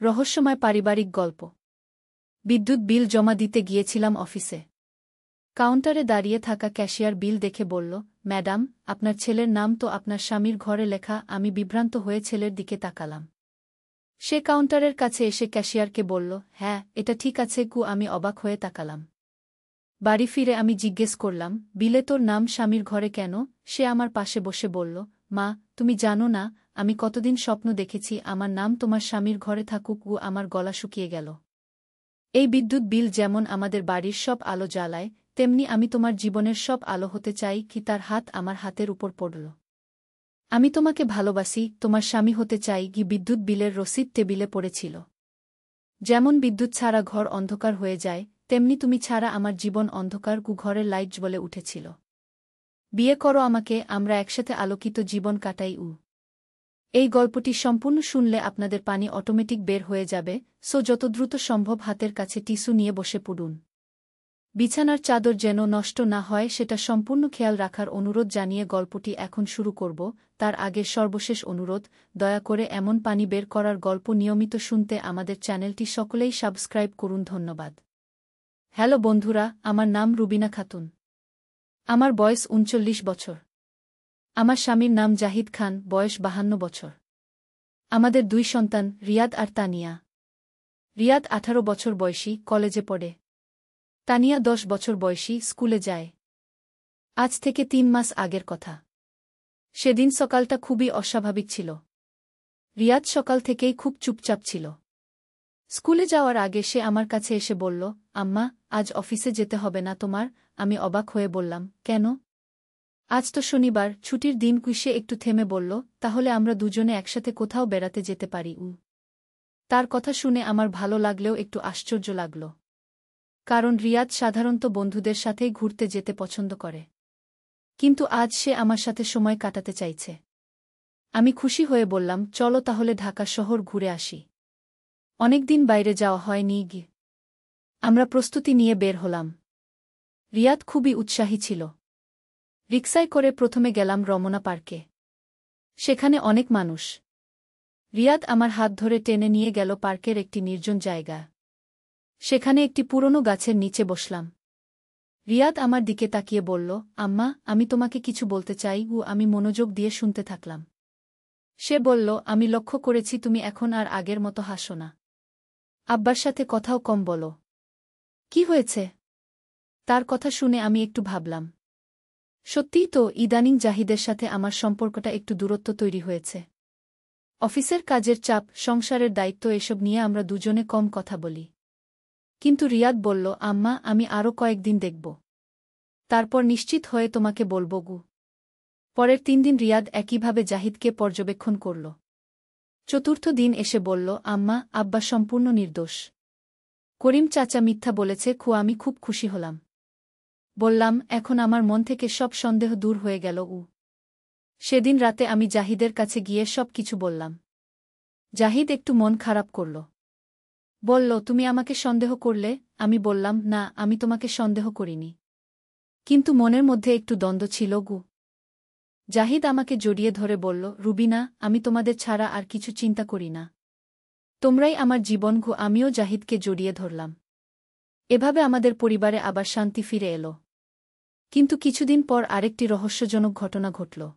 রহস্যময় পারিবারিক গল্প। বিদ্যুৎ বিল জমা দিতে গিয়েছিলাম অফিসে। কাউন্টারে দাঁড়িয়ে থাকা ক্যাশিয়ার বিল দেখে বলল, ম্যাডাম, আপনার ছেলের নাম তো আপনার স্বামীর ঘরে লেখা। আমি বিভ্রান্ত হয়ে ছেলের দিকে তাকালাম। সে কাউন্টারের কাছে এসে ক্যাশিয়ারকে বলল, হ্যাঁ, এটা ঠিক আছে। আমি অবাক হয়ে তাকালাম। বাড়ি ফিরে আমি জিজ্ঞেস করলাম, বিলে তোর নাম স্বামীর ঘরে কেন? সে আমার পাশে বসে বলল, মা, তুমি জানো না, আমি কতদিন স্বপ্ন দেখেছি আমার নাম তোমার স্বামীর ঘরে থাকুক। আমার গলা শুকিয়ে গেল। এই বিদ্যুৎ বিল যেমন আমাদের বাড়ির সব আলো জ্বালায়, তেমনি আমি তোমার জীবনের সব আলো হতে চাই। তার হাত আমার হাতের উপর পড়ল। আমি তোমাকে ভালোবাসি, তোমার স্বামী হতে চাই। বিদ্যুৎ বিলের রসিদ টেবিলে পড়েছিল। যেমন বিদ্যুৎ ছাড়া ঘর অন্ধকার হয়ে যায়, তেমনি তুমি ছাড়া আমার জীবন অন্ধকার। ঘরের লাইট জ্বলে উঠেছিল। বিয়ে করো আমাকে, আমরা একসাথে আলোকিত জীবন কাটাই। এই গল্পটি সম্পূর্ণ শুনলে আপনাদের পানি অটোমেটিক বের হয়ে যাবে, যত দ্রুত সম্ভব হাতের কাছে টিস্যু নিয়ে বসে পড়ুন। বিছানার চাদর যেন নষ্ট না হয় সেটা সম্পূর্ণ খেয়াল রাখার অনুরোধ জানিয়ে গল্পটি এখন শুরু করব। তার আগে সর্বশেষ অনুরোধ, দয়া করে এমন পানি বের করার গল্প নিয়মিত শুনতে আমাদের চ্যানেলটি সকলেই সাবস্ক্রাইব করুন। ধন্যবাদ। হ্যালো বন্ধুরা, আমার নাম রুবিনা খাতুন। আমার বয়স ৩৯ বছর। আমার স্বামীর নাম জাহিদ খান, বয়স ৫২ বছর। আমাদের ২ সন্তান, রিয়াদ আর তানিয়া। রিয়াদ ১৮ বছর বয়সী, কলেজে পড়ে। তানিয়া ১০ বছর বয়সী, স্কুলে যায়। আজ থেকে ৩ মাস আগের কথা। সেদিন সকালটা খুবই অস্বাভাবিক ছিল। রিয়াদ সকাল থেকেই খুব চুপচাপ ছিল। স্কুলে যাওয়ার আগে সে আমার কাছে এসে বলল, আম্মা, আজ অফিসে যেতে হবে না তোমার। আমি অবাক হয়ে বললাম, কেন? আজ তো শনিবার, ছুটির দিন। সে একটু থেমে বলল, তাহলে আমরা দুজনে একসাথে কোথাও বেড়াতে যেতে পারি। তার কথা শুনে আমার ভালো লাগলেও একটু আশ্চর্য লাগল। কারণ রিয়াদ সাধারণত বন্ধুদের সাথেই ঘুরতে যেতে পছন্দ করে। কিন্তু আজ সে আমার সাথে সময় কাটাতে চাইছে। আমি খুশি হয়ে বললাম, চলো তাহলে ঢাকা শহর ঘুরে আসি। অনেকদিন বাইরে যাওয়া হয়নি। আমরা প্রস্তুতি নিয়ে বের হলাম। রিয়াদ খুবই উৎসাহী ছিল। রিকশায় করে প্রথমে গেলাম রমনা পার্কে। সেখানে অনেক মানুষ। রিয়াদ আমার হাত ধরে টেনে নিয়ে গেল পার্কের একটি নির্জন জায়গা। সেখানে একটি পুরনো গাছের নিচে বসলাম। রিয়াদ আমার দিকে তাকিয়ে বলল, আম্মা, আমি তোমাকে কিছু বলতে চাই। আমি মনোযোগ দিয়ে শুনতে থাকলাম। সে বলল, আমি লক্ষ্য করেছি তুমি এখন আর আগের মতো হাসো না। আব্বার সাথে কথাও কম বলো। কি হয়েছে? তার কথা শুনে আমি একটু ভাবলাম। সত্যিই তো, ইদানিং জাহিদের সাথে আমার সম্পর্কটা একটু দূরত্ব তৈরি হয়েছে। অফিসের কাজের চাপ, সংসারের দায়িত্ব, এসব নিয়ে আমরা দুজনে কম কথা বলি। কিন্তু রিয়াদ বলল, আম্মা, আমি আরও কয়েকদিন দেখব। তারপর নিশ্চিত হয়ে তোমাকে বলব। পরের ৩ দিন রিয়াদ একইভাবে জাহিদকে পর্যবেক্ষণ করল। চতুর্থ দিন এসে বলল, আম্মা, আব্বা সম্পূর্ণ নির্দোষ। করিম চাচা মিথ্যা বলেছে। আমি খুব খুশি হলাম। বললাম, এখন আমার মন থেকে সব সন্দেহ দূর হয়ে গেল। সেদিন রাতে আমি জাহিদের কাছে গিয়ে সব কিছু বললাম। জাহিদ একটু মন খারাপ করল। বলল, তুমি আমাকে সন্দেহ করলে? আমি বললাম, না, আমি তোমাকে সন্দেহ করিনি। কিন্তু মনের মধ্যে একটু দ্বন্দ্ব ছিল। জাহিদ আমাকে জড়িয়ে ধরে বলল, রুবিনা, আমি তোমাদের ছাড়া আর কিছু চিন্তা করি না। তোমরাই আমার জীবন। আমিও জাহিদকে জড়িয়ে ধরলাম। এভাবে আমাদের পরিবারে আবার শান্তি ফিরে এলো। কিন্তু কিছুদিন পর আরেকটি রহস্যজনক ঘটনা ঘটল।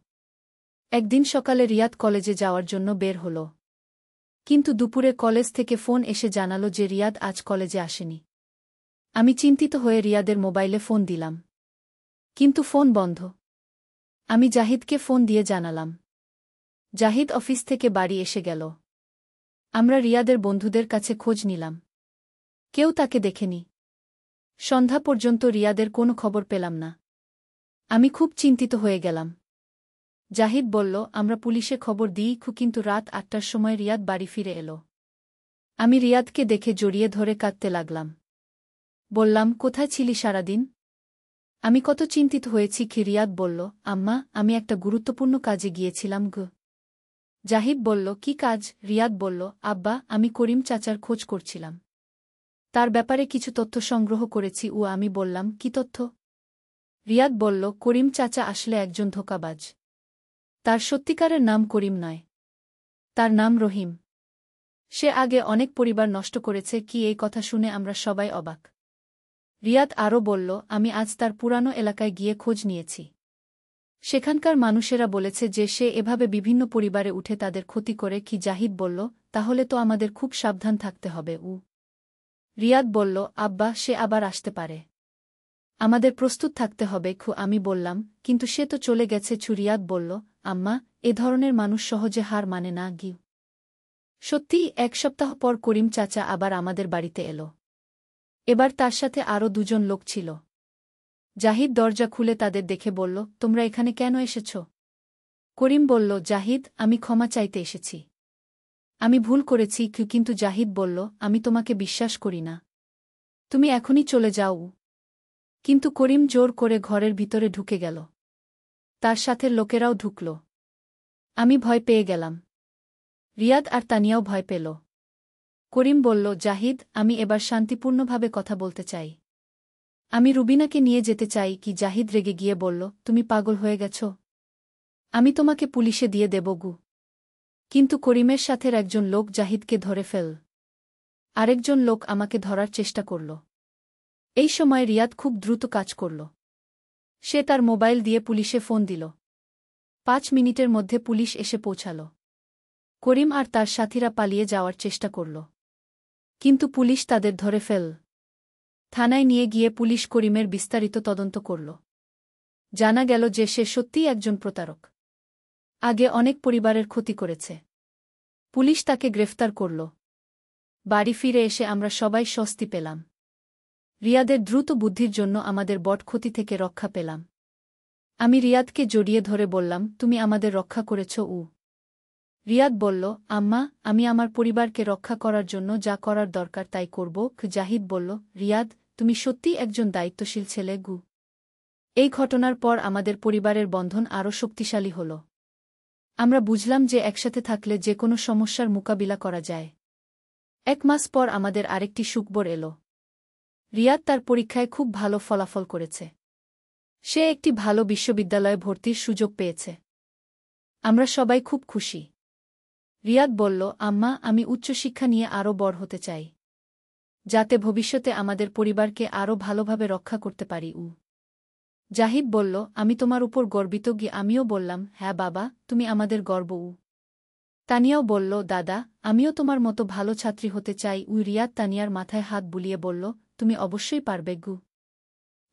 একদিন সকালে রিয়াদ কলেজে যাওয়ার জন্য বের হল। কিন্তু দুপুরে কলেজ থেকে ফোন এসে জানালো যে রিয়াদ আজ কলেজে আসেনি। আমি চিন্তিত হয়ে রিয়াদের মোবাইলে ফোন দিলাম। কিন্তু ফোন বন্ধ। আমি জাহিদকে ফোন দিয়ে জানালাম। জাহিদ অফিস থেকে বাড়ি এসে গেল। আমরা রিয়াদের বন্ধুদের কাছে খোঁজ নিলাম। কেউ তাকে দেখেনি। সন্ধ্যা পর্যন্ত রিয়াদের কোনো খবর পেলাম না। আমি খুব চিন্তিত হয়ে গেলাম। জাহিদ বলল, আমরা পুলিশে খবর দিই। কিন্তু রাত ৮টার সময় রিয়াদ বাড়ি ফিরে এলো। আমি রিয়াদকে দেখে জড়িয়ে ধরে কাঁদতে লাগলাম। বললাম, কোথায় ছিলি সারাদিন? আমি কত চিন্তিত হয়েছি। রিয়াদ বলল, আম্মা, আমি একটা গুরুত্বপূর্ণ কাজে গিয়েছিলাম। জাহিদ বলল, কি কাজ? রিয়াদ বলল, আব্বা, আমি করিম চাচার খোঁজ করছিলাম। তার ব্যাপারে কিছু তথ্য সংগ্রহ করেছি। আমি বললাম, কি তথ্য? রিয়াদ বলল, করিম চাচা আসলে একজন ধোঁকাবাজ। তার সত্যিকারের নাম করিম নয়। তার নাম রহিম। সে আগে অনেক পরিবার নষ্ট করেছে কি এই কথা শুনে আমরা সবাই অবাক। রিয়াদ আরও বলল, আমি আজ তার পুরানো এলাকায় গিয়ে খোঁজ নিয়েছি। সেখানকার মানুষেরা বলেছে যে সে এভাবে বিভিন্ন পরিবারে উঠে তাদের ক্ষতি করে কি জাহিদ বলল, তাহলে তো আমাদের খুব সাবধান থাকতে হবে। রিয়াদ বলল, আব্বা সে আবার আসতে পারে। আমাদের প্রস্তুত থাকতে হবে। আমি বললাম, কিন্তু সে তো চলে গেছে। রিয়াদ বলল, আম্মা এ ধরনের মানুষ সহজে হার মানে না। সত্যিই 1 সপ্তাহ পর করিম চাচা আবার আমাদের বাড়িতে এলো। এবার তার সাথে আরও 2 জন লোক ছিল। জাহিদ দরজা খুলে তাদের দেখে বলল, তোমরা এখানে কেন এসেছ? করিম বলল, জাহিদ আমি ক্ষমা চাইতে এসেছি। আমি ভুল করেছি। কিন্তু জাহিদ বলল, আমি তোমাকে বিশ্বাস করি না। তুমি এখনই চলে যাও। কিন্তু করিম জোর করে ঘরের ভিতরে ঢুকে গেল। তার সাথে লোকেরাও ঢুকল। আমি ভয় পেয়ে গেলাম। রিয়াদ আর তানিয়াও ভয় পেল। করিম বলল, জাহিদ আমি এবার শান্তিপূর্ণভাবে কথা বলতে চাই। আমি রুবিনাকে নিয়ে যেতে চাই। জাহিদ রেগে গিয়ে বলল, তুমি পাগল হয়ে গেছ? আমি তোমাকে পুলিশে দিয়ে দেব। কিন্তু করিমের সাথের একজন লোক জাহিদকে ধরে ফেল। আরেকজন লোক আমাকে ধরার চেষ্টা করল। এই সময় রিয়াদ খুব দ্রুত কাজ করল। সে তার মোবাইল দিয়ে পুলিশে ফোন দিল। 5 মিনিটের মধ্যে পুলিশ এসে পৌঁছাল। করিম আর তার সাথীরা পালিয়ে যাওয়ার চেষ্টা করল। কিন্তু পুলিশ তাদের ধরে ফেল। থানায় নিয়ে গিয়ে পুলিশ করিমের বিস্তারিত তদন্ত করল। জানা গেল যে সে সত্যিই একজন প্রতারক। আগে অনেক পরিবারের ক্ষতি করেছে। পুলিশ তাকে গ্রেফতার করল। বাড়ি ফিরে এসে আমরা সবাই স্বস্তি পেলাম। রিয়াদের দ্রুত বুদ্ধির জন্য আমাদের বড় ক্ষতি থেকে রক্ষা পেলাম। আমি রিয়াদকে জড়িয়ে ধরে বললাম, তুমি আমাদের রক্ষা করেছ। রিয়াদ বলল, আম্মা আমি আমার পরিবারকে রক্ষা করার জন্য যা করার দরকার তাই করব। জাহিদ বলল, রিয়াদ তুমি সত্যিই একজন দায়িত্বশীল ছেলে। এই ঘটনার পর আমাদের পরিবারের বন্ধন আরও শক্তিশালী হল। আমরা বুঝলাম যে একসাথে থাকলে যে কোনো সমস্যার মোকাবিলা করা যায়। 1 মাস পর আমাদের আরেকটি সুখবর এলো। রিয়াদ তার পরীক্ষায় খুব ভালো ফলাফল করেছে। সে একটি ভালো বিশ্ববিদ্যালয়ে ভর্তির সুযোগ পেয়েছে। আমরা সবাই খুব খুশি। রিয়াদ বলল, আম্মা আমি উচ্চশিক্ষা নিয়ে আরও বড় হতে চাই, যাতে ভবিষ্যতে আমাদের পরিবারকে আরও ভালোভাবে রক্ষা করতে পারি। জাহিদ বলল, আমি তোমার উপর গর্বিত। আমিও বললাম, হ্যাঁ বাবা তুমি আমাদের গর্ব। তানিয়াও বলল, দাদা আমিও তোমার মতো ভালো ছাত্রী হতে চাই। রিয়াদ তানিয়ার মাথায় হাত বুলিয়ে বলল, তুমি অবশ্যই পারবে।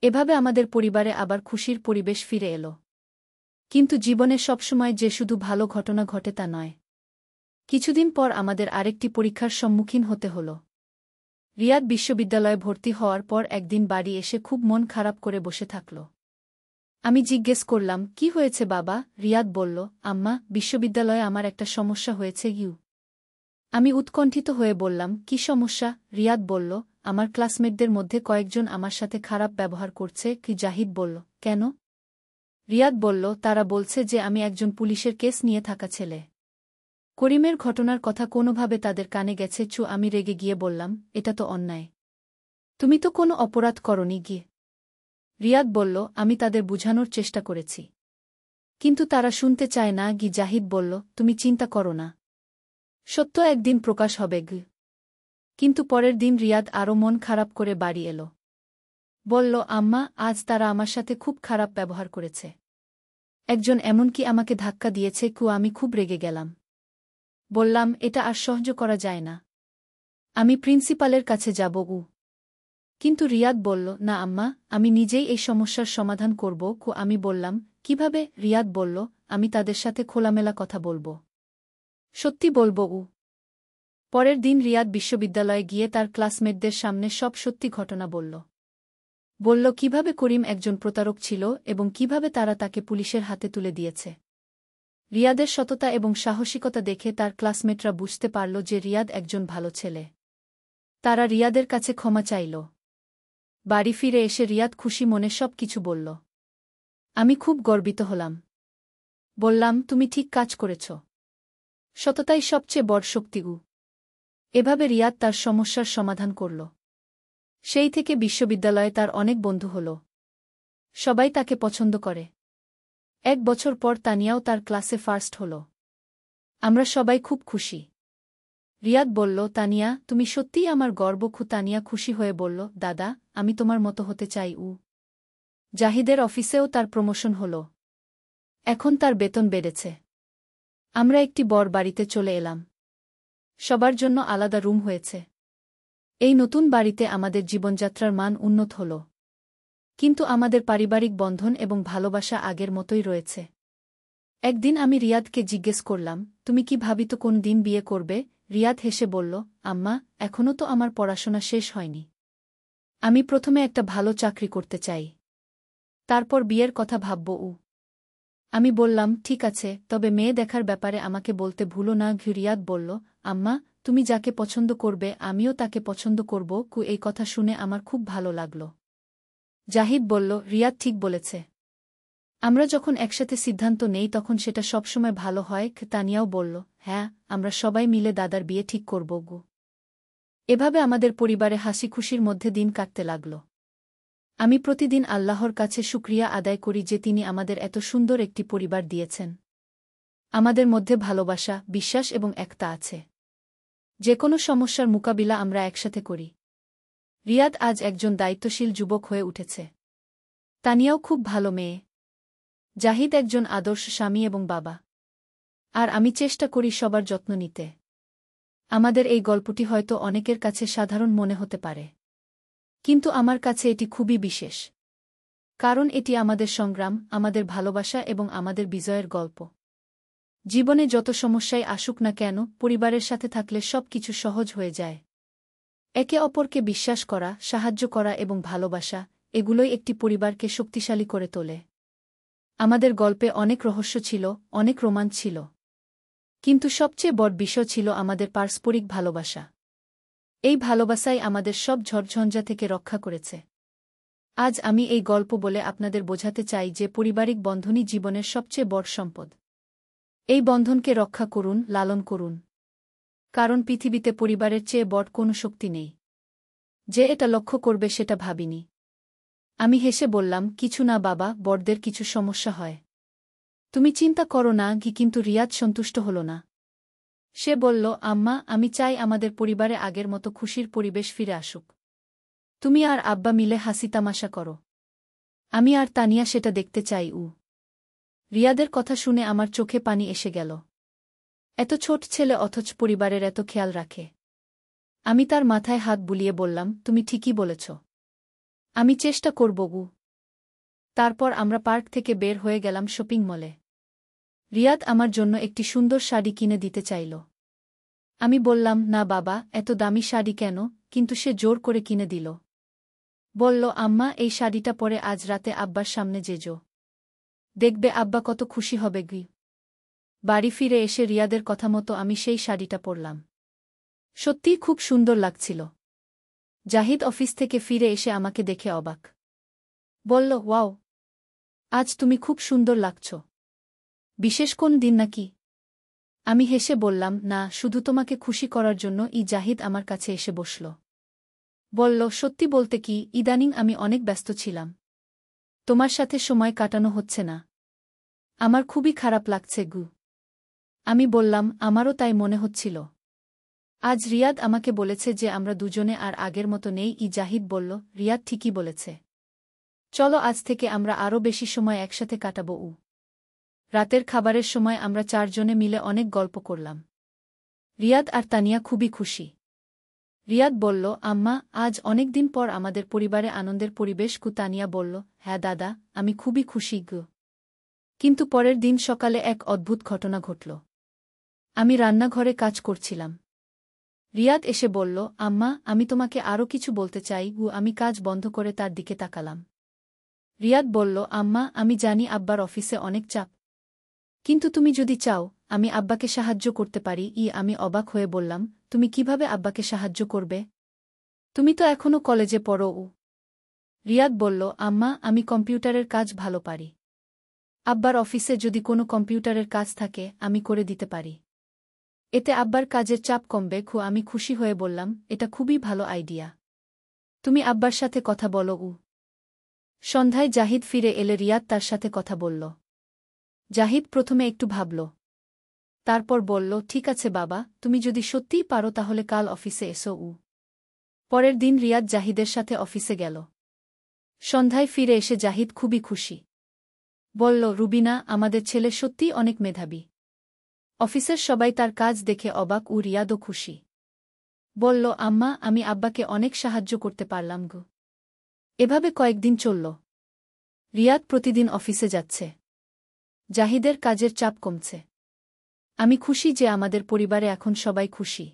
এভাবে আমাদের পরিবারে আবার খুশির পরিবেশ ফিরে এলো। কিন্তু জীবনে সবসময় যে শুধু ভালো ঘটনা ঘটে তা নয়। কিছুদিন পর আমাদের আরেকটি পরীক্ষার সম্মুখীন হতে হল। রিয়াদ বিশ্ববিদ্যালয়ে ভর্তি হওয়ার পর একদিন বাড়ি এসে খুব মন খারাপ করে বসে থাকল। আমি জিজ্ঞেস করলাম, কি হয়েছে বাবা? রিয়াদ বলল, আম্মা বিশ্ববিদ্যালয়ে আমার একটা সমস্যা হয়েছে। আমি উৎকণ্ঠিত হয়ে বললাম, কি সমস্যা? রিয়াদ বলল, আমার ক্লাসমেটদের মধ্যে কয়েকজন আমার সাথে খারাপ ব্যবহার করছে। জাহিদ বলল, কেন? রিয়াদ বলল, তারা বলছে যে আমি একজন পুলিশের কেস নিয়ে থাকা ছেলে। করিমের ঘটনার কথা কোনোভাবে তাদের কানে গেছে। আমি রেগে গিয়ে বললাম, এটা তো অন্যায়। তুমি তো কোনো অপরাধ করনি। রিয়াদ বলল, আমি তাদের বুঝানোর চেষ্টা করেছি, কিন্তু তারা শুনতে চায় না। জাহিদ বলল, তুমি চিন্তা করো না, সত্য একদিন প্রকাশ হবে। কিন্তু পরের দিন রিয়াদ আরও মন খারাপ করে বাড়ি এলো। বলল, আম্মা আজ তারা আমার সাথে খুব খারাপ ব্যবহার করেছে। একজন এমনকি আমাকে ধাক্কা দিয়েছে। আমি খুব রেগে গেলাম। বললাম, এটা আর সহ্য করা যায় না, আমি প্রিন্সিপালের কাছে যাব। কিন্তু রিয়াদ বলল, না আম্মা আমি নিজেই এই সমস্যার সমাধান করব। আমি বললাম, কিভাবে? রিয়াদ বলল, আমি তাদের সাথে খোলামেলা কথা বলবো, সত্যি বলবো। পরের দিন রিয়াদ বিশ্ববিদ্যালয়ে গিয়ে তার ক্লাসমেটদের সামনে সব সত্যি ঘটনা বলল। বলল কিভাবে করিম একজন প্রতারক ছিল এবং কিভাবে তারা তাকে পুলিশের হাতে তুলে দিয়েছে। রিয়াদের সততা এবং সাহসিকতা দেখে তার ক্লাসমেটরা বুঝতে পারল যে রিয়াদ একজন ভালো ছেলে। তারা রিয়াদের কাছে ক্ষমা চাইল। বাড়ি ফিরে এসে রিয়াদ খুশি মনে সব কিছু বলল। আমি খুব গর্বিত হলাম। বললাম, তুমি ঠিক কাজ করেছ, সততাই সবচেয়ে বড় শক্তি। এভাবে রিয়াদ তার সমস্যার সমাধান করল। সেই থেকে বিশ্ববিদ্যালয়ে তার অনেক বন্ধু হল। সবাই তাকে পছন্দ করে। 1 বছর পর তানিয়াও তার ক্লাসে ফার্স্ট হল। আমরা সবাই খুব খুশি। রিয়াদ বলল, তানিয়া, তুমি সত্যিই আমার গর্ব। তানিয়া খুশি হয়ে বলল, দাদা, আমি তোমার মতো হতে চাই। জাহিদের অফিসেও তার প্রমোশন হল। এখন তার বেতন বেড়েছে। আমরা একটি বড় বাড়িতে চলে এলাম। সবার জন্য আলাদা রুম হয়েছে। এই নতুন বাড়িতে আমাদের জীবনযাত্রার মান উন্নত হল। কিন্তু আমাদের পারিবারিক বন্ধন এবং ভালোবাসা আগের মতোই রয়েছে। একদিন আমি রিয়াদকে জিজ্ঞেস করলাম, তুমি কি ভাবিত কোন দিন বিয়ে করবে? রিয়াদ হেসে বলল, আম্মা, এখনও তো আমার পড়াশোনা শেষ হয়নি। আমি প্রথমে একটা ভালো চাকরি করতে চাই। তারপর বিয়ের কথা ভাবব। আমি বললাম, ঠিক আছে, তবে মেয়ে দেখার ব্যাপারে আমাকে বলতে ভুলো না। রিয়াদ বলল, আম্মা, তুমি যাকে পছন্দ করবে আমিও তাকে পছন্দ করব। এই কথা শুনে আমার খুব ভালো লাগল। জাহিদ বলল, রিয়াদ ঠিক বলেছে। আমরা যখন একসাথে সিদ্ধান্ত নেই তখন সেটা সবসময় ভালো হয়। তানিয়াও বলল, হ্যাঁ, আমরা সবাই মিলে দাদার বিয়ে ঠিক করব। এভাবে আমাদের পরিবারে হাসি খুশির মধ্যে দিন কাটতে লাগল। আমি প্রতিদিন আল্লাহর কাছে শুকরিয়া আদায় করি যে তিনি আমাদের এত সুন্দর একটি পরিবার দিয়েছেন। আমাদের মধ্যে ভালোবাসা, বিশ্বাস এবং একতা আছে। যে কোনো সমস্যার মোকাবিলা আমরা একসাথে করি। রিয়াদ আজ একজন দায়িত্বশীল যুবক হয়ে উঠেছে। তানিয়াও খুব ভালো মেয়ে। জাহিদ একজন আদর্শ স্বামী এবং বাবা। আর আমি চেষ্টা করি সবার যত্ন নিতে। আমাদের এই গল্পটি হয়তো অনেকের কাছে সাধারণ মনে হতে পারে, কিন্তু আমার কাছে এটি খুবই বিশেষ। কারণ এটি আমাদের সংগ্রাম, আমাদের ভালোবাসা এবং আমাদের বিজয়ের গল্প। জীবনে যত সমস্যাই আসুক না কেন, পরিবারের সাথে থাকলে সব কিছু সহজ হয়ে যায়। একে অপরকে বিশ্বাস করা, সাহায্য করা এবং ভালোবাসা, এগুলোই একটি পরিবারকে শক্তিশালী করে তোলে। আমাদের গল্পে অনেক রহস্য ছিল, অনেক রোমাঞ্চ ছিল। কিন্তু সবচেয়ে বড় বিষয় ছিল আমাদের পারস্পরিক ভালোবাসা। এই ভালোবাসাই আমাদের সব ঝড়ঝঞ্ঝা থেকে রক্ষা করেছে। আজ আমি এই গল্প বলে আপনাদের বোঝাতে চাই যে পারিবারিক বন্ধনই জীবনের সবচেয়ে বড় সম্পদ। এই বন্ধনকে রক্ষা করুন, লালন করুন। কারণ পৃথিবীতে পরিবারের চেয়ে বড় কোনো শক্তি নেই। যে এটা লক্ষ্য করবে সেটা ভাবিনি। আমি হেসে বললাম, কিছু না বাবা, বড়দের কিছু সমস্যা হয়। তুমি চিন্তা করো না। কিন্তু রিয়াদ সন্তুষ্ট হল না। সে বলল, আম্মা, আমি চাই আমাদের পরিবারে আগের মতো খুশির পরিবেশ ফিরে আসুক। তুমি আর আব্বা মিলে হাসি তামাশা করো। আমি আর তানিয়া সেটা দেখতে চাই। রিয়াদের কথা শুনে আমার চোখে পানি এসে গেল। এত ছোট ছেলে অথচ পরিবারের এত খেয়াল রাখে। আমি তার মাথায় হাত বুলিয়ে বললাম, তুমি ঠিকই বলেছ। আমি চেষ্টা করব। তারপর আমরা পার্ক থেকে বের হয়ে গেলাম শপিং মলে। রিয়াদ আমার জন্য একটি সুন্দর শাড়ি কিনে দিতে চাইল। আমি বললাম, না বাবা, এত দামি শাড়ি কেন? কিন্তু সে জোর করে কিনে দিল। বলল, আম্মা, এই শাড়িটা পরে আজ রাতে আব্বার সামনে যেজো। দেখবে আব্বা কত খুশি হবে। বাড়ি ফিরে এসে রিয়াদের কথা মতো আমি সেই শাড়িটা পরলাম। সত্যিই খুব সুন্দর লাগছিল। জাহিদ অফিস থেকে ফিরে এসে আমাকে দেখে অবাক। বলল, ওয়াও, আজ তুমি খুব সুন্দর লাগছ। বিশেষ কোন দিন নাকি? আমি হেসে বললাম, না, শুধু তোমাকে খুশি করার জন্য। জাহিদ আমার কাছে এসে বসল। বলল, সত্যি বলতে কি, ইদানিং আমি অনেক ব্যস্ত ছিলাম। তোমার সাথে সময় কাটানো হচ্ছে না। আমার খুবই খারাপ লাগছে। আমি বললাম, আমারও তাই মনে হচ্ছিল। আজ রিয়াদ আমাকে বলেছে যে আমরা দুজনে আর আগের মতো নেই। জাহিদ বলল, রিয়াদ ঠিকই বলেছে। চলো আজ থেকে আমরা আরও বেশি সময় একসাথে কাটাবো। রাতের খাবারের সময় আমরা চারজনে মিলে অনেক গল্প করলাম। রিয়াদ আর তানিয়া খুবই খুশি। রিয়াদ বলল, আম্মা, আজ অনেক দিন পর আমাদের পরিবারে আনন্দের পরিবেশ। তানিয়া বলল, হ্যাঁ দাদা, আমি খুবই খুশি। কিন্তু পরের দিন সকালে এক অদ্ভুত ঘটনা ঘটল। আমি রান্নাঘরে কাজ করছিলাম। রিয়াদ এসে বলল, আম্মা, আমি তোমাকে আরও কিছু বলতে চাই। আমি কাজ বন্ধ করে তার দিকে তাকালাম। রিয়াদ বলল, আম্মা, আমি জানি আব্বার অফিসে অনেক চাপ। কিন্তু তুমি যদি চাও, আমি আব্বাকে সাহায্য করতে পারি। আমি অবাক হয়ে বললাম, তুমি কিভাবে আব্বাকে সাহায্য করবে? তুমি তো এখনও কলেজে পড়ো। রিয়াদ বলল, আম্মা, আমি কম্পিউটারের কাজ ভালো পারি। আব্বার অফিসে যদি কোনো কম্পিউটারের কাজ থাকে আমি করে দিতে পারি। এতে আব্বার কাজের চাপ কমবে। আমি খুশি হয়ে বললাম, এটা খুবই ভালো আইডিয়া। তুমি আব্বার সাথে কথা বলো। সন্ধ্যায় জাহিদ ফিরে এলে রিয়াদ তার সাথে কথা বলল। জাহিদ প্রথমে একটু ভাবল। তারপর বলল, ঠিক আছে বাবা, তুমি যদি সত্যিই পারো তাহলে কাল অফিসে এসো। পরের দিন রিয়াদ জাহিদের সাথে অফিসে গেল। সন্ধ্যায় ফিরে এসে জাহিদ খুবই খুশি। বলল, রুবিনা, আমাদের ছেলে সত্যিই অনেক মেধাবী। অফিসের সবাই তার কাজ দেখে অবাক ও রিয়াদও খুশি। বলল, আম্মা, আমি আব্বাকে অনেক সাহায্য করতে পারলাম গো। এভাবে কয়েকদিন চলল। রিয়াদ প্রতিদিন অফিসে যাচ্ছে। জাহিদের কাজের চাপ কমছে। আমি খুশি যে আমাদের পরিবারে এখন সবাই খুশি।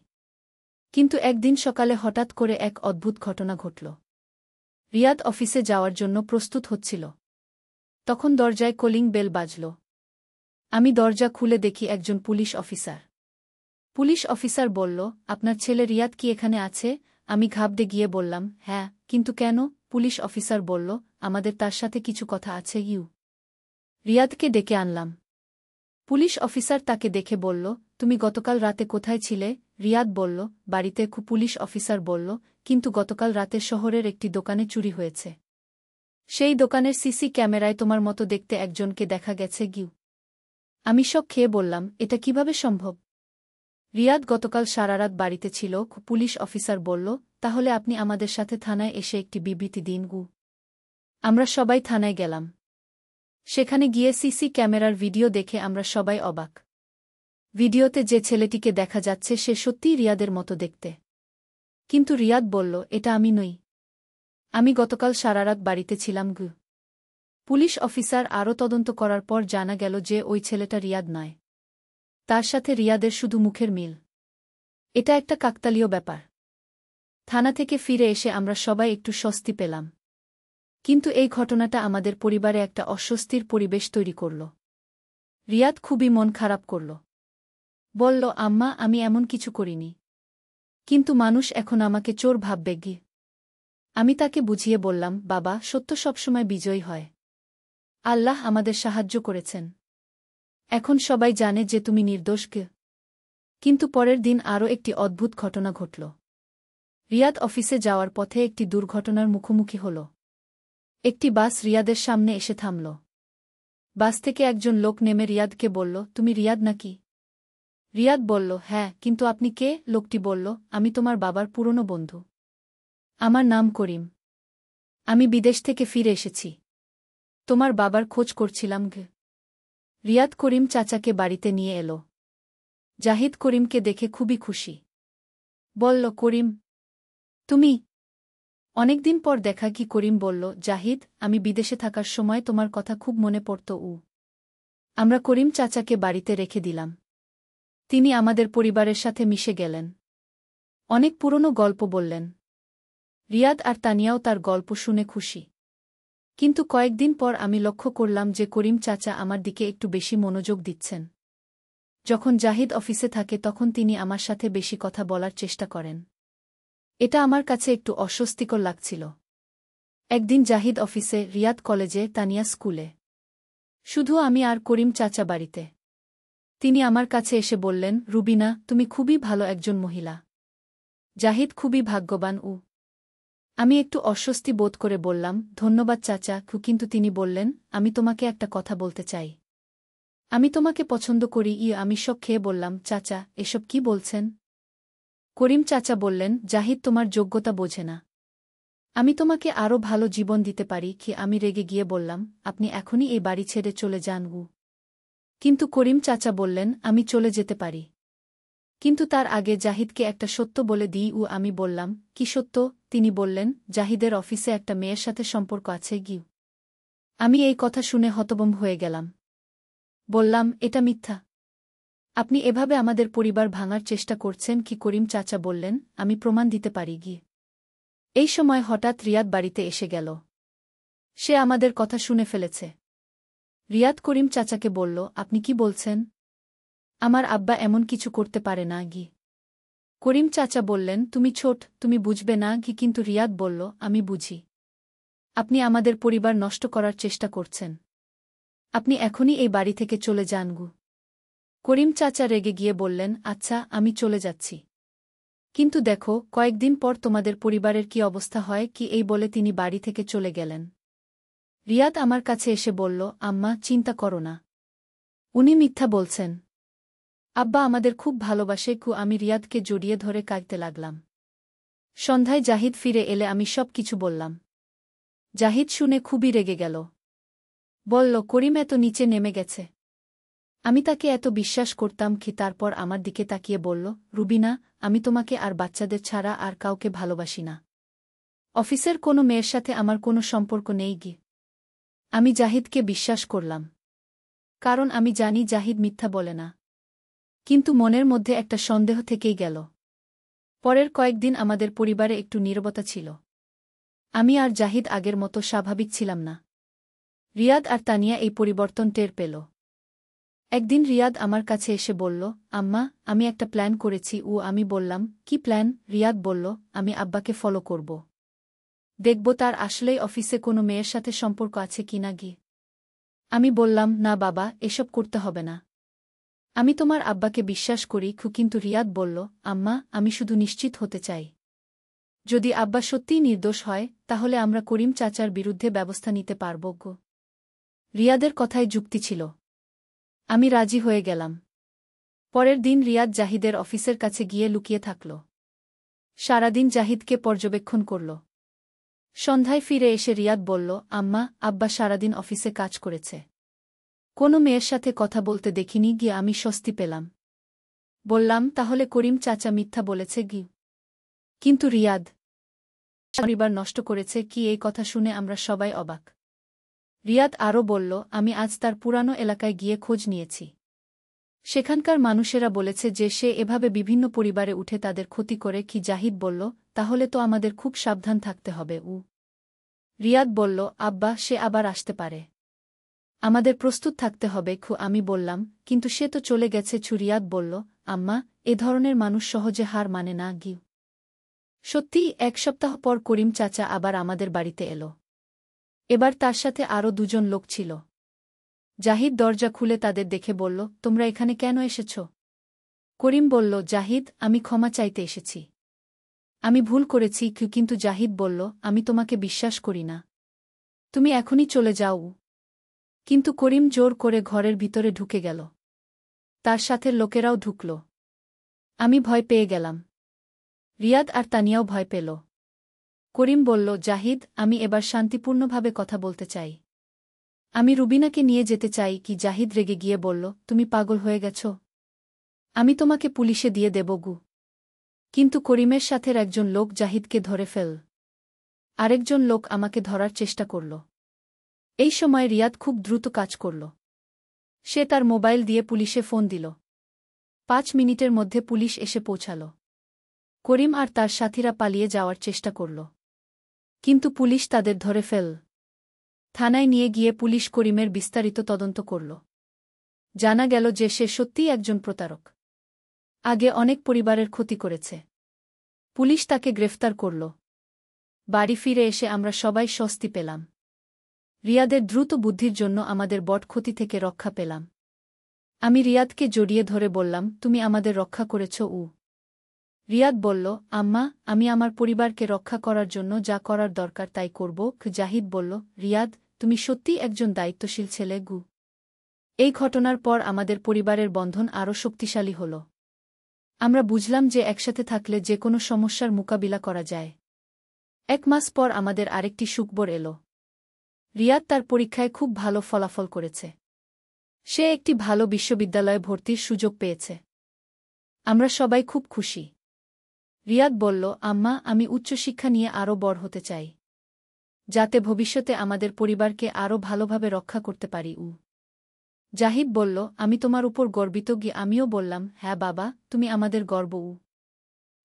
কিন্তু একদিন সকালে হঠাৎ করে এক অদ্ভুত ঘটনা ঘটল। রিয়াদ অফিসে যাওয়ার জন্য প্রস্তুত হচ্ছিল। তখন দরজায় কলিং বেল বাজল। আমি দরজা খুলে দেখি একজন পুলিশ অফিসার। পুলিশ অফিসার বলল, আপনার ছেলে রিয়াদ কি এখানে আছে? আমি ঘাবড়ে গিয়ে বললাম, হ্যাঁ, কিন্তু কেন? পুলিশ অফিসার বলল, আমাদের তার সাথে কিছু কথা আছে। রিয়াদকে ডেকে আনলাম। পুলিশ অফিসার তাকে দেখে বলল, তুমি গতকাল রাতে কোথায় ছিলে? রিয়াদ বলল, বাড়িতে। পুলিশ অফিসার বলল, কিন্তু গতকাল রাতে শহরের একটি দোকানে চুরি হয়েছে। সেই দোকানের সিসি ক্যামেরায় তোমার মতো দেখতে একজনকে দেখা গেছে। আমি শক খেয়ে বললাম, এটা কিভাবে সম্ভব? রিয়াদ গতকাল সারারাত বাড়িতে ছিল। পুলিশ অফিসার বলল, তাহলে আপনি আমাদের সাথে থানায় এসে একটি বিবৃতি দিন। আমরা সবাই থানায় গেলাম। সেখানে গিয়ে সিসি ক্যামেরার ভিডিও দেখে আমরা সবাই অবাক। ভিডিওতে যে ছেলেটিকে দেখা যাচ্ছে সে সত্যিই রিয়াদের মতো দেখতে। কিন্তু রিয়াদ বলল, এটা আমি নই। আমি গতকাল সারারাত বাড়িতে ছিলাম। পুলিশ অফিসার আরও তদন্ত করার পর জানা গেল যে ওই ছেলেটা রিয়াদ নয়। তার সাথে রিয়াদের শুধু মুখের মিল। এটা একটা কাকতালীয় ব্যাপার। থানা থেকে ফিরে এসে আমরা সবাই একটু স্বস্তি পেলাম। কিন্তু এই ঘটনাটা আমাদের পরিবারে একটা অস্বস্তির পরিবেশ তৈরি করল। রিয়াদ খুবই মন খারাপ করল। বলল, আম্মা, আমি এমন কিছু করিনি। কিন্তু মানুষ এখন আমাকে চোর ভাববে। আমি তাকে বুঝিয়ে বললাম, বাবা, সত্য সবসময় বিজয়ী হয়। আল্লাহ আমাদের সাহায্য করেছেন। এখন সবাই জানে যে তুমি নির্দোষ। কিন্তু পরের দিন আরও একটি অদ্ভুত ঘটনা ঘটল। রিয়াদ অফিসে যাওয়ার পথে একটি দুর্ঘটনার মুখোমুখি হল। একটি বাস রিয়াদের সামনে এসে থামল। বাস থেকে একজন লোক নেমে রিয়াদকে বলল, তুমি রিয়াদ নাকি? রিয়াদ বলল, হ্যাঁ, কিন্তু আপনি কে? লোকটি বলল, আমি তোমার বাবার পুরনো বন্ধু। আমার নাম করিম। আমি বিদেশ থেকে ফিরে এসেছি। তোমার বাবার খোঁজ করছিলাম। রিয়াদ করিম চাচাকে বাড়িতে নিয়ে এল। জাহিদ করিমকে দেখে খুবই খুশি। বলল, করিম, তুমি? অনেকদিন পর দেখা। কি? করিম বলল, জাহিদ, আমি বিদেশে থাকার সময় তোমার কথা খুব মনে পড়ত। আমরা করিম চাচাকে বাড়িতে রেখে দিলাম। তিনি আমাদের পরিবারের সাথে মিশে গেলেন। অনেক পুরনো গল্প বললেন। রিয়াদ আর তানিয়াও তার গল্প শুনে খুশি। কিন্তু কয়েকদিন পর আমি লক্ষ্য করলাম যে করিম চাচা আমার দিকে একটু বেশি মনোযোগ দিচ্ছেন। যখন জাহিদ অফিসে থাকে তখন তিনি আমার সাথে বেশি কথা বলার চেষ্টা করেন। এটা আমার কাছে একটু অস্বস্তিকর লাগছিল। একদিন জাহিদ অফিসে, রিয়াদ কলেজে, তানিয়া স্কুলে। শুধু আমি আর করিম চাচা বাড়িতে। তিনি আমার কাছে এসে বললেন, রুবিনা, তুমি খুবই ভালো একজন মহিলা। জাহিদ খুবই ভাগ্যবান। আমি একটু অস্বস্তি বোধ করে বললাম, ধন্যবাদ চাচা। কিন্তু তিনি বললেন, আমি তোমাকে একটা কথা বলতে চাই। আমি তোমাকে পছন্দ করি। আমি শক খেয়ে বললাম, চাচা, এসব কি বলছেন? করিম চাচা বললেন, জাহিদ তোমার যোগ্যতা বোঝে না। আমি তোমাকে আরও ভালো জীবন দিতে পারি। আমি রেগে গিয়ে বললাম, আপনি এখনই এই বাড়ি ছেড়ে চলে যান। কিন্তু করিম চাচা বললেন, আমি চলে যেতে পারি, কিন্তু তার আগে জাহিদকে একটা সত্য বলে দিই। আমি বললাম, কি সত্য? তিনি বললেন, জাহিদের অফিসে একটা মেয়ের সাথে সম্পর্ক আছে। আমি এই কথা শুনে হতভম্ব হয়ে গেলাম। বললাম, এটা মিথ্যা। আপনি এভাবে আমাদের পরিবার ভাঙার চেষ্টা করছেন। করিম চাচা বললেন, আমি প্রমাণ দিতে পারি। এই সময় হঠাৎ রিয়াদ বাড়িতে এসে গেল। সে আমাদের কথা শুনে ফেলেছে। রিয়াদ করিম চাচাকে বলল, আপনি কি বলছেন? আমার আব্বা এমন কিছু করতে পারে না। করিম চাচা বললেন, তুমি ছোট, তুমি বুঝবে না। কিন্তু রিয়াদ বলল, আমি বুঝি। আপনি আমাদের পরিবার নষ্ট করার চেষ্টা করছেন। আপনি এখনই এই বাড়ি থেকে চলে যান। করিম চাচা রেগে গিয়ে বললেন, আচ্ছা, আমি চলে যাচ্ছি। কিন্তু দেখো, কয়েকদিন পর তোমাদের পরিবারের কি অবস্থা হয়। এই বলে তিনি বাড়ি থেকে চলে গেলেন। রিয়াদ আমার কাছে এসে বলল, আম্মা, চিন্তা করো না। উনি মিথ্যা বলছেন। আব্বা আমাদের খুব ভালোবাসে। আমি রিয়াদকে জড়িয়ে ধরে কাঁদতে লাগলাম। সন্ধ্যায় জাহিদ ফিরে এলে আমি সব কিছু বললাম। জাহিদ শুনে খুবই রেগে গেল। বলল, করিম এত নিচে নেমে গেছে। আমি তাকে এত বিশ্বাস করতাম কি? তারপর আমার দিকে তাকিয়ে বলল, রুবিনা, আমি তোমাকে আর বাচ্চাদের ছাড়া আর কাউকে ভালোবাসি না। অফিসের কোনো মেয়ের সাথে আমার কোনো সম্পর্ক নেই গি। আমি জাহিদকে বিশ্বাস করলাম, কারণ আমি জানি জাহিদ মিথ্যা বলে না। কিন্তু মনের মধ্যে একটা সন্দেহ থেকেই গেল। পরের কয়েকদিন আমাদের পরিবারে একটু নীরবতা ছিল। আমি আর জাহিদ আগের মতো স্বাভাবিক ছিলাম না। রিয়াদ আর তানিয়া এই পরিবর্তন টের পেল। একদিন রিয়াদ আমার কাছে এসে বলল, আম্মা, আমি একটা প্ল্যান করেছি। আমি বললাম, কি প্ল্যান? রিয়াদ বলল, আমি আব্বাকে ফলো করব। দেখব তার আসলেই অফিসে কোনো মেয়ের সাথে সম্পর্ক আছে কিনা গি। আমি বললাম, না বাবা, এসব করতে হবে না। আমি তোমার আব্বাকে বিশ্বাস করি। কিন্তু রিয়াদ বলল, আম্মা, আমি শুধু নিশ্চিত হতে চাই। যদি আব্বা সত্যিই নির্দোষ হয়, তাহলে আমরা করিম চাচার বিরুদ্ধে ব্যবস্থা নিতে পারব গো। রিয়াদের কথায় যুক্তি ছিল। আমি রাজি হয়ে গেলাম। পরের দিন রিয়াদ জাহিদের অফিসের কাছে গিয়ে লুকিয়ে থাকল। সারাদিন জাহিদকে পর্যবেক্ষণ করল। সন্ধ্যায় ফিরে এসে রিয়াদ বলল, আম্মা, আব্বা সারাদিন অফিসে কাজ করেছে। কোনো মেয়ের সাথে কথা বলতে দেখিনি। গিয়ে আমি স্বস্তি পেলাম। বললাম, তাহলে করিম চাচা মিথ্যা বলেছে গি। কিন্তু রিয়াদ পরিবার নষ্ট করেছে কি? এই কথা শুনে আমরা সবাই অবাক। রিয়াদ আরও বলল, আমি আজ তার পুরানো এলাকায় গিয়ে খোঁজ নিয়েছি। সেখানকার মানুষেরা বলেছে যে সে এভাবে বিভিন্ন পরিবারে উঠে তাদের ক্ষতি করে কি। জাহিদ বলল, তাহলে তো আমাদের খুব সাবধান থাকতে হবে। রিয়াদ বলল, আব্বা, সে আবার আসতে পারে। আমাদের প্রস্তুত থাকতে হবে। আমি বললাম, কিন্তু সে তো চলে গেছে। রিয়াদ বলল, আম্মা, এ ধরনের মানুষ সহজে হার মানে না গি। সত্যিই 1 সপ্তাহ পর করিম চাচা আবার আমাদের বাড়িতে এলো। এবার তার সাথে আরও 2 জন লোক ছিল। জাহিদ দরজা খুলে তাদের দেখে বলল, তোমরা এখানে কেন এসেছ? করিম বলল, জাহিদ, আমি ক্ষমা চাইতে এসেছি। আমি ভুল করেছি। কিন্তু জাহিদ বলল, আমি তোমাকে বিশ্বাস করি না। তুমি এখনই চলে যাও। কিন্তু করিম জোর করে ঘরের ভিতরে ঢুকে গেল। তার সাথে লোকেরাও ঢুকল। আমি ভয় পেয়ে গেলাম। রিয়াদ আর তানিয়াও ভয় পেল। করিম বলল, জাহিদ, আমি এবার শান্তিপূর্ণভাবে কথা বলতে চাই। আমি রুবিনাকে নিয়ে যেতে চাই। কি? জাহিদ রেগে গিয়ে বলল, তুমি পাগল হয়ে গেছ? আমি তোমাকে পুলিশে দিয়ে দেব গু। কিন্তু করিমের সাথের একজন লোক জাহিদকে ধরে ফেল। আরেকজন লোক আমাকে ধরার চেষ্টা করল। এই সময় রিয়াদ খুব দ্রুত কাজ করল। সে তার মোবাইল দিয়ে পুলিশে ফোন দিল। 5 মিনিটের মধ্যে পুলিশ এসে পৌঁছাল। করিম আর তার সাথীরা পালিয়ে যাওয়ার চেষ্টা করল। কিন্তু পুলিশ তাদের ধরে ফেল। থানায় নিয়ে গিয়ে পুলিশ করিমের বিস্তারিত তদন্ত করল। জানা গেল যে সে সত্যিই একজন প্রতারক। আগে অনেক পরিবারের ক্ষতি করেছে। পুলিশ তাকে গ্রেফতার করল। বাড়ি ফিরে এসে আমরা সবাই স্বস্তি পেলাম। রিয়াদের দ্রুত বুদ্ধির জন্য আমাদের বড় ক্ষতি থেকে রক্ষা পেলাম। আমি রিয়াদকে জড়িয়ে ধরে বললাম, তুমি আমাদের রক্ষা করেছ। রিয়াদ বলল, আম্মা, আমি আমার পরিবারকে রক্ষা করার জন্য যা করার দরকার তাই করব। জাহিদ বলল, রিয়াদ, তুমি সত্যিই একজন দায়িত্বশীল ছেলে গু। এই ঘটনার পর আমাদের পরিবারের বন্ধন আরও শক্তিশালী হল। আমরা বুঝলাম যে একসাথে থাকলে যে কোনো সমস্যার মোকাবিলা করা যায়। 1 মাস পর আমাদের আরেকটি সুখবর এলো। রিয়াদ তার পরীক্ষায় খুব ভালো ফলাফল করেছে। সে একটি ভালো বিশ্ববিদ্যালয়ে ভর্তির সুযোগ পেয়েছে। আমরা সবাই খুব খুশি। রিয়াদ বলল, আম্মা, আমি উচ্চশিক্ষা নিয়ে আরও বড় হতে চাই, যাতে ভবিষ্যতে আমাদের পরিবারকে আরও ভালোভাবে রক্ষা করতে পারি। জাহিদ বলল, আমি তোমার উপর গর্বিত। আমিও বললাম, হ্যাঁ বাবা, তুমি আমাদের গর্ব।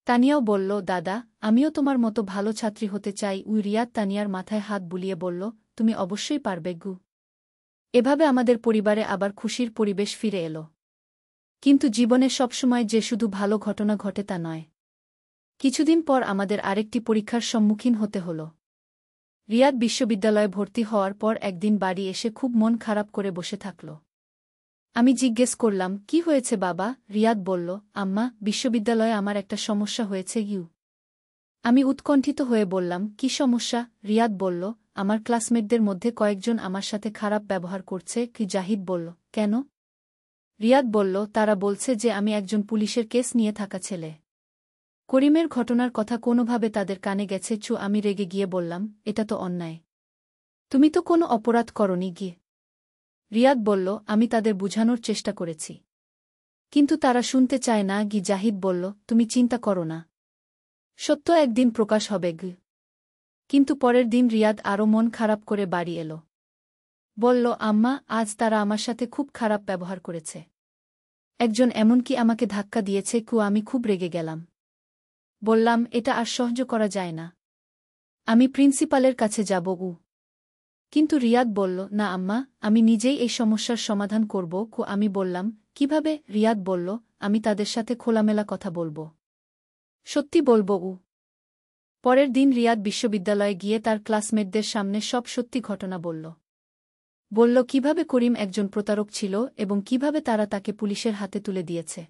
তানিয়াও বলল, দাদা, আমিও তোমার মতো ভালো ছাত্রী হতে চাই। রিয়াদ তানিয়ার মাথায় হাত বুলিয়ে বলল, তুমি অবশ্যই পারবে গু। এভাবে আমাদের পরিবারে আবার খুশির পরিবেশ ফিরে এলো। কিন্তু জীবনে সবসময় যে শুধু ভালো ঘটনা ঘটে তা নয়। কিছুদিন পর আমাদের আরেকটি পরীক্ষার সম্মুখীন হতে হল। রিয়াদ বিশ্ববিদ্যালয়ে ভর্তি হওয়ার পর একদিন বাড়ি এসে খুব মন খারাপ করে বসে থাকল। আমি জিজ্ঞেস করলাম, কি হয়েছে বাবা? রিয়াদ বলল, আম্মা, বিশ্ববিদ্যালয়ে আমার একটা সমস্যা হয়েছে। আমি উৎকণ্ঠিত হয়ে বললাম, কি সমস্যা? রিয়াদ বলল, আমার ক্লাসমেটদের মধ্যে কয়েকজন আমার সাথে খারাপ ব্যবহার করছে। জাহিদ বলল, কেন? রিয়াদ বলল, তারা বলছে যে আমি একজন পুলিশের কেস নিয়ে থাকা ছেলে। করিমের ঘটনার কথা কোনোভাবে তাদের কানে গেছে। আমি রেগে গিয়ে বললাম, এটা তো অন্যায়। তুমি তো কোনো অপরাধ করনি গিয়ে। রিয়াদ বলল, আমি তাদের বুঝানোর চেষ্টা করেছি, কিন্তু তারা শুনতে চায় না। জাহিদ বলল, তুমি চিন্তা করো না, সত্য একদিন প্রকাশ হবে। কিন্তু পরের দিন রিয়াদ আরও মন খারাপ করে বাড়ি এলো। বলল, আম্মা, আজ তারা আমার সাথে খুব খারাপ ব্যবহার করেছে। একজন এমনকি আমাকে ধাক্কা দিয়েছে। আমি খুব রেগে গেলাম। বললাম, এটা আর সহ্য করা যায় না, আমি প্রিন্সিপালের কাছে যাব। কিন্তু রিয়াদ বলল, না আম্মা, আমি নিজেই এই সমস্যার সমাধান করব। আমি বললাম, কিভাবে? রিয়াদ বলল, আমি তাদের সাথে খোলামেলা কথা বলব, সত্যি বলব। পরের দিন রিয়াদ বিশ্ববিদ্যালয়ে গিয়ে তার ক্লাসমেটদের সামনে সব সত্যি ঘটনা বলল। বলল কিভাবে করিম একজন প্রতারক ছিল এবং কিভাবে তারা তাকে পুলিশের হাতে তুলে দিয়েছে।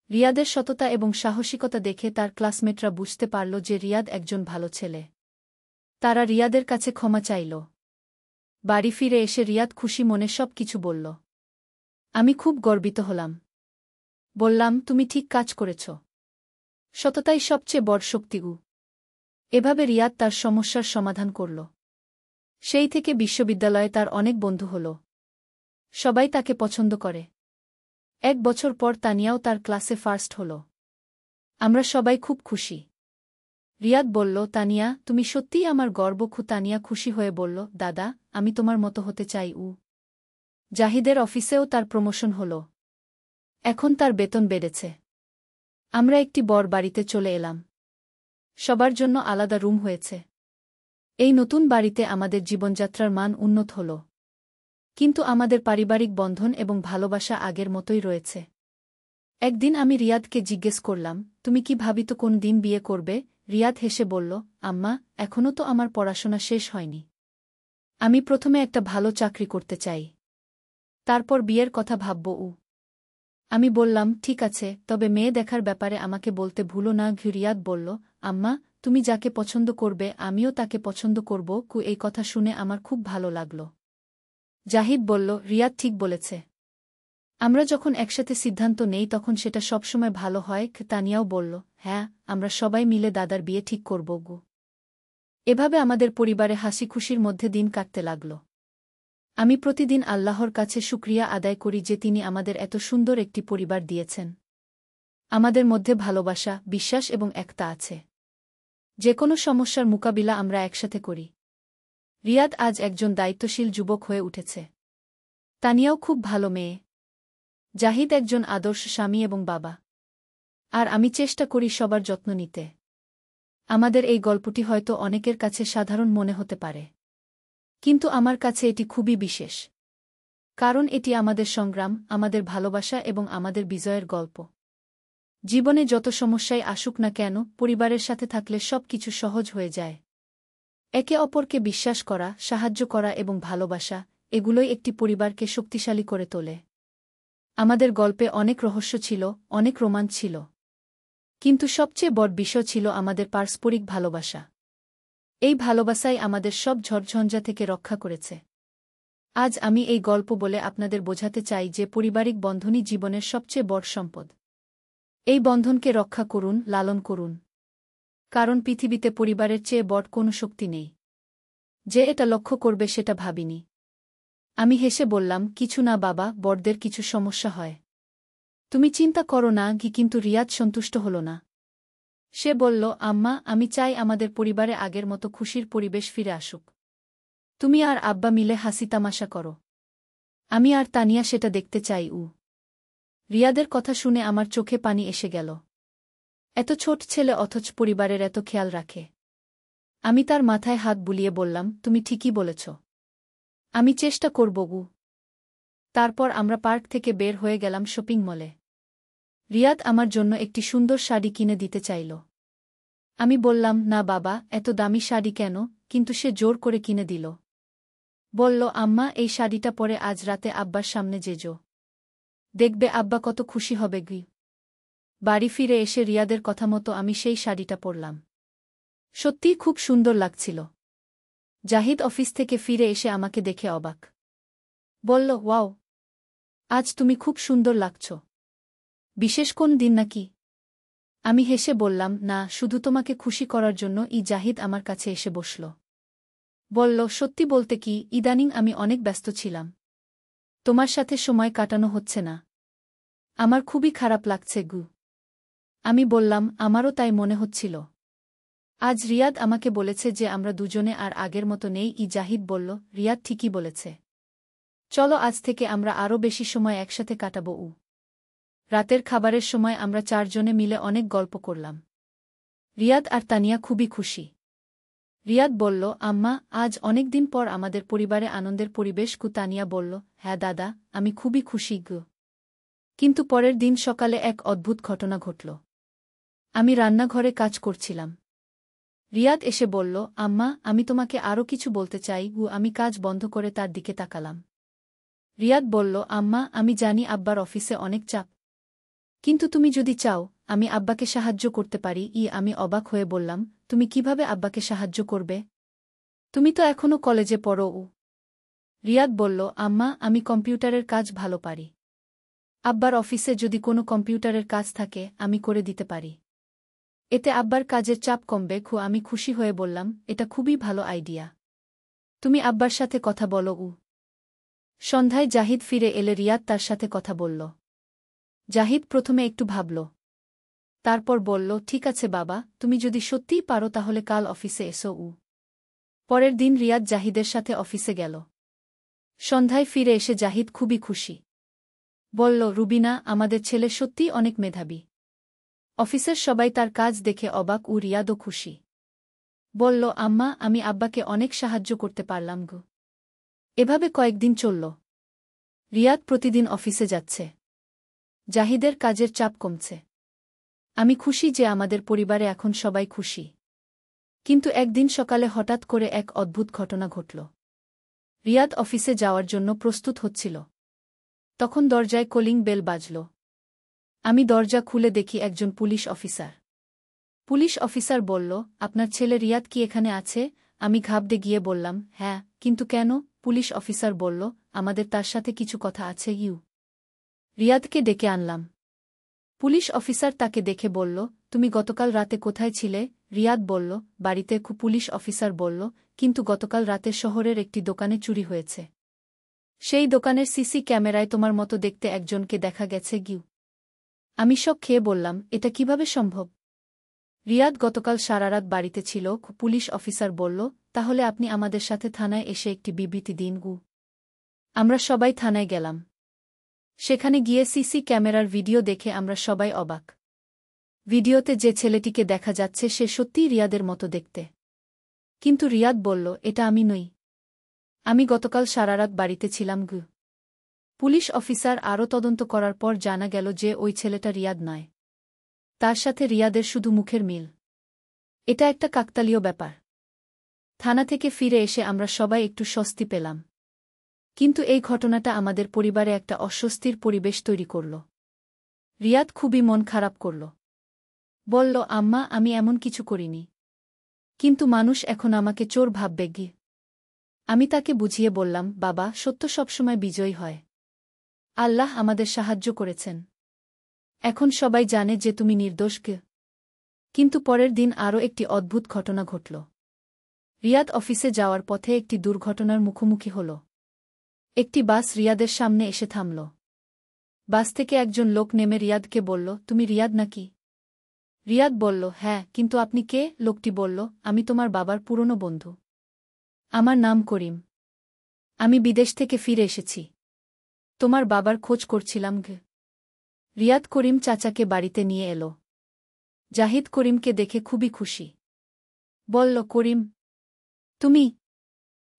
রিয়াদের সততা এবং সাহসিকতা দেখে তার ক্লাসমেটরা বুঝতে পারল যে রিয়াদ একজন ভালো ছেলে। তারা রিয়াদের কাছে ক্ষমা চাইল। বাড়ি ফিরে এসে রিয়াদ খুশি মনে সব কিছু বলল। আমি খুব গর্বিত হলাম। বললাম, তুমি ঠিক কাজ করেছ, সততাই সবচেয়ে বড় শক্তি। এভাবে রিয়াদ তার সমস্যার সমাধান করল। সেই থেকে বিশ্ববিদ্যালয়ে তার অনেক বন্ধু হল। সবাই তাকে পছন্দ করে। 1 বছর পর তানিয়াও তার ক্লাসে ফার্স্ট হল। আমরা সবাই খুব খুশি। রিয়াদ বলল, তানিয়া, তুমি সত্যিই আমার গর্ব। তানিয়া খুশি হয়ে বলল, দাদা, আমি তোমার মতো হতে চাই। জাহিদের অফিসেও তার প্রমোশন হল। এখন তার বেতন বেড়েছে। আমরা একটি বড় বাড়িতে চলে এলাম। সবার জন্য আলাদা রুম হয়েছে। এই নতুন বাড়িতে আমাদের জীবনযাত্রার মান উন্নত হল। কিন্তু আমাদের পারিবারিক বন্ধন এবং ভালোবাসা আগের মতোই রয়েছে। একদিন আমি রিয়াদকে জিজ্ঞেস করলাম, তুমি কি ভাবিত কোন দিন বিয়ে করবে? রিয়াদ হেসে বলল, আম্মা, এখনও তো আমার পড়াশোনা শেষ হয়নি। আমি প্রথমে একটা ভালো চাকরি করতে চাই, তারপর বিয়ের কথা ভাবব। আমি বললাম, ঠিক আছে, তবে মেয়ে দেখার ব্যাপারে আমাকে বলতে ভুলো না। রিয়াদ বলল, আম্মা, তুমি যাকে পছন্দ করবে আমিও তাকে পছন্দ করব। এই কথা শুনে আমার খুব ভালো লাগল। জাহিদ বলল, রিয়াদ ঠিক বলেছে। আমরা যখন একসাথে সিদ্ধান্ত নেই তখন সেটা সবসময় ভালো হয়। তানিয়াও বলল, হ্যাঁ, আমরা সবাই মিলে দাদার বিয়ে ঠিক করব। এভাবে আমাদের পরিবারে হাসি খুশির মধ্যে দিন কাটতে লাগল। আমি প্রতিদিন আল্লাহর কাছে শুকরিয়া আদায় করি যে তিনি আমাদের এত সুন্দর একটি পরিবার দিয়েছেন। আমাদের মধ্যে ভালোবাসা, বিশ্বাস এবং একতা আছে। যে কোনো সমস্যার মোকাবিলা আমরা একসাথে করি। রিয়াদ আজ একজন দায়িত্বশীল যুবক হয়ে উঠেছে। তানিয়াও খুব ভালো মেয়ে। জাহিদ একজন আদর্শ স্বামী এবং বাবা। আর আমি চেষ্টা করি সবার যত্ন নিতে। আমাদের এই গল্পটি হয়তো অনেকের কাছে সাধারণ মনে হতে পারে, কিন্তু আমার কাছে এটি খুবই বিশেষ। কারণ এটি আমাদের সংগ্রাম, আমাদের ভালোবাসা এবং আমাদের বিজয়ের গল্প। জীবনে যত সমস্যাই আসুক না কেন, পরিবারের সাথে থাকলে সব কিছু সহজ হয়ে যায়। একে অপরকে বিশ্বাস করা, সাহায্য করা এবং ভালোবাসা, এগুলোই একটি পরিবারকে শক্তিশালী করে তোলে। আমাদের গল্পে অনেক রহস্য ছিল, অনেক রোমাঞ্চ ছিল, কিন্তু সবচেয়ে বড় বিষয় ছিল আমাদের পারস্পরিক ভালোবাসা। এই ভালোবাসাই আমাদের সব ঝড়ঝঞ্ঝা থেকে রক্ষা করেছে। আজ আমি এই গল্প বলে আপনাদের বোঝাতে চাই যে পারিবারিক বন্ধনই জীবনের সবচেয়ে বড় সম্পদ। এই বন্ধনকে রক্ষা করুন, লালন করুন। কারণ পৃথিবীতে পরিবারের চেয়ে বড় কোনো শক্তি নেই। যে এটা লক্ষ্য করবে সেটা ভাবিনি। আমি হেসে বললাম, কিছু না বাবা, বড়দের কিছু সমস্যা হয়। তুমি চিন্তা করো না। কিন্তু রিয়াদ সন্তুষ্ট হল না। সে বলল, আম্মা, আমি চাই আমাদের পরিবারে আগের মতো খুশির পরিবেশ ফিরে আসুক। তুমি আর আব্বা মিলে হাসি তামাশা করো। আমি আর তানিয়া সেটা দেখতে চাই। রিয়াদের কথা শুনে আমার চোখে পানি এসে গেল। এত ছোট ছেলে অথচ পরিবারের এত খেয়াল রাখে। আমি তার মাথায় হাত বুলিয়ে বললাম, তুমি ঠিকই বলেছ। আমি চেষ্টা করব। তারপর আমরা পার্ক থেকে বের হয়ে গেলাম শপিং মলে। রিয়াদ আমার জন্য একটি সুন্দর শাড়ি কিনে দিতে চাইল। আমি বললাম, না বাবা, এত দামি শাড়ি কেন? কিন্তু সে জোর করে কিনে দিল। বলল, আম্মা, এই শাড়িটা পরে আজ রাতে আব্বার সামনে যেজো। দেখবে আব্বা কত খুশি হবে। বাড়ি ফিরে এসে রিয়াদের কথা মতো আমি সেই শাড়িটা পরলাম। সত্যিই খুব সুন্দর লাগছিল। জাহিদ অফিস থেকে ফিরে এসে আমাকে দেখে অবাক। বলল, ওয়াও, আজ তুমি খুব সুন্দর লাগছ। বিশেষ কোন দিন নাকি? আমি হেসে বললাম, না, শুধু তোমাকে খুশি করার জন্য। জাহিদ আমার কাছে এসে বসল। বলল, সত্যি বলতে কি, ইদানিং আমি অনেক ব্যস্ত ছিলাম। তোমার সাথে সময় কাটানো হচ্ছে না। আমার খুবই খারাপ লাগছে গু। আমি বললাম, আমারও তাই মনে হচ্ছিল। আজ রিয়াদ আমাকে বলেছে যে আমরা দুজনে আর আগের মতো নেই। জাহিদ বলল, রিয়াদ ঠিকই বলেছে। চলো আজ থেকে আমরা আরও বেশি সময় একসাথে কাটাবো। রাতের খাবারের সময় আমরা চারজনে মিলে অনেক গল্প করলাম। রিয়াদ আর তানিয়া খুবই খুশি। রিয়াদ বলল, আম্মা, আজ অনেক দিন পর আমাদের পরিবারে আনন্দের পরিবেশ। তানিয়া বলল, হ্যাঁ দাদা, আমি খুবই খুশি গো। কিন্তু পরের দিন সকালে এক অদ্ভুত ঘটনা ঘটল। আমি রান্নাঘরে কাজ করছিলাম। রিয়াদ এসে বলল, আম্মা, আমি তোমাকে আরও কিছু বলতে চাই। আমি কাজ বন্ধ করে তার দিকে তাকালাম। রিয়াদ বলল, আম্মা, আমি জানি আব্বার অফিসে অনেক চাপ। কিন্তু তুমি যদি চাও, আমি আব্বাকে সাহায্য করতে পারি। আমি অবাক হয়ে বললাম, তুমি কিভাবে আব্বাকে সাহায্য করবে? তুমি তো এখনও কলেজে পড়ো। রিয়াদ বলল, আম্মা, আমি কম্পিউটারের কাজ ভালো পারি। আব্বার অফিসে যদি কোনো কম্পিউটারের কাজ থাকে, আমি করে দিতে পারি। এতে আব্বার কাজের চাপ কমবে। আমি খুশি হয়ে বললাম, এটা খুবই ভালো আইডিয়া। তুমি আব্বার সাথে কথা বলো। সন্ধ্যায় জাহিদ ফিরে এলে রিয়াদ তার সাথে কথা বলল। জাহিদ প্রথমে একটু ভাবল। তারপর বলল, ঠিক আছে বাবা, তুমি যদি সত্যিই পারো তাহলে কাল অফিসে এসো। পরের দিন রিয়াদ জাহিদের সাথে অফিসে গেল। সন্ধ্যায় ফিরে এসে জাহিদ খুবই খুশি। বলল, রুবিনা, আমাদের ছেলে সত্যিই অনেক মেধাবী। অফিসের সবাই তার কাজ দেখে অবাক। রিয়াদও খুশি। বলল, আম্মা, আমি আব্বাকে অনেক সাহায্য করতে পারলাম গো। এভাবে কয়েকদিন চলল। রিয়াদ প্রতিদিন অফিসে যাচ্ছে। জাহিদের কাজের চাপ কমছে। আমি খুশি যে আমাদের পরিবারে এখন সবাই খুশি। কিন্তু একদিন সকালে হঠাৎ করে এক অদ্ভুত ঘটনা ঘটল। রিয়াদ অফিসে যাওয়ার জন্য প্রস্তুত হচ্ছিল। তখন দরজায় কলিং বেল বাজল। আমি দরজা খুলে দেখি একজন পুলিশ অফিসার। পুলিশ অফিসার বলল, আপনার ছেলে রিয়াদ কি এখানে আছে? আমি ঘাবড়ে গিয়ে বললাম, হ্যাঁ, কিন্তু কেন? পুলিশ অফিসার বলল, আমাদের তার সাথে কিছু কথা আছে। রিয়াদকে ডেকে আনলাম। পুলিশ অফিসার তাকে দেখে বলল, তুমি গতকাল রাতে কোথায় ছিলে? রিয়াদ বলল, বাড়িতে। পুলিশ অফিসার বলল, কিন্তু গতকাল রাতে শহরের একটি দোকানে চুরি হয়েছে। সেই দোকানের সিসি ক্যামেরায় তোমার মতো দেখতে একজনকে দেখা গেছে। আমি শক খেয়ে বললাম, এটা কিভাবে সম্ভব? রিয়াদ গতকাল সারারাত বাড়িতে ছিল। পুলিশ অফিসার বলল, তাহলে আপনি আমাদের সাথে থানায় এসে একটি বিবৃতি দিন। আমরা সবাই থানায় গেলাম। সেখানে গিয়ে সিসি ক্যামেরার ভিডিও দেখে আমরা সবাই অবাক। ভিডিওতে যে ছেলেটিকে দেখা যাচ্ছে সে সত্যিই রিয়াদের মতো দেখতে। কিন্তু রিয়াদ বলল, এটা আমি নই। আমি গতকাল সারারাত বাড়িতে ছিলাম। পুলিশ অফিসার আরও তদন্ত করার পর জানা গেল যে ওই ছেলেটা রিয়াদ নয়। তার সাথে রিয়াদের শুধু মুখের মিল। এটা একটা কাকতালীয় ব্যাপার। থানা থেকে ফিরে এসে আমরা সবাই একটু স্বস্তি পেলাম। কিন্তু এই ঘটনাটা আমাদের পরিবারে একটা অস্বস্তির পরিবেশ তৈরি করল। রিয়াদ খুবই মন খারাপ করল। বলল, আম্মা, আমি এমন কিছু করিনি। কিন্তু মানুষ এখন আমাকে চোর ভাববে। আমি তাকে বুঝিয়ে বললাম, বাবা, সত্য সবসময় বিজয়ী হয়। আল্লাহ আমাদের সাহায্য করেছেন। এখন সবাই জানে যে তুমি নির্দোষ। কিন্তু পরের দিন আরও একটি অদ্ভুত ঘটনা ঘটল। রিয়াদ অফিসে যাওয়ার পথে একটি দুর্ঘটনার মুখোমুখি হল। একটি বাস রিয়াদের সামনে এসে থামল। বাস থেকে একজন লোক নেমে রিয়াদকে বলল, তুমি রিয়াদ নাকি? রিয়াদ বলল, হ্যাঁ, কিন্তু আপনি কে? লোকটি বলল, আমি তোমার বাবার পুরনো বন্ধু। আমার নাম করিম। আমি বিদেশ থেকে ফিরে এসেছি। তোমার বাবার খোঁজ করছিলাম। রিয়াদ করিম চাচাকে বাড়িতে নিয়ে এলো। জাহিদ করিমকে দেখে খুবই খুশি। বলল, করিম, তুমি?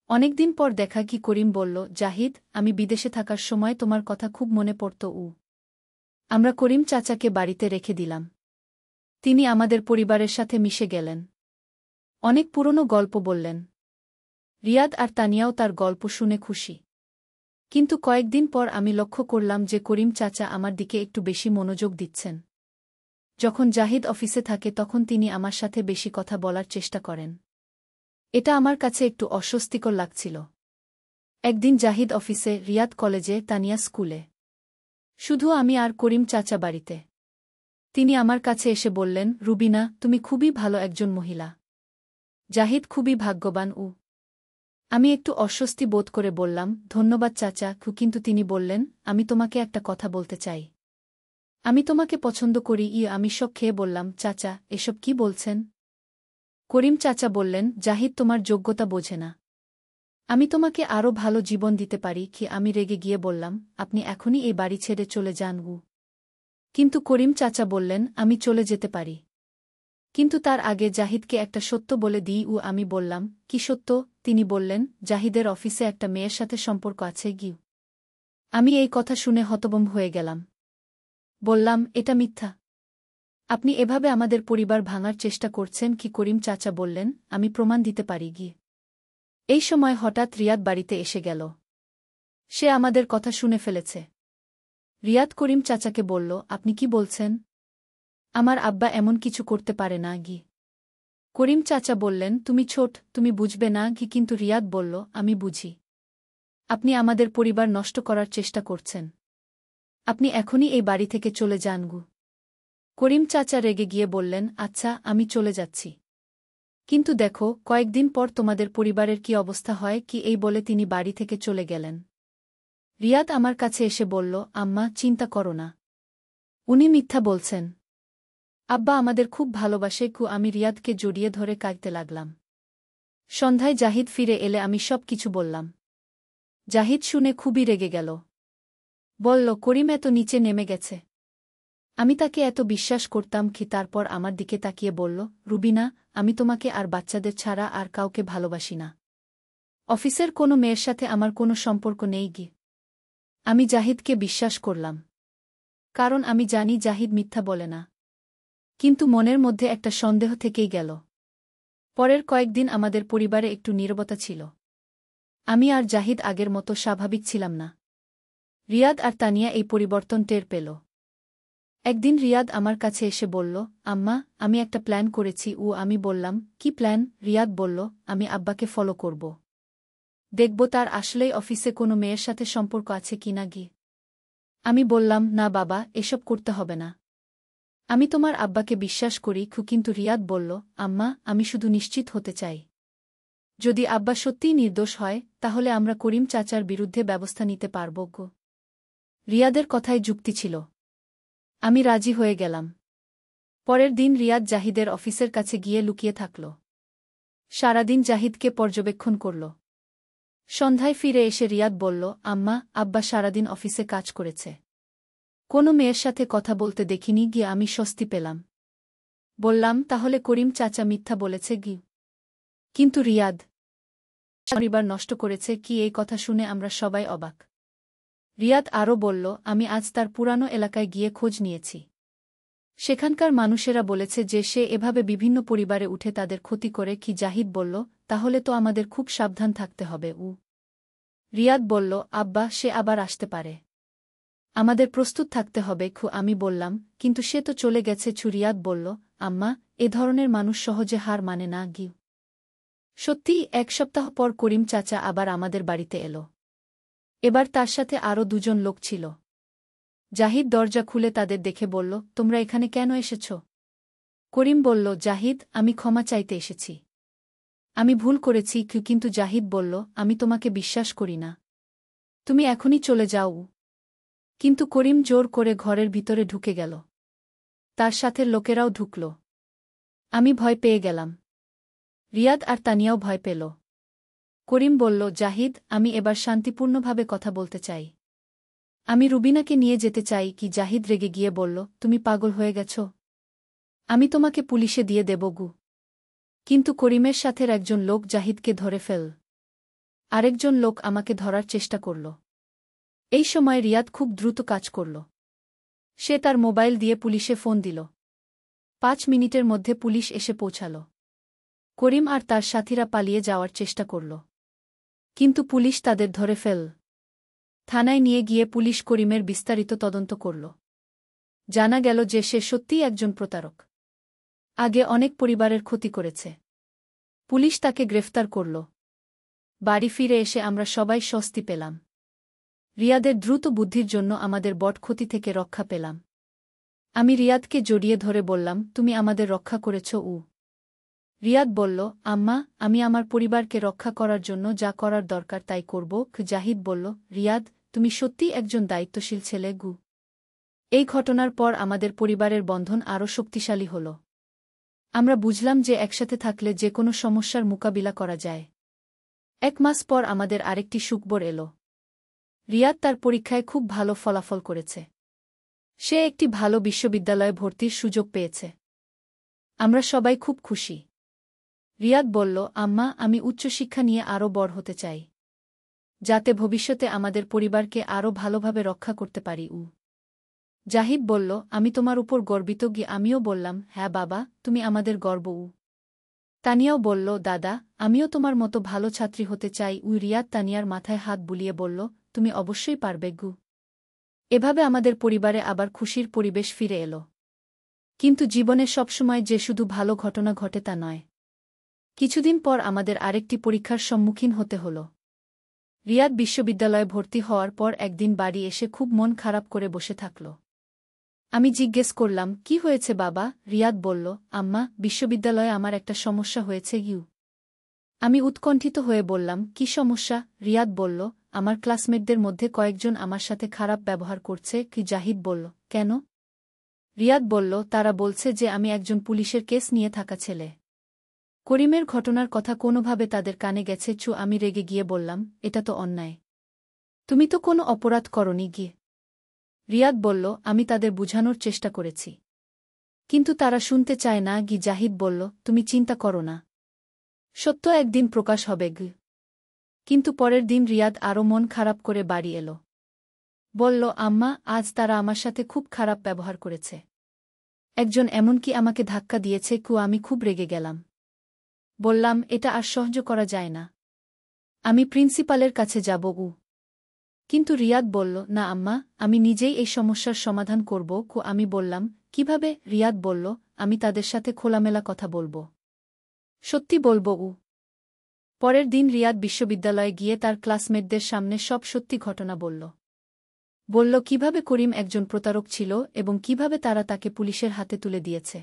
অনেকদিন পর দেখা। কি? করিম বলল, জাহিদ, আমি বিদেশে থাকার সময় তোমার কথা খুব মনে পড়ত। আমরা করিম চাচাকে বাড়িতে রেখে দিলাম। তিনি আমাদের পরিবারের সাথে মিশে গেলেন। অনেক পুরনো গল্প বললেন। রিয়াদ আর তানিয়াও তার গল্প শুনে খুশি। কিন্তু কয়েকদিন পর আমি লক্ষ্য করলাম যে করিম চাচা আমার দিকে একটু বেশি মনোযোগ দিচ্ছেন। যখন জাহিদ অফিসে থাকে তখন তিনি আমার সাথে বেশি কথা বলার চেষ্টা করেন। এটা আমার কাছে একটু অস্বস্তিকর লাগছিল। একদিন জাহিদ অফিসে, রিয়াদ কলেজে, তানিয়া স্কুলে। শুধু আমি আর করিম চাচা বাড়িতে। তিনি আমার কাছে এসে বললেন, রুবিনা, তুমি খুবই ভালো একজন মহিলা। জাহিদ খুবই ভাগ্যবান। আমি একটু অস্বস্তি বোধ করে বললাম, ধন্যবাদ চাচা। কিন্তু তিনি বললেন, আমি তোমাকে একটা কথা বলতে চাই। আমি তোমাকে পছন্দ করি। আমি শক খেয়ে বললাম, চাচা, এসব কি বলছেন? করিম চাচা বললেন, জাহিদ তোমার যোগ্যতা বোঝে না। আমি তোমাকে আরও ভালো জীবন দিতে পারি। আমি রেগে গিয়ে বললাম, আপনি এখনই এই বাড়ি ছেড়ে চলে যান। কিন্তু করিম চাচা বললেন, আমি চলে যেতে পারি, কিন্তু তার আগে জাহিদকে একটা সত্য বলে দিই। আমি বললাম, কি সত্য? তিনি বললেন, জাহিদের অফিসে একটা মেয়ের সাথে সম্পর্ক আছে। আমি এই কথা শুনে হতভম্ব হয়ে গেলাম। বললাম, এটা মিথ্যা। আপনি এভাবে আমাদের পরিবার ভাঙার চেষ্টা করছেন। করিম চাচা বললেন, আমি প্রমাণ দিতে পারি। এই সময় হঠাৎ রিয়াদ বাড়িতে এসে গেল। সে আমাদের কথা শুনে ফেলেছে। রিয়াদ করিম চাচাকে বলল, আপনি কি বলছেন? আমার আব্বা এমন কিছু করতে পারে না। করিম চাচা বললেন, তুমি ছোট, তুমি বুঝবে না। কিন্তু রিয়াদ বলল, আমি বুঝি। আপনি আমাদের পরিবার নষ্ট করার চেষ্টা করছেন। আপনি এখনই এই বাড়ি থেকে চলে যান। করিম চাচা রেগে গিয়ে বললেন, আচ্ছা, আমি চলে যাচ্ছি। কিন্তু দেখো, কয়েকদিন পর তোমাদের পরিবারের কি অবস্থা হয়। এই বলে তিনি বাড়ি থেকে চলে গেলেন। রিয়াদ আমার কাছে এসে বলল, আম্মা, চিন্তা করো না। উনি মিথ্যা বলছেন। আব্বা আমাদের খুব ভালোবাসে। আমি রিয়াদকে জড়িয়ে ধরে কাঁদতে লাগলাম। সন্ধ্যায় জাহিদ ফিরে এলে আমি সব কিছু বললাম। জাহিদ শুনে খুবই রেগে গেল। বলল, করিম এত নিচে নেমে গেছে। আমি তাকে এত বিশ্বাস করতাম। তারপর আমার দিকে তাকিয়ে বলল, রুবিনা, আমি তোমাকে আর বাচ্চাদের ছাড়া আর কাউকে ভালোবাসি না। অফিসের কোনো মেয়ের সাথে আমার কোনো সম্পর্ক নেই। আমি জাহিদকে বিশ্বাস করলাম, কারণ আমি জানি জাহিদ মিথ্যা বলে না। কিন্তু মনের মধ্যে একটা সন্দেহ থেকেই গেল। পরের কয়েকদিন আমাদের পরিবারে একটু নীরবতা ছিল। আমি আর জাহিদ আগের মতো স্বাভাবিক ছিলাম না। রিয়াদ আর তানিয়া এই পরিবর্তন টের পেল। একদিন রিয়াদ আমার কাছে এসে বলল, আম্মা, আমি একটা প্ল্যান করেছি। আমি বললাম, কি প্ল্যান? রিয়াদ বলল, আমি আব্বাকে ফলো করব। দেখব তার আসলেই অফিসে কোনো মেয়ের সাথে সম্পর্ক আছে কিনা। আমি বললাম, না বাবা, এসব করতে হবে না। আমি তোমার আব্বাকে বিশ্বাস করি। কিন্তু রিয়াদ বলল, আম্মা, আমি শুধু নিশ্চিত হতে চাই। যদি আব্বা সত্যিই নির্দোষ হয়, তাহলে আমরা করিম চাচার বিরুদ্ধে ব্যবস্থা নিতে পারব। রিয়াদের কথায় যুক্তি ছিল। আমি রাজি হয়ে গেলাম। পরের দিন রিয়াদ জাহিদের অফিসের কাছে গিয়ে লুকিয়ে থাকল। সারাদিন জাহিদকে পর্যবেক্ষণ করল। সন্ধ্যায় ফিরে এসে রিয়াদ বলল, আম্মা, আব্বা সারাদিন অফিসে কাজ করেছে। কোনো মেয়ের সাথে কথা বলতে দেখিনি। আমি স্বস্তি পেলাম। বললাম, তাহলে করিম চাচা মিথ্যা বলেছে। কিন্তু রিয়াদ পরিবার নষ্ট করেছে। এই কথা শুনে আমরা সবাই অবাক। রিয়াদ আরও বলল, আমি আজ তার পুরানো এলাকায় গিয়ে খোঁজ নিয়েছি। সেখানকার মানুষেরা বলেছে যে সে এভাবে বিভিন্ন পরিবারে উঠে তাদের ক্ষতি করে। জাহিদ বলল, তাহলে তো আমাদের খুব সাবধান থাকতে হবে। রিয়াদ বলল, আব্বা, সে আবার আসতে পারে। আমাদের প্রস্তুত থাকতে হবে। আমি বললাম, কিন্তু সে তো চলে গেছে। রিয়াদ বলল, আম্মা, এ ধরনের মানুষ সহজে হার মানে না। সত্যিই 1 সপ্তাহ পর করিম চাচা আবার আমাদের বাড়িতে এলো। এবার তার সাথে আরও 2 জন লোক ছিল। জাহিদ দরজা খুলে তাদের দেখে বলল, তোমরা এখানে কেন এসেছ? করিম বলল, জাহিদ, আমি ক্ষমা চাইতে এসেছি। আমি ভুল করেছি। কিন্তু জাহিদ বলল, আমি তোমাকে বিশ্বাস করি না। তুমি এখনই চলে যাও। কিন্তু করিম জোর করে ঘরের ভিতরে ঢুকে গেল। তার সাথে লোকেরাও ঢুকল। আমি ভয় পেয়ে গেলাম। রিয়াদ আর তানিয়াও ভয় পেল। করিম বলল, জাহিদ, আমি এবার শান্তিপূর্ণভাবে কথা বলতে চাই। আমি রুবিনাকে নিয়ে যেতে চাই। জাহিদ রেগে গিয়ে বলল, তুমি পাগল হয়ে গেছ? আমি তোমাকে পুলিশে দিয়ে দেব। কিন্তু করিমের সাথের একজন লোক জাহিদকে ধরে ফেল। আরেকজন লোক আমাকে ধরার চেষ্টা করল। এই সময় রিয়াদ খুব দ্রুত কাজ করল। সে তার মোবাইল দিয়ে পুলিশে ফোন দিল। 5 মিনিটের মধ্যে পুলিশ এসে পৌঁছাল। করিম আর তার সাথীরা পালিয়ে যাওয়ার চেষ্টা করল। কিন্তু পুলিশ তাদের ধরে ফেল। থানায় নিয়ে গিয়ে পুলিশ করিমের বিস্তারিত তদন্ত করল। জানা গেল যে সে সত্যিই একজন প্রতারক। আগে অনেক পরিবারের ক্ষতি করেছে। পুলিশ তাকে গ্রেফতার করল। বাড়ি ফিরে এসে আমরা সবাই স্বস্তি পেলাম। রিয়াদের দ্রুত বুদ্ধির জন্য আমাদের বট ক্ষতি থেকে রক্ষা পেলাম। আমি রিয়াদকে জড়িয়ে ধরে বললাম, তুমি আমাদের রক্ষা করেছ। রিয়াদ বলল, আম্মা, আমি আমার পরিবারকে রক্ষা করার জন্য যা করার দরকার তাই করব। জাহিদ বলল, রিয়াদ, তুমি সত্যিই একজন দায়িত্বশীল ছেলে। এই ঘটনার পর আমাদের পরিবারের বন্ধন আরও শক্তিশালী হল। আমরা বুঝলাম যে একসাথে থাকলে যে কোনো সমস্যার মোকাবিলা করা যায়। 1 মাস পর আমাদের আরেকটি সুখবর এল। রিয়াদ তার পরীক্ষায় খুব ভালো ফলাফল করেছে। সে একটি ভালো বিশ্ববিদ্যালয়ে ভর্তির সুযোগ পেয়েছে। আমরা সবাই খুব খুশি। রিয়াদ বলল, আম্মা, আমি উচ্চশিক্ষা নিয়ে আরও বড় হতে চাই, যাতে ভবিষ্যতে আমাদের পরিবারকে আরও ভালোভাবে রক্ষা করতে পারি। জাহিদ বলল, আমি তোমার উপর গর্বিত। আমিও বললাম, হ্যাঁ বাবা, তুমি আমাদের গর্ব। তানিয়াও বলল, দাদা, আমিও তোমার মতো ভালো ছাত্রী হতে চাই। রিয়াদ তানিয়ার মাথায় হাত বুলিয়ে বলল, তুমি অবশ্যই পারবে। এভাবে আমাদের পরিবারে আবার খুশির পরিবেশ ফিরে এলো। কিন্তু জীবনে সবসময় যে শুধু ভালো ঘটনা ঘটে তা নয়। কিছুদিন পর আমাদের আরেকটি পরীক্ষার সম্মুখীন হতে হল। রিয়াদ বিশ্ববিদ্যালয়ে ভর্তি হওয়ার পর একদিন বাড়ি এসে খুব মন খারাপ করে বসে থাকল। আমি জিজ্ঞেস করলাম, কি হয়েছে বাবা? রিয়াদ বলল, আম্মা, বিশ্ববিদ্যালয়ে আমার একটা সমস্যা হয়েছে। আমি উৎকণ্ঠিত হয়ে বললাম, কি সমস্যা? রিয়াদ বলল, আমার ক্লাসমেটদের মধ্যে কয়েকজন আমার সাথে খারাপ ব্যবহার করছে। জাহিদ বলল, কেন? রিয়াদ বলল, তারা বলছে যে আমি একজন পুলিশের কেস নিয়ে থাকা ছেলে। করিমের ঘটনার কথা কোনোভাবে তাদের কানে গেছে। আমি রেগে গিয়ে বললাম, এটা তো অন্যায়। তুমি তো কোনো অপরাধ করনি। রিয়াদ বলল, আমি তাদের বুঝানোর চেষ্টা করেছি, কিন্তু তারা শুনতে চায় না। জাহিদ বলল, তুমি চিন্তা করো না, সত্য একদিন প্রকাশ হবে। কিন্তু পরের দিন রিয়াদ আরও মন খারাপ করে বাড়ি এল। বলল, আম্মা, আজ তারা আমার সাথে খুব খারাপ ব্যবহার করেছে। একজন এমনকি আমাকে ধাক্কা দিয়েছে। আমি খুব রেগে গেলাম। বললাম, এটা আর সহ্য করা যায় না, আমি প্রিন্সিপালের কাছে যাব। কিন্তু রিয়াদ বলল, না আম্মা, আমি নিজেই এই সমস্যার সমাধান করব। আমি বললাম, কিভাবে? রিয়াদ বলল, আমি তাদের সাথে খোলামেলা কথা বলব, সত্যি বলব। পরের দিন রিয়াদ বিশ্ববিদ্যালয়ে গিয়ে তার ক্লাসমেটদের সামনে সব সত্যি ঘটনা বলল। বলল কিভাবে করিম একজন প্রতারক ছিল এবং কিভাবে তারা তাকে পুলিশের হাতে তুলে দিয়েছে।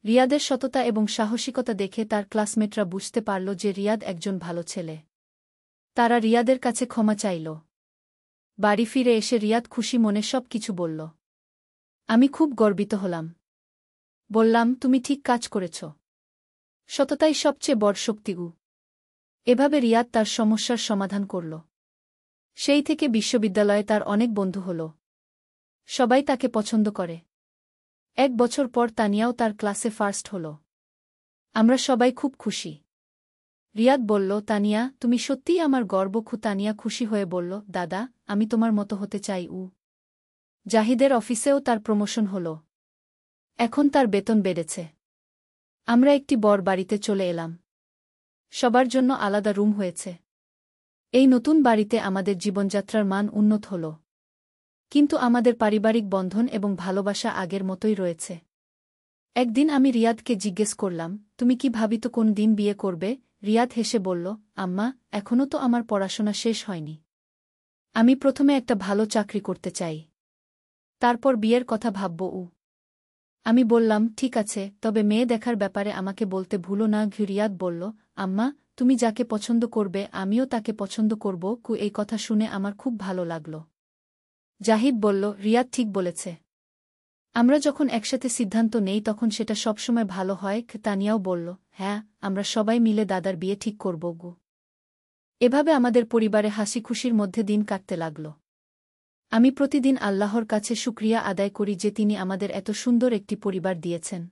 রিয়াদের সততা এবং সাহসিকতা দেখে তার ক্লাসমেটরা বুঝতে পারল যে রিয়াদ একজন ভালো ছেলে। তারা রিয়াদের কাছে ক্ষমা চাইল। বাড়ি ফিরে এসে রিয়াদ খুশি মনে সব কিছু বলল। আমি খুব গর্বিত হলাম। বললাম, তুমি ঠিক কাজ করেছ। সততাই সবচেয়ে বড় শক্তি। এভাবে রিয়াদ তার সমস্যার সমাধান করল। সেই থেকে বিশ্ববিদ্যালয়ে তার অনেক বন্ধু হল। সবাই তাকে পছন্দ করে। 1 বছর পর তানিয়াও তার ক্লাসে ফার্স্ট হল। আমরা সবাই খুব খুশি। রিয়াদ বলল, তানিয়া, তুমি সত্যিই আমার গর্ব। তানিয়া খুশি হয়ে বলল, দাদা, আমি তোমার মতো হতে চাই। জাহিদের অফিসেও তার প্রমোশন হল। এখন তার বেতন বেড়েছে। আমরা একটি বড় বাড়িতে চলে এলাম। সবার জন্য আলাদা রুম হয়েছে। এই নতুন বাড়িতে আমাদের জীবনযাত্রার মান উন্নত হল। কিন্তু আমাদের পারিবারিক বন্ধন এবং ভালোবাসা আগের মতোই রয়েছে। একদিন আমি রিয়াদকে জিজ্ঞেস করলাম, তুমি কি ভাবিত কোন দিন বিয়ে করবে? রিয়াদ হেসে বলল, আম্মা, এখনও তো আমার পড়াশোনা শেষ হয়নি। আমি প্রথমে একটা ভালো চাকরি করতে চাই, তারপর বিয়ের কথা ভাবব। আমি বললাম, ঠিক আছে, তবে মেয়ে দেখার ব্যাপারে আমাকে বলতে ভুলো না। রিয়াদ বলল, আম্মা, তুমি যাকে পছন্দ করবে আমিও তাকে পছন্দ করব। এই কথা শুনে আমার খুব ভালো লাগল। জাহিদ বলল, রিয়াদ ঠিক বলেছে। আমরা যখন একসাথে সিদ্ধান্ত নেই তখন সেটা সবসময় ভালো হয়। তানিয়াও বলল, হ্যাঁ, আমরা সবাই মিলে দাদার বিয়ে ঠিক করব। এভাবে আমাদের পরিবারে হাসি খুশির মধ্যে দিন কাটতে লাগল। আমি প্রতিদিন আল্লাহর কাছে শুকরিয়া আদায় করি যে তিনি আমাদের এত সুন্দর একটি পরিবার দিয়েছেন।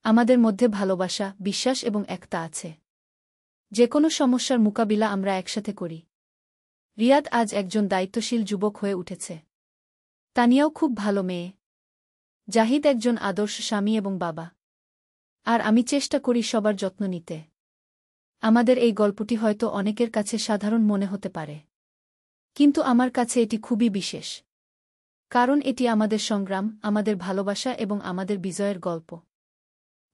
আমাদের মধ্যে ভালোবাসা, বিশ্বাস এবং একতা আছে। যে কোনো সমস্যার মোকাবিলা আমরা একসাথে করি। রিয়াদ আজ একজন দায়িত্বশীল যুবক হয়ে উঠেছে। তানিয়াও খুব ভালো মেয়ে। জাহিদ একজন আদর্শ স্বামী এবং বাবা। আর আমি চেষ্টা করি সবার যত্ন নিতে। আমাদের এই গল্পটি হয়তো অনেকের কাছে সাধারণ মনে হতে পারে, কিন্তু আমার কাছে এটি খুবই বিশেষ। কারণ এটি আমাদের সংগ্রাম, আমাদের ভালোবাসা এবং আমাদের বিজয়ের গল্প।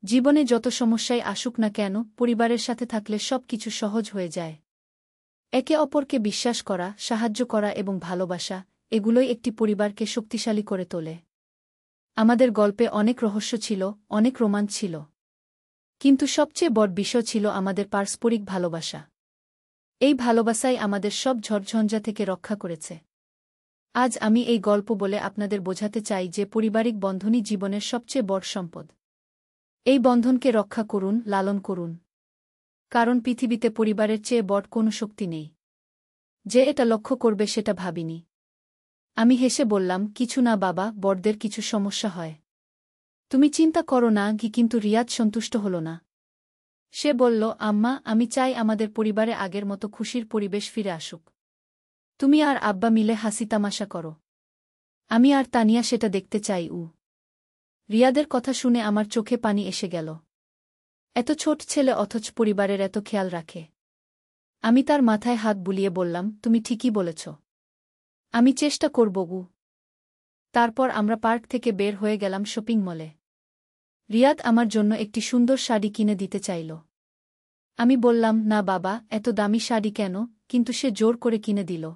জীবনে যত সমস্যাই আসুক না কেন, পরিবারের সাথে থাকলে সব কিছু সহজ হয়ে যায়। একে অপরকে বিশ্বাস করা, সাহায্য করা এবং ভালোবাসা, এগুলোই একটি পরিবারকে শক্তিশালী করে তোলে। আমাদের গল্পে অনেক রহস্য ছিল, অনেক রোমাঞ্চ ছিল। কিন্তু সবচেয়ে বড় বিষয় ছিল আমাদের পারস্পরিক ভালোবাসা। এই ভালোবাসাই আমাদের সব ঝড়ঝঞ্ঝা থেকে রক্ষা করেছে। আজ আমি এই গল্প বলে আপনাদের বোঝাতে চাই যে পারিবারিক বন্ধনই জীবনের সবচেয়ে বড় সম্পদ। এই বন্ধনকে রক্ষা করুন, লালন করুন। কারণ পৃথিবীতে পরিবারের চেয়ে বড় কোনো শক্তি নেই। যে এটা লক্ষ্য করবে সেটা ভাবিনি। আমি হেসে বললাম, কিছু না বাবা, বড়দের কিছু সমস্যা হয়। তুমি চিন্তা করো না। কিন্তু রিয়াদ সন্তুষ্ট হল না। সে বলল, আম্মা, আমি চাই আমাদের পরিবারে আগের মতো খুশির পরিবেশ ফিরে আসুক। তুমি আর আব্বা মিলে হাসি তামাশা করো। আমি আর তানিয়া সেটা দেখতে চাই। রিয়াদের কথা শুনে আমার চোখে পানি এসে গেল। এত ছোট ছেলে অথচ পরিবারের এত খেয়াল রাখে। আমি তার মাথায় হাত বুলিয়ে বললাম, তুমি ঠিকই বলেছ। আমি চেষ্টা করব। তারপর আমরা পার্ক থেকে বের হয়ে গেলাম শপিং মলে। রিয়াদ আমার জন্য একটি সুন্দর শাড়ি কিনে দিতে চাইল। আমি বললাম, না বাবা, এত দামি শাড়ি কেন? কিন্তু সে জোর করে কিনে দিল।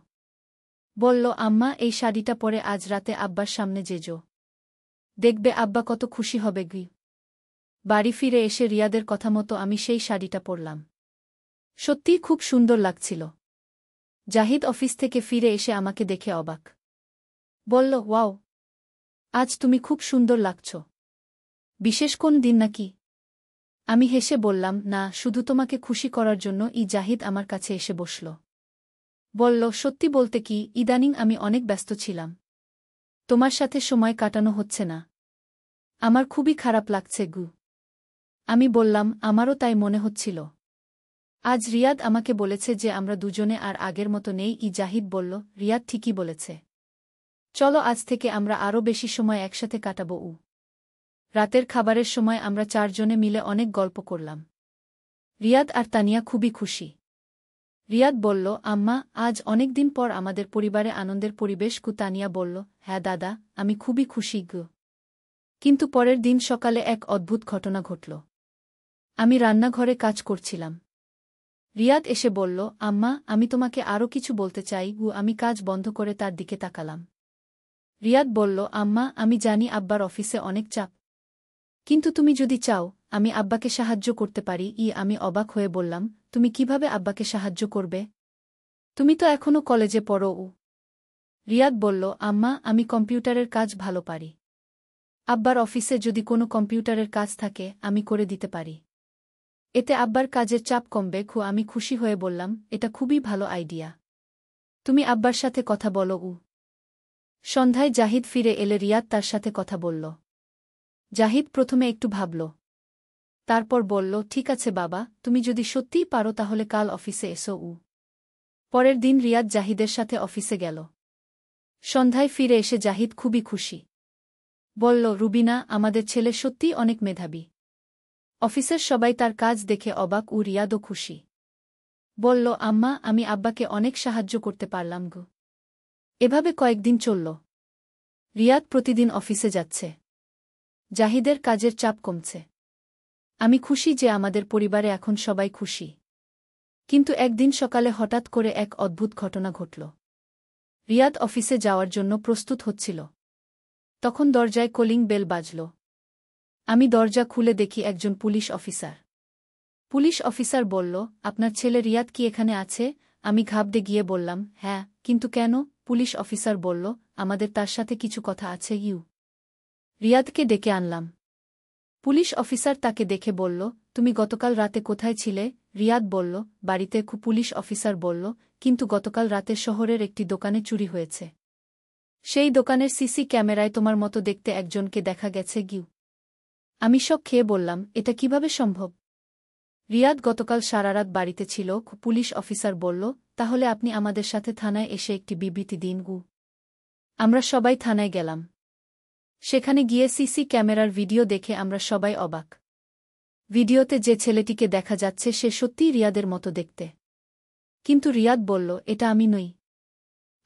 বলল, আম্মা, এই শাড়িটা পরে আজ রাতে আব্বার সামনে যেজো। দেখবে আব্বা কত খুশি হবে। বাড়ি ফিরে এসে রিয়াদের কথা মতো আমি সেই শাড়িটা পরলাম। সত্যিই খুব সুন্দর লাগছিল। জাহিদ অফিস থেকে ফিরে এসে আমাকে দেখে অবাক। বলল, ওয়াও, আজ তুমি খুব সুন্দর লাগছ। বিশেষ কোন দিন নাকি? আমি হেসে বললাম, না, শুধু তোমাকে খুশি করার জন্য। জাহিদ আমার কাছে এসে বসল। বলল, সত্যি বলতে কি, ইদানিং আমি অনেক ব্যস্ত ছিলাম। তোমার সাথে সময় কাটানো হচ্ছে না। আমার খুবই খারাপ লাগছে। আমি বললাম, আমারও তাই মনে হচ্ছিল। আজ রিয়াদ আমাকে বলেছে যে আমরা দুজনে আর আগের মতো নেই। জাহিদ বলল, রিয়াদ ঠিকই বলেছে। চলো আজ থেকে আমরা আরও বেশি সময় একসাথে কাটাবো। রাতের খাবারের সময় আমরা চারজনে মিলে অনেক গল্প করলাম। রিয়াদ আর তানিয়া খুবই খুশি। রিয়াদ বলল, আম্মা, আজ অনেক দিন পর আমাদের পরিবারে আনন্দের পরিবেশ। তানিয়া বলল, হ্যাঁ দাদা, আমি খুবই খুশি। কিন্তু পরের দিন সকালে এক অদ্ভুত ঘটনা ঘটল। আমি রান্নাঘরে কাজ করছিলাম। রিয়াদ এসে বলল, আম্মা, আমি তোমাকে আরও কিছু বলতে চাই। আমি কাজ বন্ধ করে তার দিকে তাকালাম। রিয়াদ বলল, আম্মা, আমি জানি আব্বার অফিসে অনেক চাপ। কিন্তু তুমি যদি চাও, আমি আব্বাকে সাহায্য করতে পারি। আমি অবাক হয়ে বললাম, তুমি কিভাবে আব্বাকে সাহায্য করবে? তুমি তো এখনও কলেজে পড়ো। রিয়াদ বলল, আম্মা, আমি কম্পিউটারের কাজ ভালো পারি। আব্বার অফিসে যদি কোনো কম্পিউটারের কাজ থাকে, আমি করে দিতে পারি। এতে আব্বার কাজের চাপ কমবে। আমি খুশি হয়ে বললাম, এটা খুবই ভালো আইডিয়া। তুমি আব্বার সাথে কথা বলো। সন্ধ্যায় জাহিদ ফিরে এলে রিয়াদ তার সাথে কথা বলল। জাহিদ প্রথমে একটু ভাবল। তারপর বলল, ঠিক আছে বাবা, তুমি যদি সত্যিই পারো তাহলে কাল অফিসে এসো। পরের দিন রিয়াদ জাহিদের সাথে অফিসে গেল। সন্ধ্যায় ফিরে এসে জাহিদ খুবই খুশি। বলল, রুবিনা, আমাদের ছেলে সত্যিই অনেক মেধাবী। অফিসের সবাই তার কাজ দেখে অবাক। রিয়াদও খুশি। বলল, আম্মা, আমি আব্বাকে অনেক সাহায্য করতে পারলাম। এভাবে কয়েকদিন চলল। রিয়াদ প্রতিদিন অফিসে যাচ্ছে। জাহিদের কাজের চাপ কমছে। আমি খুশি যে আমাদের পরিবারে এখন সবাই খুশি। কিন্তু একদিন সকালে হঠাৎ করে এক অদ্ভুত ঘটনা ঘটল। রিয়াদ অফিসে যাওয়ার জন্য প্রস্তুত হচ্ছিল। তখন দরজায় কলিং বেল বাজল। আমি দরজা খুলে দেখি একজন পুলিশ অফিসার। পুলিশ অফিসার বলল, আপনার ছেলে রিয়াদ কি এখানে আছে? আমি ঘাবড়ে গিয়ে বললাম, হ্যাঁ, কিন্তু কেন? পুলিশ অফিসার বলল, আমাদের তার সাথে কিছু কথা আছে। রিয়াদকে ডেকে আনলাম। পুলিশ অফিসার তাকে দেখে বলল, তুমি গতকাল রাতে কোথায় ছিলে? রিয়াদ বলল, বাড়িতে। পুলিশ অফিসার বলল, কিন্তু গতকাল রাতে শহরের একটি দোকানে চুরি হয়েছে। সেই দোকানের সিসি ক্যামেরায় তোমার মতো দেখতে একজনকে দেখা গেছে। আমি শক খেয়ে বললাম, এটা কিভাবে সম্ভব? রিয়াদ গতকাল সারারাত বাড়িতে ছিল। পুলিশ অফিসার বলল, তাহলে আপনি আমাদের সাথে থানায় এসে একটি বিবৃতি দিন। আমরা সবাই থানায় গেলাম। সেখানে গিয়ে সিসি ক্যামেরার ভিডিও দেখে আমরা সবাই অবাক। ভিডিওতে যে ছেলেটিকে দেখা যাচ্ছে সে সত্যিই রিয়াদের মতো দেখতে। কিন্তু রিয়াদ বলল, এটা আমি নই।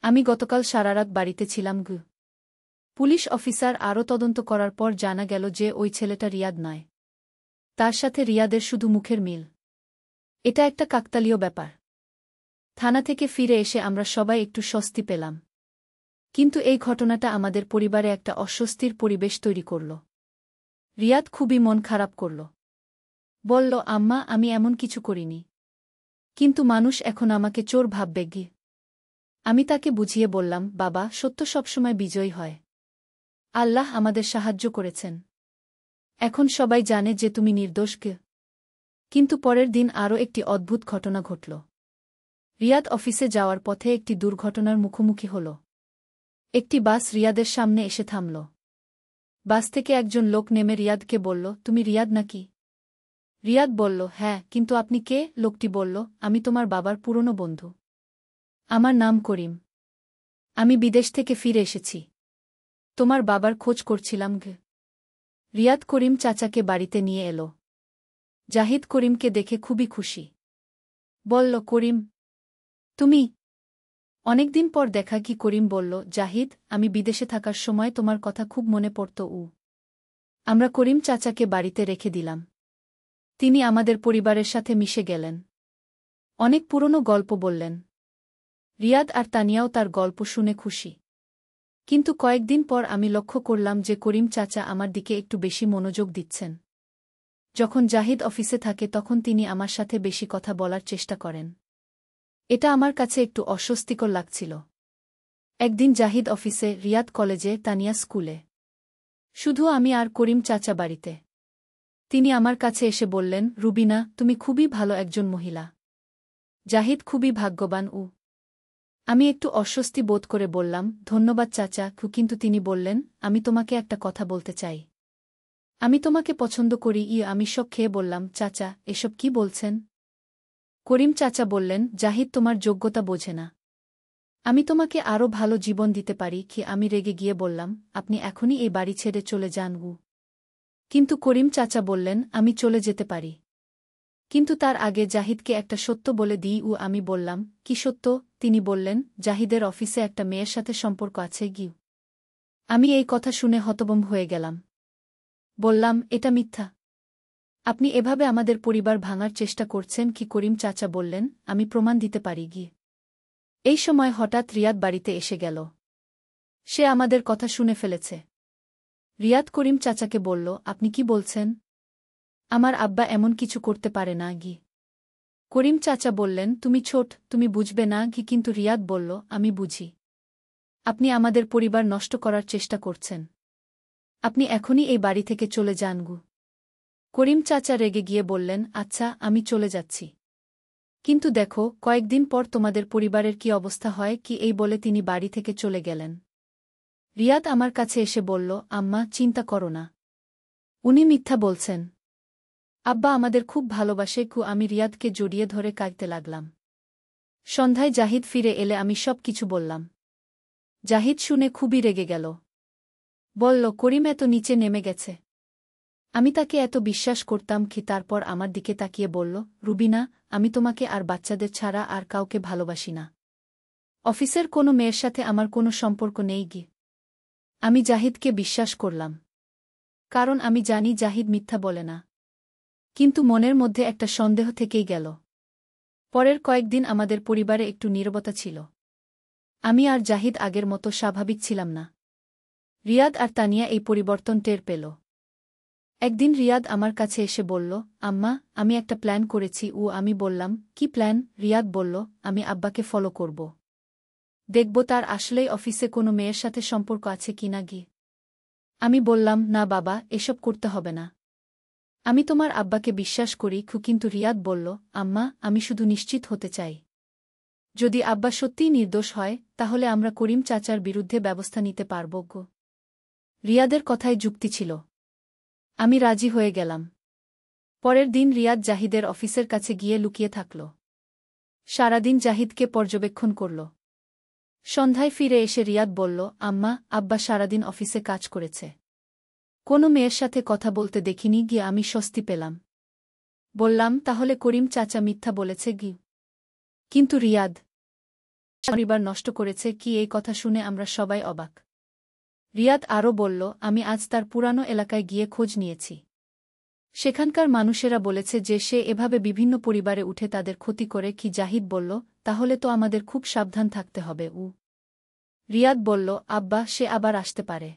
আমি গতকাল সারারাত বাড়িতে ছিলাম। পুলিশ অফিসার আরও তদন্ত করার পর জানা গেল যে ওই ছেলেটা রিয়াদ নয়। তার সাথে রিয়াদের শুধু মুখের মিল। এটা একটা কাকতালীয় ব্যাপার। থানা থেকে ফিরে এসে আমরা সবাই একটু স্বস্তি পেলাম। কিন্তু এই ঘটনাটা আমাদের পরিবারে একটা অস্বস্তির পরিবেশ তৈরি করল। রিয়াদ খুবই মন খারাপ করল। বলল, আম্মা, আমি এমন কিছু করিনি। কিন্তু মানুষ এখন আমাকে চোর ভাববে কি? আমি তাকে বুঝিয়ে বললাম, বাবা, সত্য সবসময় বিজয়ী হয়। আল্লাহ আমাদের সাহায্য করেছেন। এখন সবাই জানে যে তুমি নির্দোষ। কিন্তু পরের দিন আরও একটি অদ্ভুত ঘটনা ঘটল। রিয়াদ অফিসে যাওয়ার পথে একটি দুর্ঘটনার মুখোমুখি হল। একটি বাস রিয়াদের সামনে এসে থামল। বাস থেকে একজন লোক নেমে রিয়াদকে বলল, তুমি রিয়াদ নাকি? রিয়াদ বলল, হ্যাঁ, কিন্তু আপনি কে? লোকটি বলল, আমি তোমার বাবার পুরনো বন্ধু। আমার নাম করিম। আমি বিদেশ থেকে ফিরে এসেছি। তোমার বাবার খোঁজ করছিলাম। রিয়াদ করিম চাচাকে বাড়িতে নিয়ে এল। জাহিদ করিমকে দেখে খুবই খুশি। বলল, করিম, তুমি? অনেকদিন পর দেখা কি? করিম বলল, জাহিদ, আমি বিদেশে থাকার সময় তোমার কথা খুব মনে পড়ত। আমরা করিম চাচাকে বাড়িতে রেখে দিলাম। তিনি আমাদের পরিবারের সাথে মিশে গেলেন। অনেক পুরনো গল্প বললেন। রিয়াদ আর তানিয়াও তার গল্প শুনে খুশি। কিন্তু কয়েকদিন পর আমি লক্ষ্য করলাম যে করিম চাচা আমার দিকে একটু বেশি মনোযোগ দিচ্ছেন। যখন জাহিদ অফিসে থাকে তখন তিনি আমার সাথে বেশি কথা বলার চেষ্টা করেন। এটা আমার কাছে একটু অস্বস্তিকর লাগছিল। একদিন জাহিদ অফিসে, রিয়াদ কলেজে, তানিয়া স্কুলে। শুধু আমি আর করিম চাচা বাড়িতে। তিনি আমার কাছে এসে বললেন, রুবিনা, তুমি খুবই ভালো একজন মহিলা। জাহিদ খুবই ভাগ্যবান। আমি একটু অস্বস্তি বোধ করে বললাম, ধন্যবাদ চাচা। কিন্তু তিনি বললেন, আমি তোমাকে একটা কথা বলতে চাই। আমি তোমাকে পছন্দ করি। আমি শক খেয়ে বললাম, চাচা, এসব কি বলছেন? করিম চাচা বললেন, জাহিদ তোমার যোগ্যতা বোঝে না। আমি তোমাকে আরও ভালো জীবন দিতে পারি। আমি রেগে গিয়ে বললাম, আপনি এখনই এই বাড়ি ছেড়ে চলে যান। কিন্তু করিম চাচা বললেন, আমি চলে যেতে পারি, কিন্তু তার আগে জাহিদকে একটা সত্য বলে দিই। আমি বললাম, কি সত্য? তিনি বললেন, জাহিদের অফিসে একটা মেয়ের সাথে সম্পর্ক আছে। আমি এই কথা শুনে হতভম্ব হয়ে গেলাম। বললাম, এটা মিথ্যা। আপনি এভাবে আমাদের পরিবার ভাঙার চেষ্টা করছেন। করিম চাচা বললেন, আমি প্রমাণ দিতে পারি। এই সময় হঠাৎ রিয়াদ বাড়িতে এসে গেল। সে আমাদের কথা শুনে ফেলেছে। রিয়াদ করিম চাচাকে বলল, আপনি কি বলছেন? আমার আব্বা এমন কিছু করতে পারে না। করিম চাচা বললেন, তুমি ছোট, তুমি বুঝবে না। কিন্তু রিয়াদ বলল, আমি বুঝি। আপনি আমাদের পরিবার নষ্ট করার চেষ্টা করছেন। আপনি এখনই এই বাড়ি থেকে চলে যান। করিম চাচা রেগে গিয়ে বললেন, আচ্ছা, আমি চলে যাচ্ছি। কিন্তু দেখো, কয়েকদিন পর তোমাদের পরিবারের কি অবস্থা হয়। এই বলে তিনি বাড়ি থেকে চলে গেলেন। রিয়াদ আমার কাছে এসে বলল, আম্মা, চিন্তা করো না। উনি মিথ্যা বলছেন। আব্বা আমাদের খুব ভালোবাসে। আমি রিয়াদকে জড়িয়ে ধরে কাঁদতে লাগলাম। সন্ধ্যায় জাহিদ ফিরে এলে আমি সব কিছু বললাম। জাহিদ শুনে খুবই রেগে গেল। বলল, করিম এত নিচে নেমে গেছে। আমি তাকে এত বিশ্বাস করতাম। তারপর আমার দিকে তাকিয়ে বলল, রুবিনা, আমি তোমাকে আর বাচ্চাদের ছাড়া আর কাউকে ভালোবাসি না। অফিসের কোনো মেয়ের সাথে আমার কোনো সম্পর্ক নেই। আমি জাহিদকে বিশ্বাস করলাম, কারণ আমি জানি জাহিদ মিথ্যা বলে না। কিন্তু মনের মধ্যে একটা সন্দেহ থেকেই গেল। পরের কয়েকদিন আমাদের পরিবারে একটু নীরবতা ছিল। আমি আর জাহিদ আগের মতো স্বাভাবিক ছিলাম না। রিয়াদ আর তানিয়া এই পরিবর্তন টের পেল। একদিন রিয়াদ আমার কাছে এসে বলল, আম্মা, আমি একটা প্ল্যান করেছি। আমি বললাম, কি প্ল্যান? রিয়াদ বলল, আমি আব্বাকে ফলো করব। দেখব তার আসলেই অফিসে কোনো মেয়ের সাথে সম্পর্ক আছে কিনা। আমি বললাম, না বাবা, এসব করতে হবে না। আমি তোমার আব্বাকে বিশ্বাস করি। কিন্তু রিয়াদ বলল, আম্মা, আমি শুধু নিশ্চিত হতে চাই। যদি আব্বা সত্যিই নির্দোষ হয়, তাহলে আমরা করিম চাচার বিরুদ্ধে ব্যবস্থা নিতে পারব। রিয়াদের কথায় যুক্তি ছিল। আমি রাজি হয়ে গেলাম। পরের দিন রিয়াদ জাহিদের অফিসের কাছে গিয়ে লুকিয়ে থাকল। সারাদিন জাহিদকে পর্যবেক্ষণ করল। সন্ধ্যায় ফিরে এসে রিয়াদ বলল, আম্মা, আব্বা সারাদিন অফিসে কাজ করেছে। কোনো মেয়ের সাথে কথা বলতে দেখিনি। আমি স্বস্তি পেলাম। বললাম, তাহলে করিম চাচা মিথ্যা বলেছে। কিন্তু রিয়াদ পরিবার নষ্ট করেছে। এই কথা শুনে আমরা সবাই অবাক। রিয়াদ আরও বলল, আমি আজ তার পুরানো এলাকায় গিয়ে খোঁজ নিয়েছি। সেখানকার মানুষেরা বলেছে যে সে এভাবে বিভিন্ন পরিবারে উঠে তাদের ক্ষতি করে। জাহিদ বলল, তাহলে তো আমাদের খুব সাবধান থাকতে হবে। রিয়াদ বলল, আব্বা, সে আবার আসতে পারে।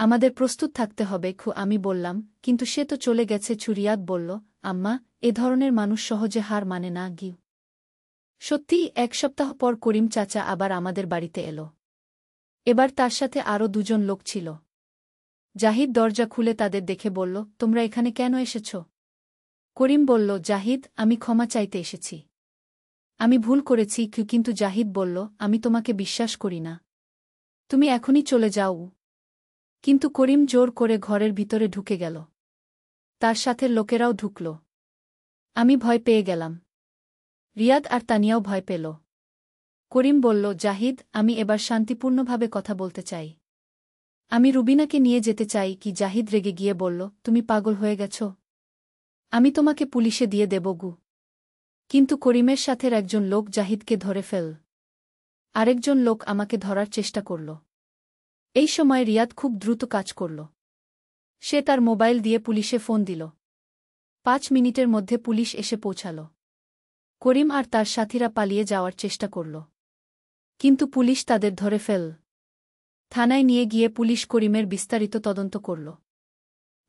আমাদের প্রস্তুত থাকতে হবে। আমি বললাম, কিন্তু সে তো চলে গেছে। রিয়াদ বলল, আম্মা, এ ধরনের মানুষ সহজে হার মানে না। সত্যিই 1 সপ্তাহ পর করিম চাচা আবার আমাদের বাড়িতে এলো। এবার তার সাথে আরও 2 জন লোক ছিল। জাহিদ দরজা খুলে তাদের দেখে বলল, তোমরা এখানে কেন এসেছ? করিম বলল, জাহিদ, আমি ক্ষমা চাইতে এসেছি। আমি ভুল করেছি। কিন্তু জাহিদ বলল, আমি তোমাকে বিশ্বাস করি না। তুমি এখনই চলে যাও। কিন্তু করিম জোর করে ঘরের ভিতরে ঢুকে গেল। তার সাথে লোকেরাও ঢুকল। আমি ভয় পেয়ে গেলাম। রিয়াদ আর তানিয়াও ভয় পেল। করিম বলল, জাহিদ, আমি এবার শান্তিপূর্ণভাবে কথা বলতে চাই। আমি রুবিনাকে নিয়ে যেতে চাই। জাহিদ রেগে গিয়ে বলল, তুমি পাগল হয়ে গেছ? আমি তোমাকে পুলিশে দিয়ে দেব। কিন্তু করিমের সাথের একজন লোক জাহিদকে ধরে ফেল। আরেকজন লোক আমাকে ধরার চেষ্টা করল। এই সময় রিয়াদ খুব দ্রুত কাজ করল। সে তার মোবাইল দিয়ে পুলিশে ফোন দিল। 5 মিনিটের মধ্যে পুলিশ এসে পৌঁছাল। করিম আর তার সাথীরা পালিয়ে যাওয়ার চেষ্টা করল। কিন্তু পুলিশ তাদের ধরে ফেল। থানায় নিয়ে গিয়ে পুলিশ করিমের বিস্তারিত তদন্ত করল।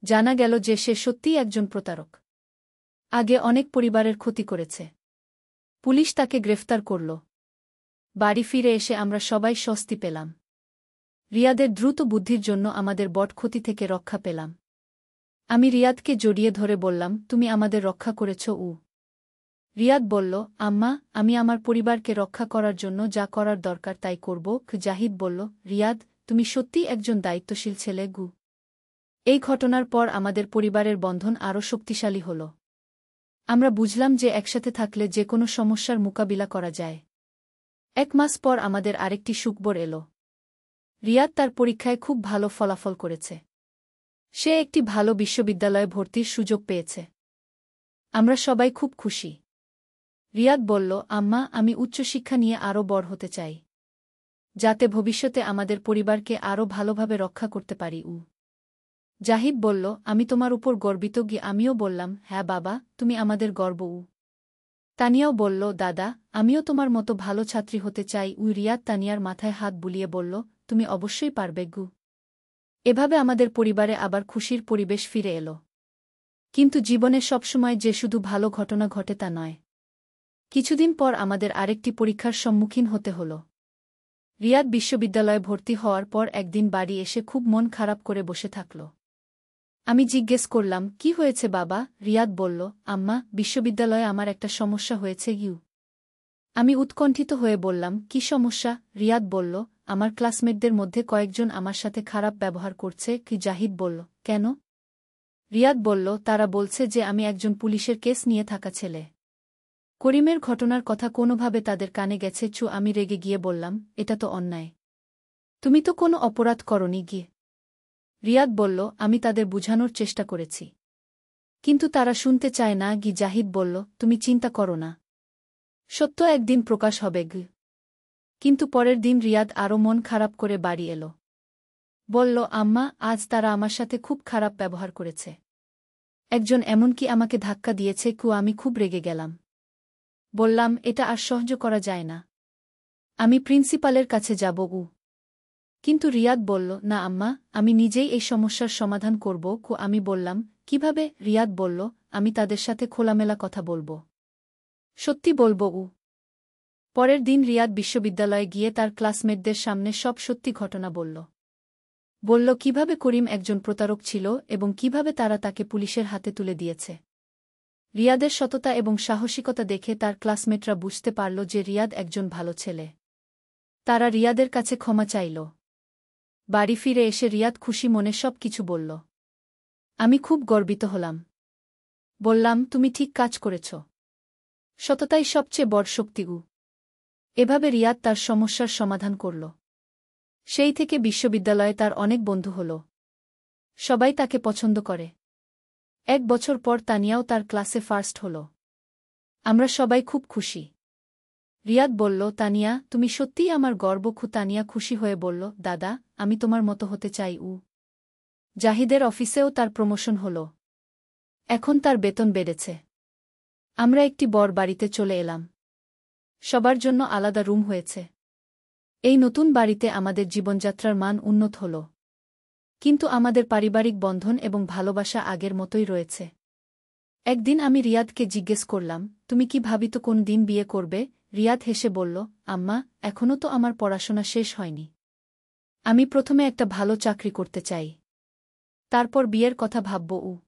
জানা গেল যে সে সত্যিই একজন প্রতারক। আগে অনেক পরিবারের ক্ষতি করেছে। পুলিশ তাকে গ্রেফতার করল। বাড়ি ফিরে এসে আমরা সবাই স্বস্তি পেলাম। রিয়াদের দ্রুত বুদ্ধির জন্য আমাদের বড় ক্ষতি থেকে রক্ষা পেলাম। আমি রিয়াদকে জড়িয়ে ধরে বললাম, তুমি আমাদের রক্ষা করেছ। রিয়াদ বলল, আম্মা, আমি আমার পরিবারকে রক্ষা করার জন্য যা করার দরকার তাই করব। জাহিদ বলল, রিয়াদ, তুমি সত্যিই একজন দায়িত্বশীল ছেলে। এই ঘটনার পর আমাদের পরিবারের বন্ধন আরও শক্তিশালী হল। আমরা বুঝলাম যে একসাথে থাকলে যে কোনো সমস্যার মোকাবিলা করা যায়। 1 মাস পর আমাদের আরেকটি সুখবর এলো। রিয়াদ তার পরীক্ষায় খুব ভালো ফলাফল করেছে। সে একটি ভালো বিশ্ববিদ্যালয়ে ভর্তির সুযোগ পেয়েছে। আমরা সবাই খুব খুশি। রিয়াদ বলল, আম্মা, আমি উচ্চশিক্ষা নিয়ে আরও বড় হতে চাই, যাতে ভবিষ্যতে আমাদের পরিবারকে আরও ভালোভাবে রক্ষা করতে পারি। জাহিদ বলল, আমি তোমার উপর গর্বিত। আমিও বললাম, হ্যাঁ বাবা, তুমি আমাদের গর্ব। তানিয়াও বলল, দাদা, আমিও তোমার মতো ভালো ছাত্রী হতে চাই। রিয়াদ তানিয়ার মাথায় হাত বুলিয়ে বলল, তুমি অবশ্যই পারবে। এভাবে আমাদের পরিবারে আবার খুশির পরিবেশ ফিরে এলো। কিন্তু জীবনে সবসময় যে শুধু ভালো ঘটনা ঘটে তা নয়। কিছুদিন পর আমাদের আরেকটি পরীক্ষার সম্মুখীন হতে হল। রিয়াদ বিশ্ববিদ্যালয়ে ভর্তি হওয়ার পর একদিন বাড়ি এসে খুব মন খারাপ করে বসে থাকল। আমি জিজ্ঞেস করলাম, কি হয়েছে বাবা? রিয়াদ বলল, আম্মা, বিশ্ববিদ্যালয়ে আমার একটা সমস্যা হয়েছে। আমি উৎকণ্ঠিত হয়ে বললাম, কি সমস্যা? রিয়াদ বলল, আমার ক্লাসমেটদের মধ্যে কয়েকজন আমার সাথে খারাপ ব্যবহার করছে। জাহিদ বলল, কেন? রিয়াদ বলল, তারা বলছে যে আমি একজন পুলিশের কেস নিয়ে থাকা ছেলে। করিমের ঘটনার কথা কোনোভাবে তাদের কানে গেছে। আমি রেগে গিয়ে বললাম, এটা তো অন্যায়। তুমি তো কোনো অপরাধ করনি। রিয়াদ বলল, আমি তাদের বুঝানোর চেষ্টা করেছি, কিন্তু তারা শুনতে চায় না। জাহিদ বলল, তুমি চিন্তা করো না, সত্য একদিন প্রকাশ হবে। কিন্তু পরের দিন রিয়াদ আরও মন খারাপ করে বাড়ি এলো। বলল, আম্মা, আজ তারা আমার সাথে খুব খারাপ ব্যবহার করেছে। একজন এমনকি আমাকে ধাক্কা দিয়েছে। আমি খুব রেগে গেলাম। বললাম, এটা আর সহ্য করা যায় না। আমি প্রিন্সিপালের কাছে যাব। কিন্তু রিয়াদ বলল, না আম্মা, আমি নিজেই এই সমস্যার সমাধান করব। আমি বললাম, কিভাবে? রিয়াদ বলল, আমি তাদের সাথে খোলামেলা কথা বলব। সত্যি বলব। পরের দিন রিয়াদ বিশ্ববিদ্যালয়ে গিয়ে তার ক্লাসমেটদের সামনে সব সত্যি ঘটনা বলল। বলল কিভাবে করিম একজন প্রতারক ছিল এবং কিভাবে তারা তাকে পুলিশের হাতে তুলে দিয়েছে। রিয়াদের সততা এবং সাহসিকতা দেখে তার ক্লাসমেটরা বুঝতে পারল যে রিয়াদ একজন ভালো ছেলে। তারা রিয়াদের কাছে ক্ষমা চাইল। বাড়ি ফিরে এসে রিয়াদ খুশি মনে সব কিছু বলল। আমি খুব গর্বিত হলাম। বললাম, তুমি ঠিক কাজ করেছ। সততাই সবচেয়ে বড় শক্তি। এভাবে রিয়াদ তার সমস্যার সমাধান করল। সেই থেকে বিশ্ববিদ্যালয়ে তার অনেক বন্ধু হল। সবাই তাকে পছন্দ করে। 1 বছর পর তানিয়াও তার ক্লাসে ফার্স্ট হল। আমরা সবাই খুব খুশি। রিয়াদ বলল, তানিয়া, তুমি সত্যিই আমার গর্ব। তানিয়া খুশি হয়ে বলল, দাদা, আমি তোমার মতো হতে চাই। জাহিদের অফিসেও তার প্রমোশন হল। এখন তার বেতন বেড়েছে। আমরা একটি বড় বাড়িতে চলে এলাম। সবার জন্য আলাদা রুম হয়েছে। এই নতুন বাড়িতে আমাদের জীবনযাত্রার মান উন্নত হল। কিন্তু আমাদের পারিবারিক বন্ধন এবং ভালোবাসা আগের মতোই রয়েছে। একদিন আমি রিয়াদকে জিজ্ঞেস করলাম, তুমি কি ভাবিত কোন দিন বিয়ে করবে? রিয়াদ হেসে বলল, আম্মা, এখনও তো আমার পড়াশোনা শেষ হয়নি। আমি প্রথমে একটা ভালো চাকরি করতে চাই। তারপর বিয়ের কথা ভাবব।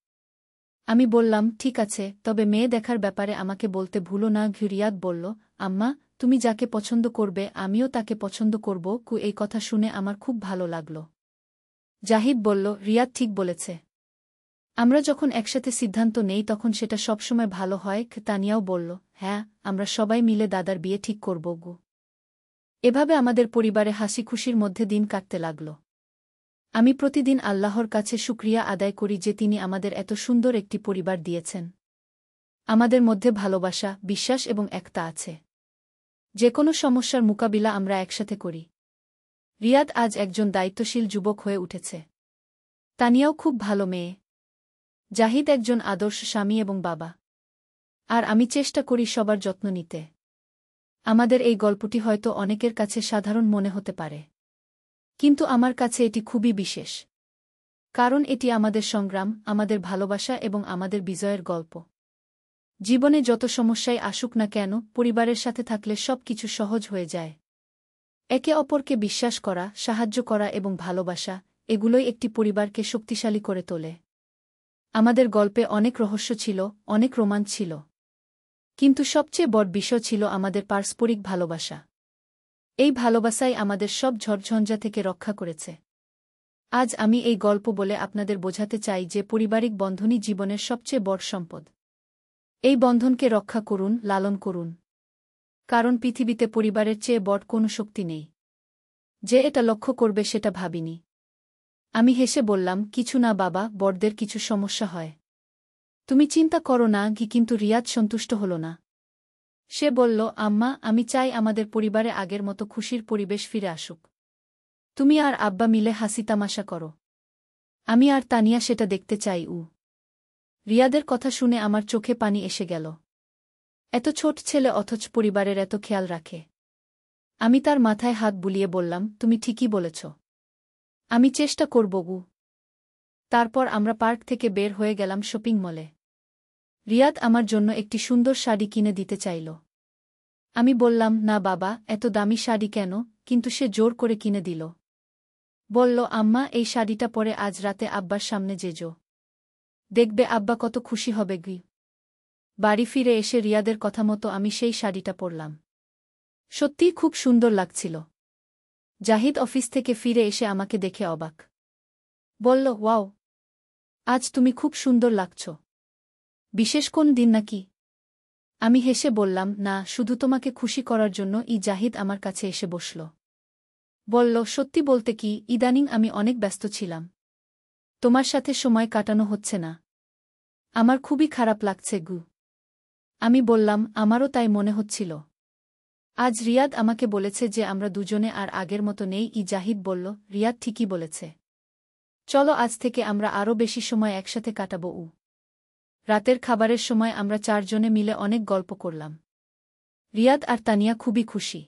আমি বললাম, ঠিক আছে, তবে মেয়ে দেখার ব্যাপারে আমাকে বলতে ভুলো না। রিয়াদ বলল, আম্মা, তুমি যাকে পছন্দ করবে আমিও তাকে পছন্দ করব। এই কথা শুনে আমার খুব ভালো লাগল। জাহিদ বলল, রিয়াদ ঠিক বলেছে। আমরা যখন একসাথে সিদ্ধান্ত নেই তখন সেটা সবসময় ভালো হয়। তানিয়াও বলল, হ্যাঁ, আমরা সবাই মিলে দাদার বিয়ে ঠিক করব। এভাবে আমাদের পরিবারে হাসি খুশির মধ্যে দিন কাটতে লাগল। আমি প্রতিদিন আল্লাহর কাছে শুকরিয়া আদায় করি যে তিনি আমাদের এত সুন্দর একটি পরিবার দিয়েছেন। আমাদের মধ্যে ভালোবাসা, বিশ্বাস এবং একতা আছে। যে কোনো সমস্যার মোকাবিলা আমরা একসাথে করি। রিয়াদ আজ একজন দায়িত্বশীল যুবক হয়ে উঠেছে। তানিয়াও খুব ভালো মেয়ে। জাহিদ একজন আদর্শ স্বামী এবং বাবা। আর আমি চেষ্টা করি সবার যত্ন নিতে। আমাদের এই গল্পটি হয়তো অনেকের কাছে সাধারণ মনে হতে পারে, কিন্তু আমার কাছে এটি খুবই বিশেষ। কারণ এটি আমাদের সংগ্রাম, আমাদের ভালোবাসা এবং আমাদের বিজয়ের গল্প। জীবনে যত সমস্যাই আসুক না কেন, পরিবারের সাথে থাকলে সবকিছু সহজ হয়ে যায়। একে অপরকে বিশ্বাস করা, সাহায্য করা এবং ভালোবাসা, এগুলোই একটি পরিবারকে শক্তিশালী করে তোলে। আমাদের গল্পে অনেক রহস্য ছিল, অনেক রোমাঞ্চ ছিল। কিন্তু সবচেয়ে বড় বিষয় ছিল আমাদের পারস্পরিক ভালোবাসা। এই ভালোবাসাই আমাদের সব ঝড়ঝঞ্ঝা থেকে রক্ষা করেছে। আজ আমি এই গল্প বলে আপনাদের বোঝাতে চাই যে পারিবারিক বন্ধনই জীবনের সবচেয়ে বড় সম্পদ। এই বন্ধনকে রক্ষা করুন, লালন করুন। কারণ পৃথিবীতে পরিবারের চেয়ে বড় কোনো শক্তি নেই। যে এটা লক্ষ্য করবে সেটা ভাবিনি। আমি হেসে বললাম, কিছু না বাবা, বড়দের কিছু সমস্যা হয়। তুমি চিন্তা করো না। কিন্তু রিয়াদ সন্তুষ্ট হল না। সে বলল, আম্মা, আমি চাই আমাদের পরিবারে আগের মতো খুশির পরিবেশ ফিরে আসুক। তুমি আর আব্বা মিলে হাসি তামাশা করো। আমি আর তানিয়া সেটা দেখতে চাই। রিয়াদের কথা শুনে আমার চোখে পানি এসে গেল। এত ছোট ছেলে অথচ পরিবারের এত খেয়াল রাখে। আমি তার মাথায় হাত বুলিয়ে বললাম, তুমি ঠিকই বলেছ। আমি চেষ্টা করব। তারপর আমরা পার্ক থেকে বের হয়ে গেলাম শপিং মলে। রিয়াদ আমার জন্য একটি সুন্দর শাড়ি কিনে দিতে চাইল। আমি বললাম, না বাবা, এত দামি শাড়ি কেন? কিন্তু সে জোর করে কিনে দিল। বলল, আম্মা, এই শাড়িটা পরে আজ রাতে আব্বার সামনে যেজো। দেখবে আব্বা কত খুশি হবে। বাড়ি ফিরে এসে রিয়াদের কথা মতো আমি সেই শাড়িটা পরলাম। সত্যিই খুব সুন্দর লাগছিল। জাহিদ অফিস থেকে ফিরে এসে আমাকে দেখে অবাক। বলল, ওয়াও, আজ তুমি খুব সুন্দর লাগছ। বিশেষ কোন দিন নাকি? আমি হেসে বললাম, না, শুধু তোমাকে খুশি করার জন্য। জাহিদ আমার কাছে এসে বসল। বলল, সত্যি বলতে কি, ইদানিং আমি অনেক ব্যস্ত ছিলাম। তোমার সাথে সময় কাটানো হচ্ছে না। আমার খুবই খারাপ লাগছে। আমি বললাম, আমারও তাই মনে হচ্ছিল। আজ রিয়াদ আমাকে বলেছে যে আমরা দুজনে আর আগের মতো নেই। জাহিদ বলল, রিয়াদ ঠিকই বলেছে। চলো আজ থেকে আমরা আরও বেশি সময় একসাথে কাটাব। রাতের খাবারের সময় আমরা চারজনে মিলে অনেক গল্প করলাম। রিয়াদ আর তানিয়া খুবই খুশি।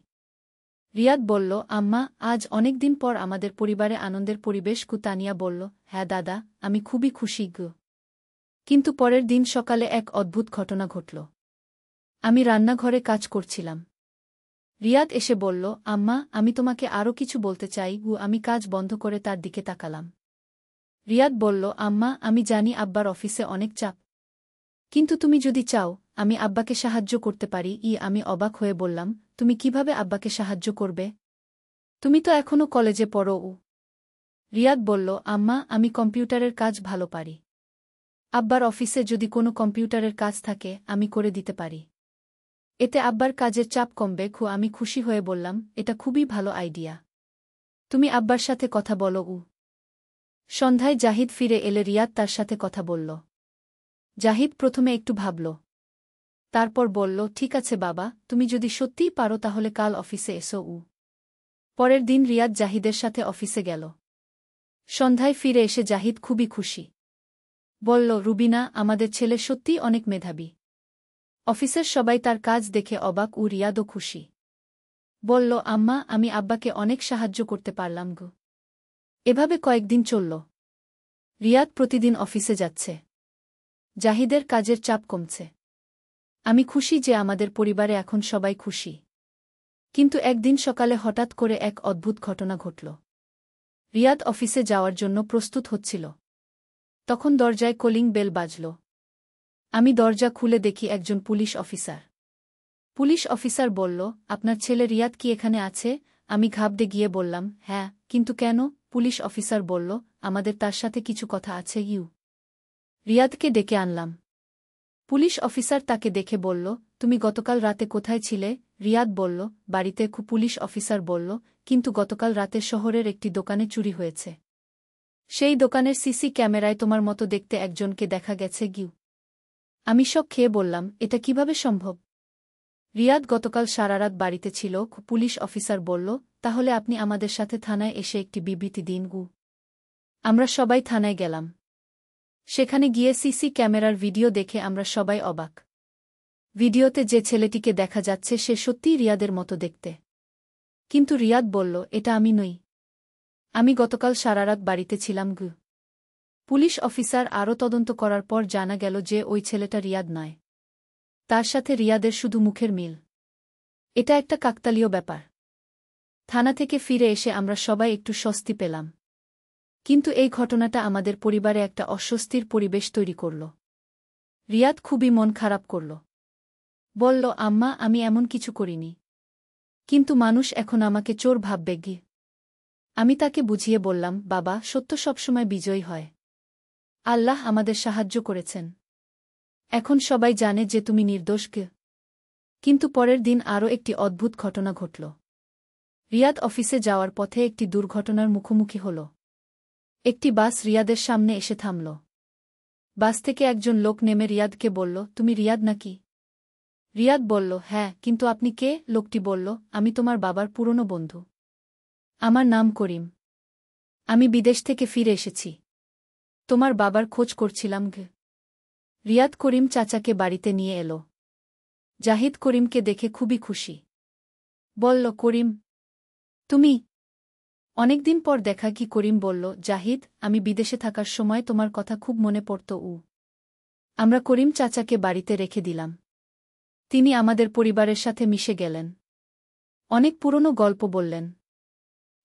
রিয়াদ বলল, আম্মা, আজ অনেক দিন পর আমাদের পরিবারে আনন্দের পরিবেশ। তানিয়া বলল, হ্যাঁ দাদা, আমি খুবই খুশি। কিন্তু পরের দিন সকালে এক অদ্ভুত ঘটনা ঘটল। আমি রান্নাঘরে কাজ করছিলাম। রিয়াদ এসে বলল, আম্মা, আমি তোমাকে আরও কিছু বলতে চাই। আমি কাজ বন্ধ করে তার দিকে তাকালাম। রিয়াদ বলল, আম্মা, আমি জানি আব্বার অফিসে অনেক চাপ। কিন্তু তুমি যদি চাও, আমি আব্বাকে সাহায্য করতে পারি। আমি অবাক হয়ে বললাম, তুমি কিভাবে আব্বাকে সাহায্য করবে? তুমি তো এখনও কলেজে পড়ো। রিয়াদ বলল, আম্মা, আমি কম্পিউটারের কাজ ভালো পারি। আব্বার অফিসে যদি কোনো কম্পিউটারের কাজ থাকে আমি করে দিতে পারি। এতে আব্বার কাজের চাপ কমবে। আমি খুশি হয়ে বললাম, এটা খুবই ভালো আইডিয়া। তুমি আব্বার সাথে কথা বলো। সন্ধ্যায় জাহিদ ফিরে এলে রিয়াদ তার সাথে কথা বলল। জাহিদ প্রথমে একটু ভাবল। তারপর বলল, ঠিক আছে বাবা, তুমি যদি সত্যিই পারো তাহলে কাল অফিসে এসো। পরের দিন রিয়াদ জাহিদের সাথে অফিসে গেল। সন্ধ্যায় ফিরে এসে জাহিদ খুবই খুশি। বলল, রুবিনা, আমাদের ছেলে সত্যিই অনেক মেধাবী। অফিসের সবাই তার কাজ দেখে অবাক ও রিয়াদও খুশি। বলল, আম্মা, আমি আব্বাকে অনেক সাহায্য করতে পারলাম গো। এভাবে কয়েকদিন চলল। রিয়াদ প্রতিদিন অফিসে যাচ্ছে। জাহিদের কাজের চাপ কমছে। আমি খুশি যে আমাদের পরিবারে এখন সবাই খুশি। কিন্তু একদিন সকালে হঠাৎ করে এক অদ্ভুত ঘটনা ঘটল। রিয়াদ অফিসে যাওয়ার জন্য প্রস্তুত হচ্ছিল। তখন দরজায় কলিং বেল বাজল। আমি দরজা খুলে দেখি একজন পুলিশ অফিসার। পুলিশ অফিসার বলল, আপনার ছেলে রিয়াদ কি এখানে আছে? আমি ঘাবড়ে গিয়ে বললাম, হ্যাঁ, কিন্তু কেন? পুলিশ অফিসার বলল, আমাদের তার সাথে কিছু কথা আছে। রিয়াদকে ডেকে আনলাম। পুলিশ অফিসার তাকে দেখে বলল, তুমি গতকাল রাতে কোথায় ছিলে? রিয়াদ বলল, বাড়িতে। পুলিশ অফিসার বলল, কিন্তু গতকাল রাতে শহরের একটি দোকানে চুরি হয়েছে। সেই দোকানের সিসি ক্যামেরায় তোমার মতো দেখতে একজনকে দেখা গেছে। আমি শক খেয়ে বললাম, এটা কিভাবে সম্ভব? রিয়াদ গতকাল সারারাত বাড়িতে ছিল। পুলিশ অফিসার বলল, তাহলে আপনি আমাদের সাথে থানায় এসে একটি বিবৃতি দিন। আমরা সবাই থানায় গেলাম। সেখানে গিয়ে সিসি ক্যামেরার ভিডিও দেখে আমরা সবাই অবাক। ভিডিওতে যে ছেলেটিকে দেখা যাচ্ছে সে সত্যিই রিয়াদের মতো দেখতে। কিন্তু রিয়াদ বলল, এটা আমি নই। আমি গতকাল সারারাত বাড়িতে ছিলাম। পুলিশ অফিসার আরও তদন্ত করার পর জানা গেল যে ওই ছেলেটা রিয়াদ নয়। তার সাথে রিয়াদের শুধু মুখের মিল। এটা একটা কাকতালীয় ব্যাপার। থানা থেকে ফিরে এসে আমরা সবাই একটু স্বস্তি পেলাম। কিন্তু এই ঘটনাটা আমাদের পরিবারে একটা অস্বস্তির পরিবেশ তৈরি করল। রিয়াদ খুবই মন খারাপ করল। বলল, আম্মা, আমি এমন কিছু করিনি। কিন্তু মানুষ এখন আমাকে চোর ভাববে। আমি তাকে বুঝিয়ে বললাম, বাবা, সত্য সবসময় বিজয়ী হয়। আল্লাহ আমাদের সাহায্য করেছেন। এখন সবাই জানে যে তুমি নির্দোষ। কিন্তু পরের দিন আরও একটি অদ্ভুত ঘটনা ঘটল। রিয়াদ অফিসে যাওয়ার পথে একটি দুর্ঘটনার মুখোমুখি হল। একটি বাস রিয়াদের সামনে এসে থামল। বাস থেকে একজন লোক নেমে রিয়াদকে বলল, তুমি রিয়াদ নাকি? রিয়াদ বলল, হ্যাঁ, কিন্তু আপনি কে? লোকটি বলল, আমি তোমার বাবার পুরনো বন্ধু। আমার নাম করিম। আমি বিদেশ থেকে ফিরে এসেছি। তোমার বাবার খোঁজ করছিলাম। রিয়াদ করিম চাচাকে বাড়িতে নিয়ে এলো। জাহিদ করিমকে দেখে খুবই খুশি। বলল, করিম, তুমি? অনেকদিন পর দেখা। কি? করিম বলল, জাহিদ, আমি বিদেশে থাকার সময় তোমার কথা খুব মনে পড়ত। আমরা করিম চাচাকে বাড়িতে রেখে দিলাম। তিনি আমাদের পরিবারের সাথে মিশে গেলেন। অনেক পুরনো গল্প বললেন।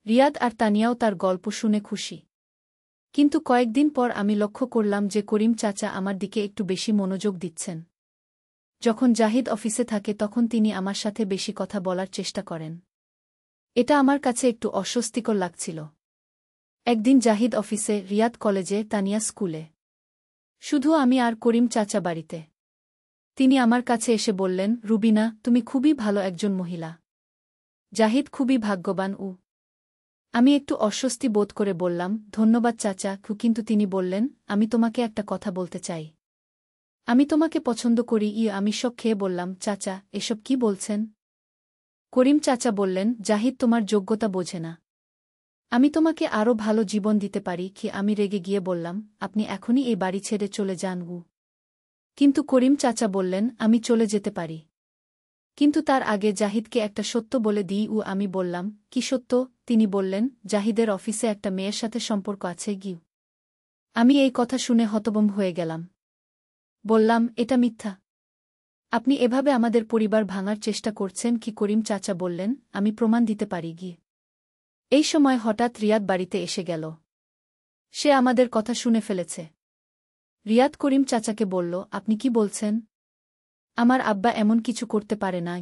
রিয়াদ আর তানিয়াও তার গল্প শুনে খুশি। কিন্তু কয়েকদিন পর আমি লক্ষ্য করলাম যে করিম চাচা আমার দিকে একটু বেশি মনোযোগ দিচ্ছেন। যখন জাহিদ অফিসে থাকে তখন তিনি আমার সাথে বেশি কথা বলার চেষ্টা করেন। এটা আমার কাছে একটু অস্বস্তিকর লাগছিল। একদিন জাহিদ অফিসে, রিয়াদ কলেজে, তানিয়া স্কুলে। শুধু আমি আর করিম চাচা বাড়িতে। তিনি আমার কাছে এসে বললেন, রুবিনা, তুমি খুবই ভালো একজন মহিলা। জাহিদ খুবই ভাগ্যবান। আমি একটু অস্বস্তি বোধ করে বললাম, ধন্যবাদ চাচা। কিন্তু তিনি বললেন, আমি তোমাকে একটা কথা বলতে চাই। আমি তোমাকে পছন্দ করি। আমি শক খেয়ে বললাম, চাচা, এসব কি বলছেন? করিম চাচা বললেন, জাহিদ তোমার যোগ্যতা বোঝে না। আমি তোমাকে আরও ভালো জীবন দিতে পারি। আমি রেগে গিয়ে বললাম, আপনি এখনই এই বাড়ি ছেড়ে চলে যান। কিন্তু করিম চাচা বললেন, আমি চলে যেতে পারি, কিন্তু তার আগে জাহিদকে একটা সত্য বলে দিই। আমি বললাম, কি সত্য? তিনি বললেন, জাহিদের অফিসে একটা মেয়ের সাথে সম্পর্ক আছে। আমি এই কথা শুনে হতভম্ব হয়ে গেলাম। বললাম, এটা মিথ্যা। আপনি এভাবে আমাদের পরিবার ভাঙার চেষ্টা করছেন। করিম চাচা বললেন, আমি প্রমাণ দিতে পারি। এই সময় হঠাৎ রিয়াদ বাড়িতে এসে গেল। সে আমাদের কথা শুনে ফেলেছে। রিয়াদ করিম চাচাকে বলল, আপনি কি বলছেন? আমার আব্বা এমন কিছু করতে পারে না।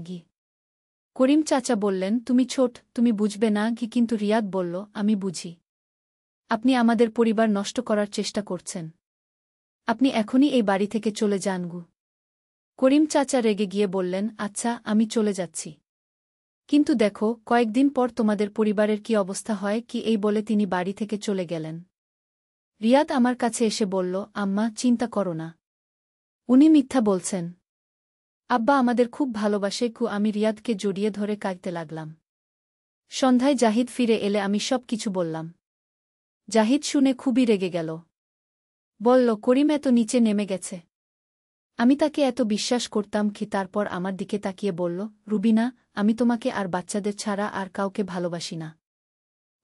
করিম চাচা বললেন, তুমি ছোট, তুমি বুঝবে না। কিন্তু রিয়াদ বলল, আমি বুঝি। আপনি আমাদের পরিবার নষ্ট করার চেষ্টা করছেন। আপনি এখনই এই বাড়ি থেকে চলে যান। করিম চাচা রেগে গিয়ে বললেন, আচ্ছা, আমি চলে যাচ্ছি। কিন্তু দেখো, কয়েকদিন পর তোমাদের পরিবারের কি অবস্থা হয়। এই বলে তিনি বাড়ি থেকে চলে গেলেন। রিয়াদ আমার কাছে এসে বলল, আম্মা, চিন্তা করো না। উনি মিথ্যা বলছেন। আব্বা আমাদের খুব ভালোবাসে। আমি রিয়াদকে জড়িয়ে ধরে কাঁদতে লাগলাম। সন্ধ্যায় জাহিদ ফিরে এলে আমি সব কিছু বললাম। জাহিদ শুনে খুবই রেগে গেল। বলল, করিম এত নিচে নেমে গেছে। আমি তাকে এত বিশ্বাস করতাম কি তারপর আমার দিকে তাকিয়ে বলল, রুবিনা, আমি তোমাকে আর বাচ্চাদের ছাড়া আর কাউকে ভালোবাসি না।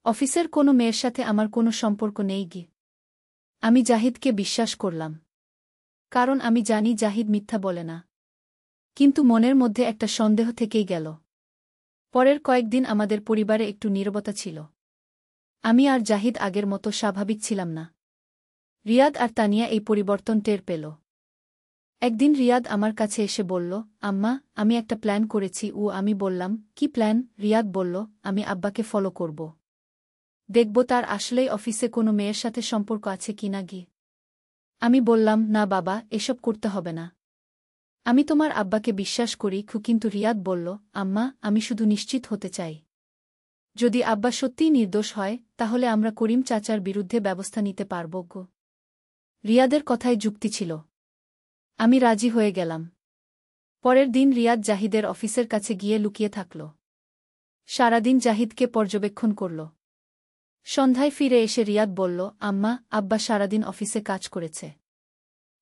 অফিসের কোনো মেয়ের সাথে আমার কোনো সম্পর্ক নেই গি। আমি জাহিদকে বিশ্বাস করলাম। কারণ আমি জানি জাহিদ মিথ্যা বলে না। কিন্তু মনের মধ্যে একটা সন্দেহ থেকেই গেল। পরের কয়েকদিন আমাদের পরিবারে একটু নীরবতা ছিল। আমি আর জাহিদ আগের মতো স্বাভাবিক ছিলাম না। রিয়াদ আর তানিয়া এই পরিবর্তন টের পেল। একদিন রিয়াদ আমার কাছে এসে বলল, আম্মা, আমি একটা প্ল্যান করেছি। আমি বললাম, কি প্ল্যান? রিয়াদ বলল, আমি আব্বাকে ফলো করব। দেখব তার আসলেই অফিসে কোনো মেয়ের সাথে সম্পর্ক আছে কিনা গিয়ে। আমি বললাম, না বাবা, এসব করতে হবে না। আমি তোমার আব্বাকে বিশ্বাস করি। কিন্তু রিয়াদ বলল, আম্মা, আমি শুধু নিশ্চিত হতে চাই। যদি আব্বা সত্যিই নির্দোষ হয় তাহলে আমরা করিম চাচার বিরুদ্ধে ব্যবস্থা নিতে পারব গো। রিয়াদের কথায় যুক্তি ছিল। আমি রাজি হয়ে গেলাম। পরের দিন রিয়াদ জাহিদের অফিসের কাছে গিয়ে লুকিয়ে থাকল। সারাদিন জাহিদকে পর্যবেক্ষণ করল। সন্ধ্যায় ফিরে এসে রিয়াদ বলল, আম্মা, আব্বা সারাদিন অফিসে কাজ করেছে।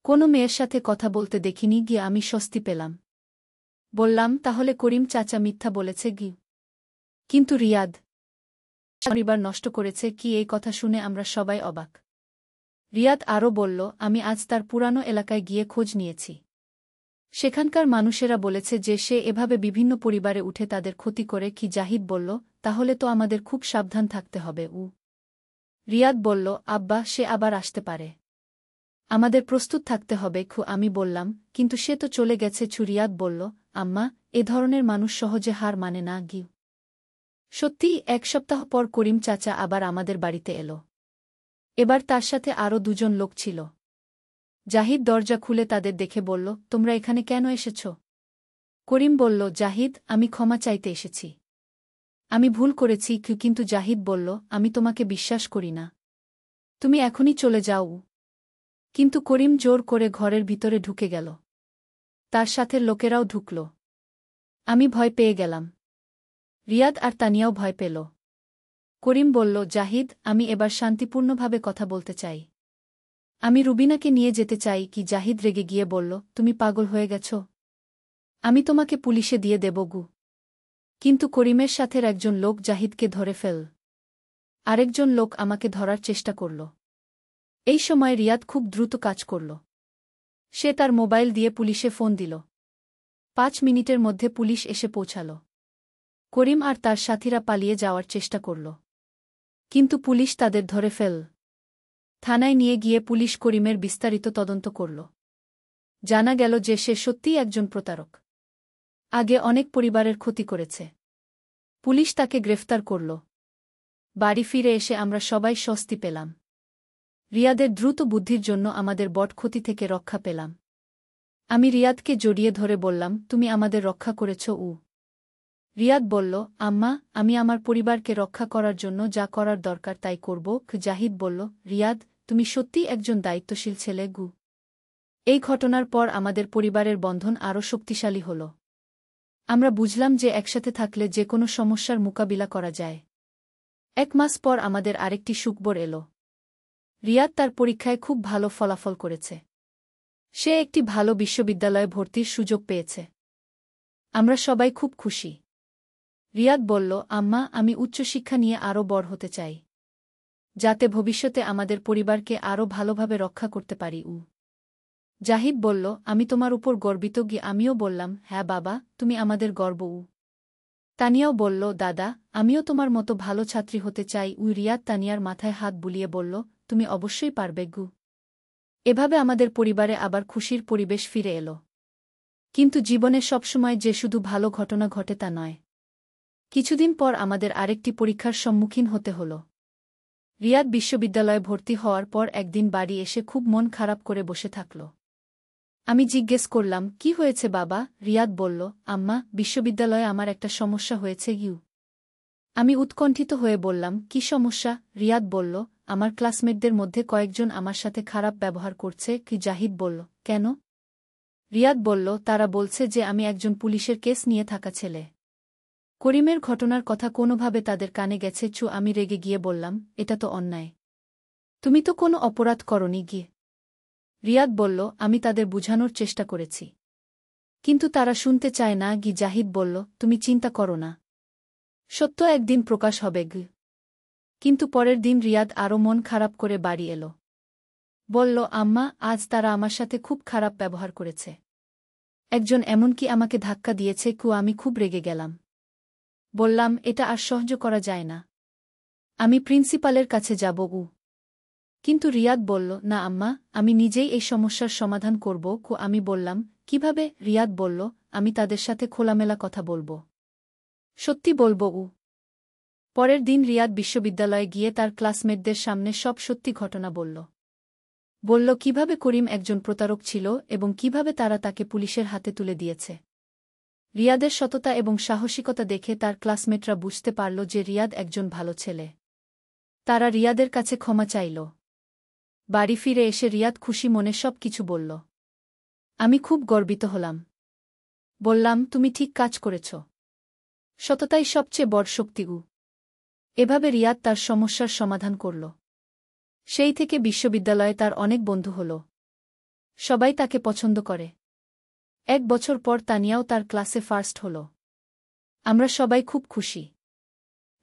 কোনো মেয়ের সাথে কথা বলতে দেখিনি গিয়ে আমি স্বস্তি পেলাম। বললাম, তাহলে করিম চাচা মিথ্যা বলেছে গি। কিন্তু রিয়াদ পরিবার নষ্ট করেছে কি? এই কথা শুনে আমরা সবাই অবাক। রিয়াদ আরও বলল, আমি আজ তার পুরানো এলাকায় গিয়ে খোঁজ নিয়েছি। সেখানকার মানুষেরা বলেছে যে সে এভাবে বিভিন্ন পরিবারে উঠে তাদের ক্ষতি করে। কি? জাহিদ বলল, তাহলে তো আমাদের খুব সাবধান থাকতে হবে। রিয়াদ বলল, আব্বা, সে আবার আসতে পারে। আমাদের প্রস্তুত থাকতে হবে। আমি বললাম, কিন্তু সে তো চলে গেছে। রিয়াদ বলল, আম্মা, এ ধরনের মানুষ সহজে হার মানে না গি। সত্যিই 1 সপ্তাহ পর করিম চাচা আবার আমাদের বাড়িতে এলো। এবার তার সাথে আরও 2 জন লোক ছিল। জাহিদ দরজা খুলে তাদের দেখে বলল, তোমরা এখানে কেন এসেছ? করিম বলল, জাহিদ, আমি ক্ষমা চাইতে এসেছি। আমি ভুল করেছি। কিন্তু জাহিদ বলল, আমি তোমাকে বিশ্বাস করি না। তুমি এখনই চলে যাও। কিন্তু করিম জোর করে ঘরের ভিতরে ঢুকে গেল। তার সাথে লোকেরাও ঢুকল। আমি ভয় পেয়ে গেলাম। রিয়াদ আর তানিয়াও ভয় পেল। করিম বলল, জাহিদ, আমি এবার শান্তিপূর্ণভাবে কথা বলতে চাই। আমি রুবিনাকে নিয়ে যেতে চাই। কি? জাহিদ রেগে গিয়ে বলল, তুমি পাগল হয়ে গেছ? আমি তোমাকে পুলিশে দিয়ে দেব গু। কিন্তু করিমের সাথের একজন লোক জাহিদকে ধরে ফেল। আরেকজন লোক আমাকে ধরার চেষ্টা করল। এই সময় রিয়াদ খুব দ্রুত কাজ করল। সে তার মোবাইল দিয়ে পুলিশে ফোন দিল। 5 মিনিটের মধ্যে পুলিশ এসে পৌঁছাল। করিম আর তার সাথীরা পালিয়ে যাওয়ার চেষ্টা করল। কিন্তু পুলিশ তাদের ধরে ফেল। থানায় নিয়ে গিয়ে পুলিশ করিমের বিস্তারিত তদন্ত করল। জানা গেল যে সে সত্যিই একজন প্রতারক। আগে অনেক পরিবারের ক্ষতি করেছে। পুলিশ তাকে গ্রেফতার করল। বাড়ি ফিরে এসে আমরা সবাই স্বস্তি পেলাম। রিয়াদের দ্রুত বুদ্ধির জন্য আমাদের বড় ক্ষতি থেকে রক্ষা পেলাম। আমি রিয়াদকে জড়িয়ে ধরে বললাম, তুমি আমাদের রক্ষা করেছ। রিয়াদ বলল, আম্মা, আমি আমার পরিবারকে রক্ষা করার জন্য যা করার দরকার তাই করব। জাহিদ বলল, রিয়াদ, তুমি সত্যিই একজন দায়িত্বশীল ছেলে গু। এই ঘটনার পর আমাদের পরিবারের বন্ধন আরও শক্তিশালী হল। আমরা বুঝলাম যে একসাথে থাকলে যে কোনো সমস্যার মোকাবিলা করা যায়। 1 মাস পর আমাদের আরেকটি সুখবর এলো। রিয়াদ তার পরীক্ষায় খুব ভালো ফলাফল করেছে। সে একটি ভালো বিশ্ববিদ্যালয়ে ভর্তির সুযোগ পেয়েছে। আমরা সবাই খুব খুশি। রিয়াদ বলল, আম্মা, আমি উচ্চশিক্ষা নিয়ে আরও বড় হতে চাই, যাতে ভবিষ্যতে আমাদের পরিবারকে আরও ভালোভাবে রক্ষা করতে পারি। জাহিদ বলল, আমি তোমার উপর গর্বিত। আমিও বললাম, হ্যাঁ বাবা, তুমি আমাদের গর্ব। তানিয়াও বলল, দাদা, আমিও তোমার মতো ভালো ছাত্রী হতে চাই। রিয়াদ তানিয়ার মাথায় হাত বুলিয়ে বলল, তুমি অবশ্যই পারবে গু। এভাবে আমাদের পরিবারে আবার খুশির পরিবেশ ফিরে এলো। কিন্তু জীবনে সবসময় যে শুধু ভালো ঘটনা ঘটে তা নয়। কিছুদিন পর আমাদের আরেকটি পরীক্ষার সম্মুখীন হতে হল। রিয়াদ বিশ্ববিদ্যালয়ে ভর্তি হওয়ার পর একদিন বাড়ি এসে খুব মন খারাপ করে বসে থাকল। আমি জিজ্ঞেস করলাম, কি হয়েছে বাবা? রিয়াদ বলল, আম্মা, বিশ্ববিদ্যালয়ে আমার একটা সমস্যা হয়েছে। আমি উৎকণ্ঠিত হয়ে বললাম, কি সমস্যা? রিয়াদ বলল, আমার ক্লাসমেটদের মধ্যে কয়েকজন আমার সাথে খারাপ ব্যবহার করছে। কি? জাহিদ বলল, কেন? রিয়াদ বলল, তারা বলছে যে আমি একজন পুলিশের কেস নিয়ে থাকা ছেলে। করিমের ঘটনার কথা কোনোভাবে তাদের কানে গেছে। আমি রেগে গিয়ে বললাম, এটা তো অন্যায়। তুমি তো কোনো অপরাধ করনি গিয়ে। রিয়াদ বলল, আমি তাদের বুঝানোর চেষ্টা করেছি। কিন্তু তারা শুনতে চায় না। জাহিদ বলল, তুমি চিন্তা করো না। সত্য একদিন প্রকাশ হবে। কিন্তু পরের দিন রিয়াদ আরও মন খারাপ করে বাড়ি এল। বলল, আম্মা, আজ তারা আমার সাথে খুব খারাপ ব্যবহার করেছে। একজন এমনকি আমাকে ধাক্কা দিয়েছে। আমি খুব রেগে গেলাম। বললাম, এটা আর সহ্য করা যায় না। আমি প্রিন্সিপালের কাছে যাব। কিন্তু রিয়াদ বলল, না আম্মা, আমি নিজেই এই সমস্যার সমাধান করব। আমি বললাম, কিভাবে? রিয়াদ বলল, আমি তাদের সাথে খোলামেলা কথা বলব। সত্যি বলব। পরের দিন রিয়াদ বিশ্ববিদ্যালয়ে গিয়ে তার ক্লাসমেটদের সামনে সব সত্যি ঘটনা বলল। বলল কিভাবে করিম একজন প্রতারক ছিল এবং কিভাবে তারা তাকে পুলিশের হাতে তুলে দিয়েছে। রিয়াদের সততা এবং সাহসিকতা দেখে তার ক্লাসমেটরা বুঝতে পারল যে রিয়াদ একজন ভালো ছেলে। তারা রিয়াদের কাছে ক্ষমা চাইল। বাড়ি ফিরে এসে রিয়াদ খুশি মনে সব কিছু বলল। আমি খুব গর্বিত হলাম। বললাম, তুমি ঠিক কাজ করেছ। সততাই সবচেয়ে বড় শক্তি। এভাবে রিয়াদ তার সমস্যার সমাধান করল। সেই থেকে বিশ্ববিদ্যালয়ে তার অনেক বন্ধু হল। সবাই তাকে পছন্দ করে। 1 বছর পর তানিয়াও তার ক্লাসে ফার্স্ট হল। আমরা সবাই খুব খুশি।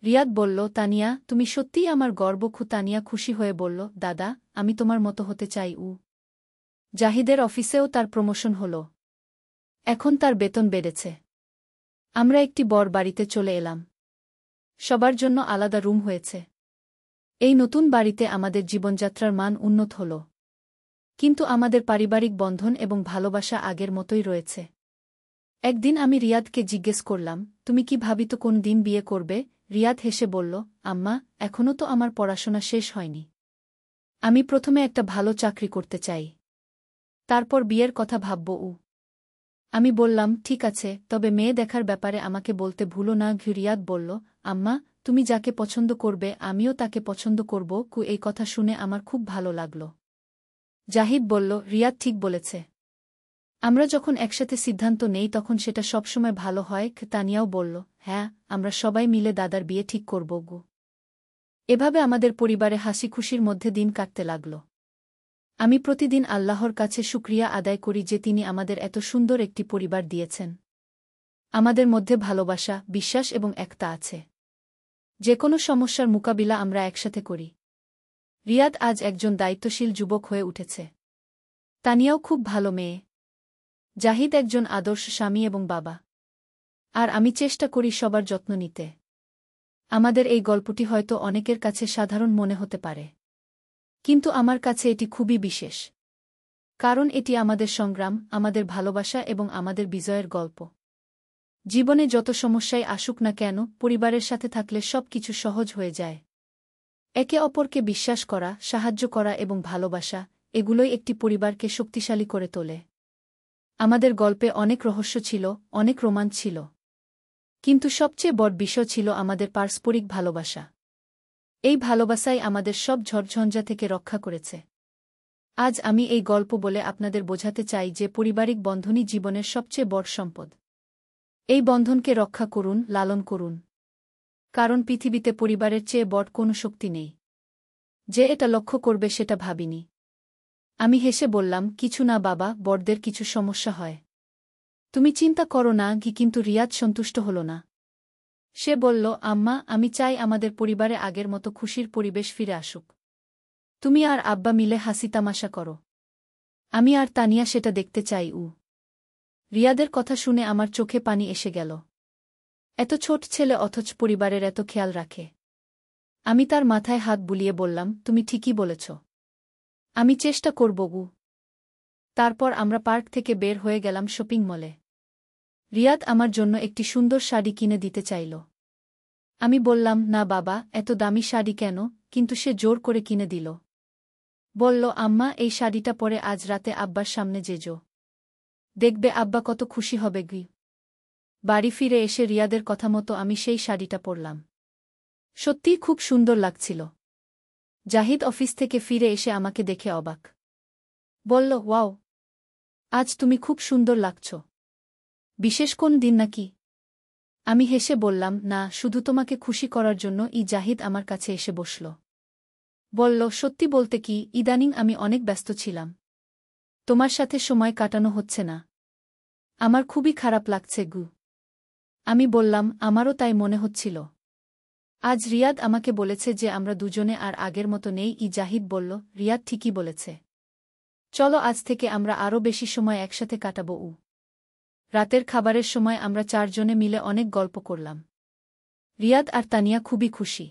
রিয়াদ বলল, তানিয়া, তুমি সত্যিই আমার গর্ব। তানিয়া খুশি হয়ে বলল, দাদা, আমি তোমার মতো হতে চাই। জাহিদের অফিসেও তার প্রমোশন হল। এখন তার বেতন বেড়েছে। আমরা একটি বড় বাড়িতে চলে এলাম। সবার জন্য আলাদা রুম হয়েছে। এই নতুন বাড়িতে আমাদের জীবনযাত্রার মান উন্নত হল। কিন্তু আমাদের পারিবারিক বন্ধন এবং ভালোবাসা আগের মতোই রয়েছে। একদিন আমি রিয়াদকে জিজ্ঞেস করলাম, তুমি কি ভাবিত কোন দিন বিয়ে করবে? রিয়াদ হেসে বলল, আম্মা, এখনও তো আমার পড়াশোনা শেষ হয়নি। আমি প্রথমে একটা ভালো চাকরি করতে চাই। তারপর বিয়ের কথা ভাবব। আমি বললাম, ঠিক আছে, তবে মেয়ে দেখার ব্যাপারে আমাকে বলতে ভুলো না। রিয়াদ বলল, আম্মা, তুমি যাকে পছন্দ করবে আমিও তাকে পছন্দ করব। এই কথা শুনে আমার খুব ভালো লাগল। জাহিদ বলল, রিয়াদ ঠিক বলেছে। আমরা যখন একসাথে সিদ্ধান্ত নেই তখন সেটা সবসময় ভালো হয়। তানিয়াও বলল, হ্যাঁ, আমরা সবাই মিলে দাদার বিয়ে ঠিক করব। এভাবে আমাদের পরিবারে হাসি খুশির মধ্যে দিন কাটতে লাগল। আমি প্রতিদিন আল্লাহর কাছে শুকরিয়া আদায় করি যে তিনি আমাদের এত সুন্দর একটি পরিবার দিয়েছেন। আমাদের মধ্যে ভালোবাসা, বিশ্বাস এবং একতা আছে। যে কোনো সমস্যার মোকাবিলা আমরা একসাথে করি। রিয়াদ আজ একজন দায়িত্বশীল যুবক হয়ে উঠেছে। তানিয়াও খুব ভালো মেয়ে। জাহিদ একজন আদর্শ স্বামী এবং বাবা। আর আমি চেষ্টা করি সবার যত্ন নিতে। আমাদের এই গল্পটি হয়তো অনেকের কাছে সাধারণ মনে হতে পারে। কিন্তু আমার কাছে এটি খুবই বিশেষ। কারণ এটি আমাদের সংগ্রাম, আমাদের ভালোবাসা এবং আমাদের বিজয়ের গল্প। জীবনে যত সমস্যাই আসুক না কেন, পরিবারের সাথে থাকলে সব কিছু সহজ হয়ে যায়। একে অপরকে বিশ্বাস করা, সাহায্য করা এবং ভালোবাসা, এগুলোই একটি পরিবারকে শক্তিশালী করে তোলে। আমাদের গল্পে অনেক রহস্য ছিল, অনেক রোমাঞ্চ ছিল। কিন্তু সবচেয়ে বড় বিষয় ছিল আমাদের পারস্পরিক ভালোবাসা। এই ভালোবাসাই আমাদের সব ঝড়ঝঞ্ঝা থেকে রক্ষা করেছে। আজ আমি এই গল্প বলে আপনাদের বোঝাতে চাই যে পারিবারিক বন্ধনই জীবনের সবচেয়ে বড় সম্পদ। এই বন্ধনকে রক্ষা করুন, লালন করুন। কারণ পৃথিবীতে পরিবারের চেয়ে বড় কোনো শক্তি নেই। যে এটা লক্ষ্য করবে সেটা ভাবিনি। আমি হেসে বললাম, কিছু না বাবা, বড়দের কিছু সমস্যা হয়। তুমি চিন্তা করো না। কিন্তু রিয়াদ সন্তুষ্ট হল না। সে বলল, আম্মা, আমি চাই আমাদের পরিবারে আগের মতো খুশির পরিবেশ ফিরে আসুক। তুমি আর আব্বা মিলে হাসি তামাশা করো। আমি আর তানিয়া সেটা দেখতে চাই। রিয়াদের কথা শুনে আমার চোখে পানি এসে গেল। এত ছোট ছেলে অথচ পরিবারের এত খেয়াল রাখে। আমি তার মাথায় হাত বুলিয়ে বললাম, তুমি ঠিকই বলেছ। আমি চেষ্টা করব। তারপর আমরা পার্ক থেকে বের হয়ে গেলাম শপিং মলে। রিয়াদ আমার জন্য একটি সুন্দর শাড়ি কিনে দিতে চাইল। আমি বললাম, না বাবা, এত দামি শাড়ি কেন? কিন্তু সে জোর করে কিনে দিল। বলল, আম্মা, এই শাড়িটা পরে আজ রাতে আব্বার সামনে যেজো। দেখবে আব্বা কত খুশি হবে। বাড়ি ফিরে এসে রিয়াদের কথা মতো আমি সেই শাড়িটা পরলাম। সত্যিই খুব সুন্দর লাগছিল। জাহিদ অফিস থেকে ফিরে এসে আমাকে দেখে অবাক। বলল, ওয়াও, আজ তুমি খুব সুন্দর লাগছ। বিশেষ কোন দিন নাকি? আমি হেসে বললাম, না, শুধু তোমাকে খুশি করার জন্য। জাহিদ আমার কাছে এসে বসল। বলল, সত্যি বলতে কি, ইদানিং আমি অনেক ব্যস্ত ছিলাম। তোমার সাথে সময় কাটানো হচ্ছে না। আমার খুবই খারাপ লাগছে গু। আমি বললাম, আমারও তাই মনে হচ্ছিল। আজ রিয়াদ আমাকে বলেছে যে আমরা দুজনে আর আগের মতো নেই। জাহিদ বলল, রিয়াদ ঠিকই বলেছে। চলো আজ থেকে আমরা আরও বেশি সময় একসাথে কাটাবো। রাতের খাবারের সময় আমরা চারজনে মিলে অনেক গল্প করলাম। রিয়াদ আর তানিয়া খুবই খুশি।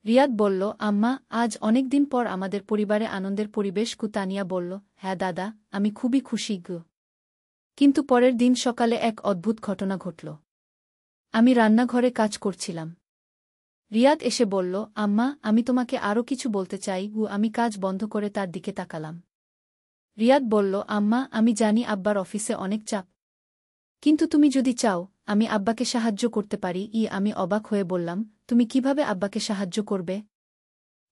রিয়াদ বলল, আম্মা, আজ অনেক দিন পর আমাদের পরিবারে আনন্দের পরিবেশ। তানিয়া বলল, হ্যাঁ দাদা, আমি খুবই খুশি গো। কিন্তু পরের দিন সকালে এক অদ্ভুত ঘটনা ঘটল। আমি রান্নাঘরে কাজ করছিলাম। রিয়াদ এসে বলল, আম্মা, আমি তোমাকে আরও কিছু বলতে চাই। আমি কাজ বন্ধ করে তার দিকে তাকালাম। রিয়াদ বলল, আম্মা, আমি জানি আব্বার অফিসে অনেক চাপ। কিন্তু তুমি যদি চাও, আমি আব্বাকে সাহায্য করতে পারি। আমি অবাক হয়ে বললাম, তুমি কিভাবে আব্বাকে সাহায্য করবে?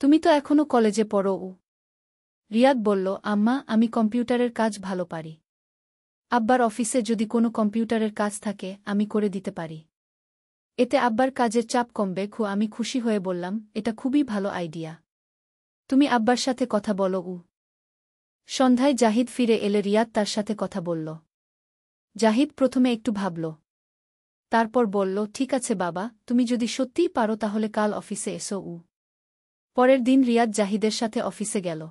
তুমি তো এখনও কলেজে পড়ো। রিয়াদ বলল, আম্মা, আমি কম্পিউটারের কাজ ভালো পারি। আব্বার অফিসে যদি কোনো কম্পিউটারের কাজ থাকে, আমি করে দিতে পারি। এতে আব্বার কাজের চাপ কমবে। আমি খুশি হয়ে বললাম, এটা খুবই ভালো আইডিয়া। তুমি আব্বার সাথে কথা বলো। সন্ধ্যায় জাহিদ ফিরে এলে রিয়াদ তার সাথে কথা বলল। জাহিদ প্রথমে একটু ভাবল। তারপর বলল, ঠিক আছে বাবা, তুমি যদি সত্যিই পারো তাহলে কাল অফিসে এসো। পরের দিন রিয়াদ জাহিদের সাথে অফিসে গেল।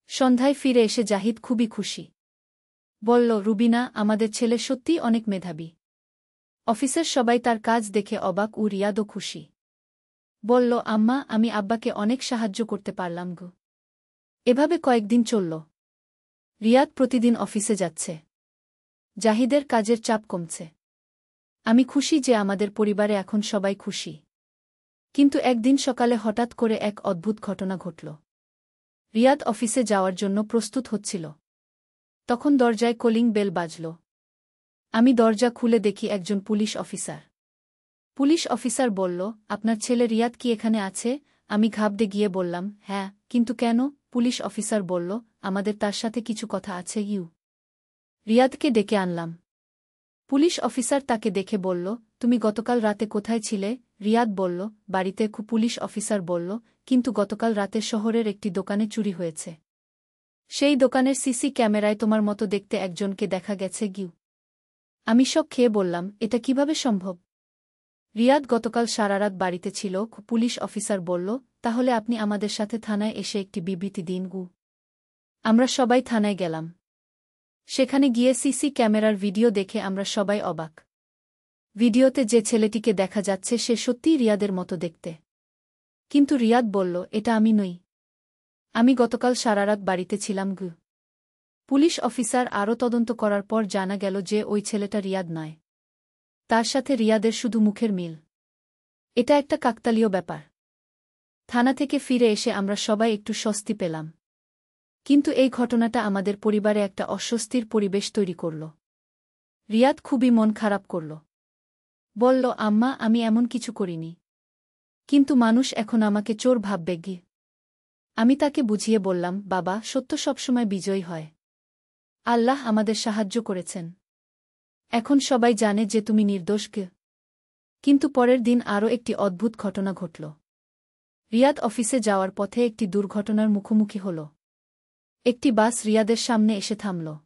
সন্ধ্যায় ফিরে এসে জাহিদ খুবই খুশি। বলল, রুবিনা, আমাদের ছেলে সত্যিই অনেক মেধাবী। অফিসের সবাই তার কাজ দেখে অবাক। রিয়াদও খুশি। বলল, আম্মা, আমি আব্বাকে অনেক সাহায্য করতে পারলাম গো। এভাবে কয়েকদিন চলল। রিয়াদ প্রতিদিন অফিসে যাচ্ছে। জাহিদের কাজের চাপ কমছে। আমি খুশি যে আমাদের পরিবারে এখন সবাই খুশি। কিন্তু একদিন সকালে হঠাৎ করে এক অদ্ভুত ঘটনা ঘটল। রিয়াদ অফিসে যাওয়ার জন্য প্রস্তুত হচ্ছিল। তখন দরজায় কলিং বেল বাজল। আমি দরজা খুলে দেখি একজন পুলিশ অফিসার। পুলিশ অফিসার বলল, আপনার ছেলে রিয়াদ কি এখানে আছে? আমি ঘাবড়ে গিয়ে বললাম, হ্যাঁ। কিন্তু কেন? পুলিশ অফিসার বলল, আমাদের তার সাথে কিছু কথা আছে। রিয়াদকে ডেকে আনলাম। পুলিশ অফিসার তাকে দেখে বলল, তুমি গতকাল রাতে কোথায় ছিলে? রিয়াদ বলল, বাড়িতে। পুলিশ অফিসার বলল, কিন্তু গতকাল রাতে শহরের একটি দোকানে চুরি হয়েছে। সেই দোকানের সিসি ক্যামেরায় তোমার মতো দেখতে একজনকে দেখা গেছে। আমি শক খেয়ে বললাম, এটা কিভাবে সম্ভব? রিয়াদ গতকাল সারারাত বাড়িতে ছিল। পুলিশ অফিসার বলল, তাহলে আপনি আমাদের সাথে থানায় এসে একটি বিবৃতি দিন। আমরা সবাই থানায় গেলাম। সেখানে গিয়ে সিসি ক্যামেরার ভিডিও দেখে আমরা সবাই অবাক। ভিডিওতে যে ছেলেটিকে দেখা যাচ্ছে সে সত্যিই রিয়াদের মতো দেখতে। কিন্তু রিয়াদ বলল, এটা আমি নই। আমি গতকাল সারারাত বাড়িতে ছিলাম। পুলিশ অফিসার আরও তদন্ত করার পর জানা গেল যে ওই ছেলেটা রিয়াদ নয়। তার সাথে রিয়াদের শুধু মুখের মিল। এটা একটা কাকতালীয় ব্যাপার। থানা থেকে ফিরে এসে আমরা সবাই একটু স্বস্তি পেলাম। কিন্তু এই ঘটনাটা আমাদের পরিবারে একটা অস্বস্তির পরিবেশ তৈরি করল। রিয়াদ খুবই মন খারাপ করল। বলল, আম্মা, আমি এমন কিছু করিনি। কিন্তু মানুষ এখন আমাকে চোর ভাববে। আমি তাকে বুঝিয়ে বললাম, বাবা, সত্য সবসময় বিজয়ী হয়। আল্লাহ আমাদের সাহায্য করেছেন। এখন সবাই জানে যে তুমি নির্দোষ। কিন্তু পরের দিন আরও একটি অদ্ভুত ঘটনা ঘটল। রিয়াদ অফিসে যাওয়ার পথে একটি দুর্ঘটনার মুখোমুখি হল। একটি বাস রিয়াদের সামনে এসে থামল।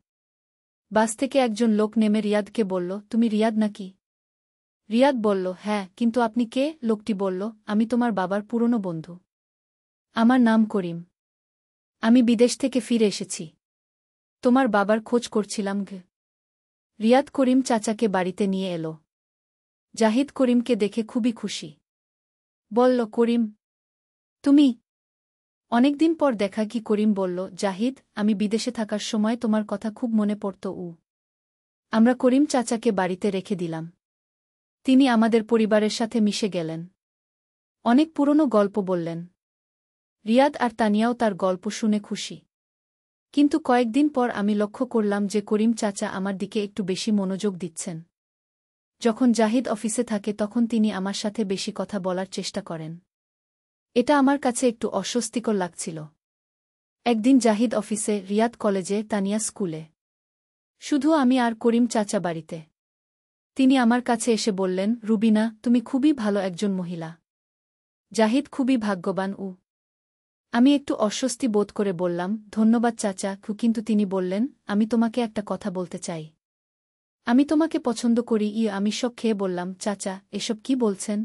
বাস থেকে একজন লোক নেমে রিয়াদকে বলল, তুমি রিয়াদ নাকি? রিয়াদ বলল, হ্যাঁ। কিন্তু আপনি কে? লোকটি বলল, আমি তোমার বাবার পুরনো বন্ধু। আমার নাম করিম। আমি বিদেশ থেকে ফিরে এসেছি। তোমার বাবার খোঁজ করছিলাম। রিয়াদ করিম চাচাকে বাড়িতে নিয়ে এলো। জাহিদ করিমকে দেখে খুবই খুশি। বলল, করিম, তুমি? অনেকদিন পর দেখা। করিম বলল, জাহিদ, আমি বিদেশে থাকার সময় তোমার কথা খুব মনে পড়ত। আমরা করিম চাচাকে বাড়িতে রেখে দিলাম। তিনি আমাদের পরিবারের সাথে মিশে গেলেন। অনেক পুরনো গল্প বললেন। রিয়াদ আর তানিয়াও তার গল্প শুনে খুশি। কিন্তু কয়েকদিন পর আমি লক্ষ্য করলাম যে করিম চাচা আমার দিকে একটু বেশি মনোযোগ দিচ্ছেন। যখন জাহিদ অফিসে থাকে তখন তিনি আমার সাথে বেশি কথা বলার চেষ্টা করেন। এটা আমার কাছে একটু অস্বস্তিকর লাগছিল। একদিন জাহিদ অফিসে, রিয়াদ কলেজে, তানিয়া স্কুলে। শুধু আমি আর করিম চাচা বাড়িতে। তিনি আমার কাছে এসে বললেন, রুবিনা, তুমি খুবই ভালো একজন মহিলা। জাহিদ খুবই ভাগ্যবান। আমি একটু অস্বস্তি বোধ করে বললাম, ধন্যবাদ চাচা, কিন্তু তিনি বললেন, আমি তোমাকে একটা কথা বলতে চাই। আমি তোমাকে পছন্দ করি। আমি শক খেয়ে বললাম, চাচা, এসব কি বলছেন?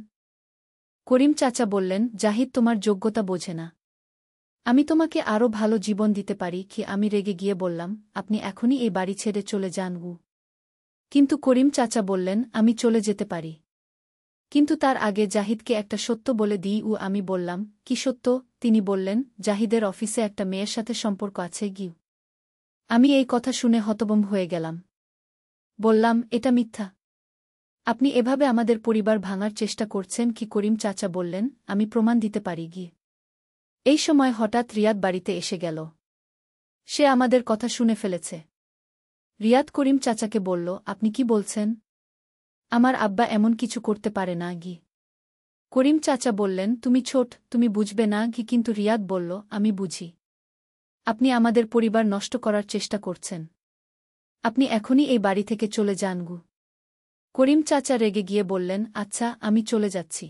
করিম চাচা বললেন, জাহিদ তোমার যোগ্যতা বোঝে না। আমি তোমাকে আরও ভালো জীবন দিতে পারি কি? আমি রেগে গিয়ে বললাম, আপনি এখনই এই বাড়ি ছেড়ে চলে যান। কিন্তু করিম চাচা বললেন, আমি চলে যেতে পারি, কিন্তু তার আগে জাহিদকে একটা সত্য বলে দিই। আমি বললাম, কি সত্য? তিনি বললেন, জাহিদের অফিসে একটা মেয়ের সাথে সম্পর্ক আছে। আমি এই কথা শুনে হতভম্ব হয়ে গেলাম। বললাম, এটা মিথ্যা। আপনি এভাবে আমাদের পরিবার ভাঙার চেষ্টা করছেন কি? করিম চাচা বললেন, আমি প্রমাণ দিতে পারি। এই সময় হঠাৎ রিয়াদ বাড়িতে এসে গেল। সে আমাদের কথা শুনে ফেলেছে। রিয়াদ করিম চাচাকে বলল, আপনি কি বলছেন? আমার আব্বা এমন কিছু করতে পারে না। করিম চাচা বললেন, তুমি ছোট, তুমি বুঝবে না। কিন্তু রিয়াদ বলল, আমি বুঝি। আপনি আমাদের পরিবার নষ্ট করার চেষ্টা করছেন। আপনি এখনই এই বাড়ি থেকে চলে যান। করিম চাচা রেগে গিয়ে বললেন, আচ্ছা, আমি চলে যাচ্ছি,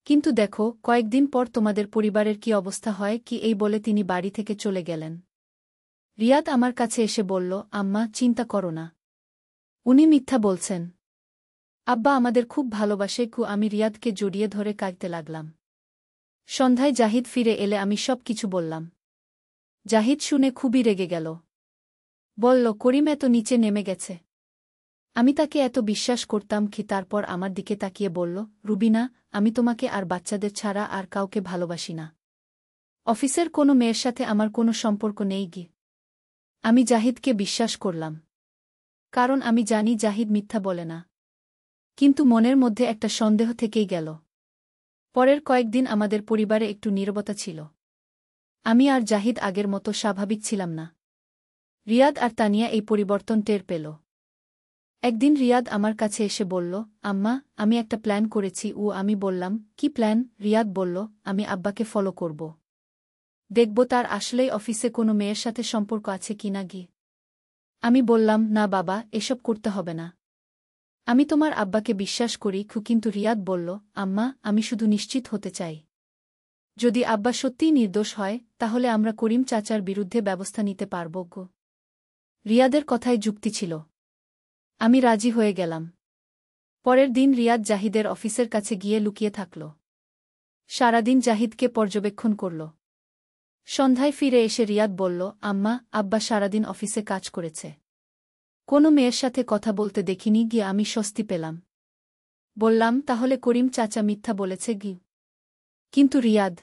কিন্তু দেখো কয়েকদিন পর তোমাদের পরিবারের কি অবস্থা হয়। এই বলে তিনি বাড়ি থেকে চলে গেলেন। রিয়াদ আমার কাছে এসে বলল, আম্মা, চিন্তা করো না, উনি মিথ্যা বলছেন। আব্বা আমাদের খুব ভালোবাসে। আমি রিয়াদকে জড়িয়ে ধরে কাঁদতে লাগলাম। সন্ধ্যায় জাহিদ ফিরে এলে আমি সব কিছু বললাম। জাহিদ শুনে খুবই রেগে গেল। বলল, করিম এত নিচে নেমে গেছে। আমি তাকে এত বিশ্বাস করতাম। তারপর আমার দিকে তাকিয়ে বলল, রুবিনা, আমি তোমাকে আর বাচ্চাদের ছাড়া আর কাউকে ভালোবাসি না। অফিসের কোনো মেয়ের সাথে আমার কোনো সম্পর্ক নেই। আমি জাহিদকে বিশ্বাস করলাম, কারণ আমি জানি জাহিদ মিথ্যা বলে না। কিন্তু মনের মধ্যে একটা সন্দেহ থেকেই গেল। পরের কয়েকদিন আমাদের পরিবারে একটু নীরবতা ছিল। আমি আর জাহিদ আগের মতো স্বাভাবিক ছিলাম না। রিয়াদ আর তানিয়া এই পরিবর্তন টের পেল। একদিন রিয়াদ আমার কাছে এসে বলল, আম্মা, আমি একটা প্ল্যান করেছি। আমি বললাম, কি প্ল্যান? রিয়াদ বলল, আমি আব্বাকে ফলো করব। দেখব তার আসলেই অফিসে কোনো মেয়ের সাথে সম্পর্ক আছে কিনা। আমি বললাম, না বাবা, এসব করতে হবে না। আমি তোমার আব্বাকে বিশ্বাস করি। কিন্তু রিয়াদ বলল, আম্মা, আমি শুধু নিশ্চিত হতে চাই। যদি আব্বা সত্যিই নির্দোষ হয়, তাহলে আমরা করিম চাচার বিরুদ্ধে ব্যবস্থা নিতে পারব। রিয়াদের কথায় যুক্তি ছিল। আমি রাজি হয়ে গেলাম। পরের দিন রিয়াদ জাহিদের অফিসের কাছে গিয়ে লুকিয়ে থাকল। সারাদিন জাহিদকে পর্যবেক্ষণ করল। সন্ধ্যায় ফিরে এসে রিয়াদ বলল, আম্মা, আব্বা সারাদিন অফিসে কাজ করেছে, কোনো মেয়ের সাথে কথা বলতে দেখিনি। আমি স্বস্তি পেলাম। বললাম, তাহলে করিম চাচা মিথ্যা বলেছে। কিন্তু রিয়াদ